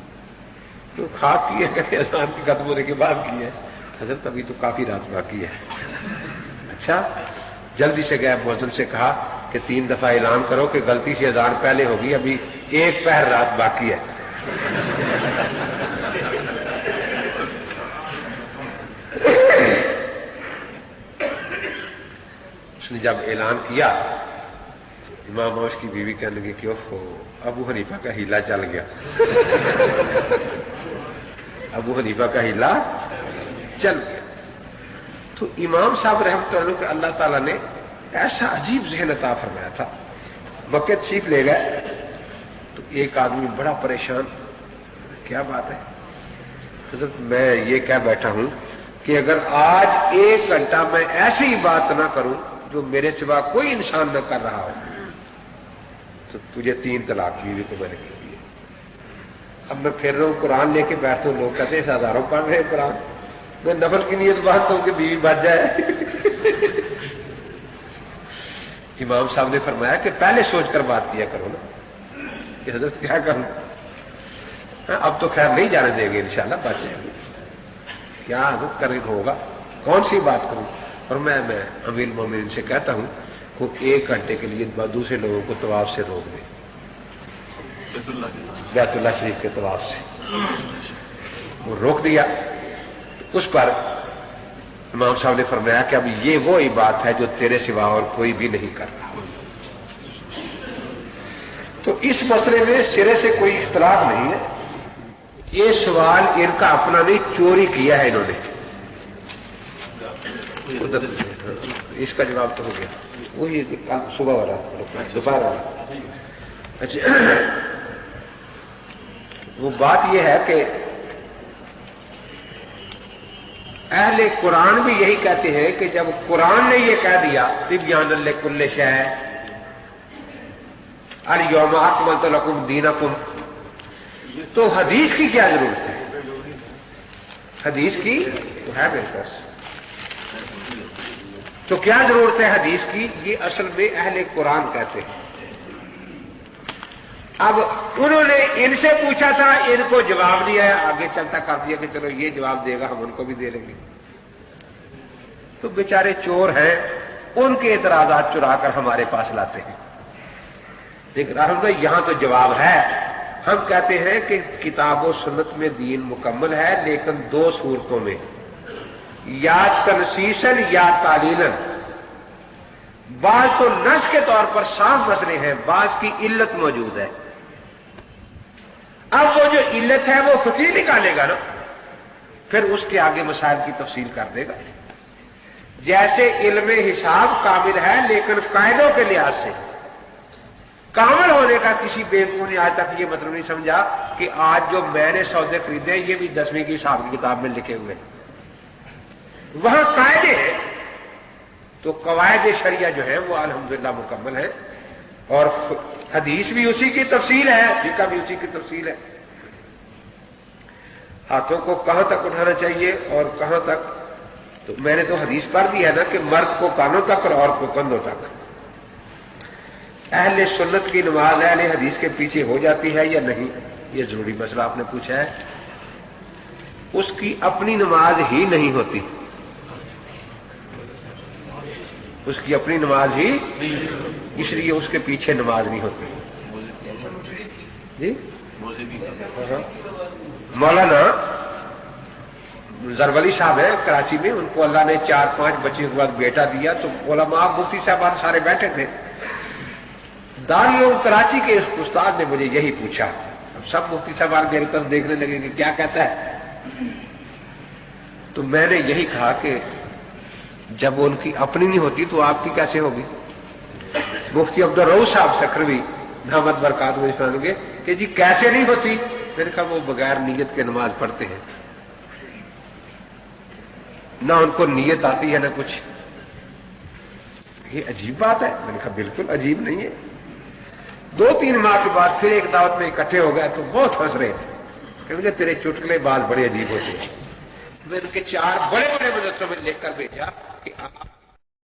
تو کھا کی ہے کہ اذان کی ختم ہونے کے بعد کی ہے؟ حضرت ابھی تو کافی رات باقی ہے۔ اچھا، جلدی سے گئے، مؤذن سے کہا کہ 3 دفعہ اعلان کرو کہ غلطی سے اذان پہلے ہوگی، ابھی 1 پہر رات باقی ہے۔ اس نے جب اعلان کیا، امام احمد کی بیوی کہنے لگی کہ اوہ ابو حنیفہ کا ہیلا چل گیا۔ ابو حنیفہ کا ہیلا چل گیا۔ تو امام صاحب رحمۃ اللہ کہ اللہ تعالیٰ نے ایسا عجیب ذہن عطا فرمایا تھا، مکے تشریف لے گئے تو ایک آدمی بڑا پریشان، کیا بات ہے؟ حضرت میں یہ کہہ بیٹھا ہوں کہ اگر آج 1 گھنٹہ میں ایسی بات نہ کروں جو میرے سوا کوئی انسان نہ کر رہا ہو تو تجھے 3 طلاق بیوی کو میں نے کی دی۔ اب میں پھر رہا ہوں، قرآن لے کے بیٹھتا ہوں، لوگ کہتے ہیں ہزاروں پڑھ رہے ہیں قرآن، میں نفل کی نیت باندھتا ہوں کہ بیوی بچ جائے۔ امام صاحب نے فرمایا کہ پہلے سوچ کر بات کیا کرو نا کہ حضرت کیا کروں، اب تو خیر نہیں جانے دیں گے انشاءاللہ، بچ جائیں گے۔ کیا حضرت کرنے کو ہوگا، کون سی بات کروں؟ اور میں امیر المومنین سے کہتا ہوں کہ 1 گھنٹے کے لیے دوسرے لوگوں کو طواف سے روک دیں، بیت اللہ شریف کے طواف سے۔ وہ روک دیا، اس پر امام صاحب نے فرمایا کہ اب یہ وہی بات ہے جو تیرے سوا اور کوئی بھی نہیں کر رہا۔ تو اس مسئلے میں سرے سے کوئی اختلاف نہیں ہے، یہ سوال ان کا اپنا نہیں، چوری کیا ہے انہوں نے۔ اس کا جواب تو ہو گیا، وہی صبح والا دوپہر والا۔ اچھا، وہ بات یہ ہے کہ اہل قرآن بھی یہی کہتے ہیں کہ جب قرآن نے یہ کہہ دیا تبیان لکل شیء الیوم اکملت لکم دینکم، تو حدیث کی کیا ضرورت ہے؟ حدیث کی تو ہے میرے پاس، تو کیا ضرورت ہے حدیث کی؟ یہ اصل میں اہل قرآن کہتے ہیں۔ اب انہوں نے ان سے پوچھا تھا، ان کو جواب دیا ہے، آگے چلتا کر دیا کہ چلو یہ جواب دے گا ہم ان کو بھی دے لیں گے۔ تو بیچارے چور ہیں، ان کے اعتراضات چرا کر ہمارے پاس لاتے ہیں۔ لیکن رحمت اللہ یہاں تو جواب ہے۔ ہم کہتے ہیں کہ کتاب و سنت میں دین مکمل ہے، لیکن 2 صورتوں میں، یا تنسیسن یا تعلیلاً۔ بعض تو نص کے طور پر صاف مسئلے ہیں، بعض کی علت موجود ہے۔ اب وہ جو علت ہے وہ فقیہ نکالے گا نا، پھر اس کے آگے مسائل کی تفصیل کر دے گا۔ جیسے علم حساب کامل ہے لیکن قاعدوں کے لحاظ سے کامل ہونے کا کسی بیوقوف نے آج تک یہ مطلب نہیں سمجھا کہ آج جو میں نے سودے خریدے یہ بھی 10ویں کی حساب کی کتاب میں لکھے ہوئے، وہاں قاعدے ہیں۔ تو قواعد شریعہ جو ہے وہ الحمدللہ مکمل ہے، اور حدیث بھی اسی کی تفصیل ہے، فقہ بھی اسی کی تفصیل ہے۔ ہاتھوں کو کہاں تک اٹھانا چاہیے اور کہاں تک، تو میں نے تو حدیث پڑھ دی ہے نا کہ مرد کو کانوں تک اور عورت کو کندھوں تک۔ اہل سنت کی نماز اہل حدیث کے پیچھے ہو جاتی ہے یا نہیں، یہ ضروری مسئلہ آپ نے پوچھا ہے۔ اس کی اپنی نماز ہی نہیں ہوتی، اس کی اپنی نماز ہی، اس لیے اس کے پیچھے نماز نہیں ہوتی۔ جی مولانا زرولی صاحب ہیں کراچی میں، ان کو اللہ نے 4-5 بچے کے بعد بیٹا دیا، تو علماء مفتی صاحبان سارے بیٹھے تھے۔ دارالعلوم کراچی کے استاد نے مجھے یہی پوچھا، اب سب مفتی صاحبان میری طرف دیکھنے لگے کہ کیا کہتا ہے، تو میں نے یہی کہا کہ جب ان کی اپنی نہیں ہوتی تو آپ کی کیسے ہوگی؟ مفتی عبدالرؤف صاحب سکروی محمد برکات میں فرمائیں گے کہ جی کیسے نہیں ہوتی؟ میں نے کہا وہ بغیر نیت کے نماز پڑھتے ہیں، نہ ان کو نیت آتی ہے نہ کچھ۔ یہ عجیب بات ہے؟ میں نے کہا بالکل عجیب نہیں ہے۔ 2-3 ماہ کے بعد پھر ایک دعوت میں اکٹھے ہو گئے تو بہت ہنس رہے تھے، کیونکہ تیرے چٹکلے باز بڑے عجیب ہوتے ہیں۔ میں ان کے 4 بڑے بڑے مدرسوں میں لکھ کر بھیجا کہ آپ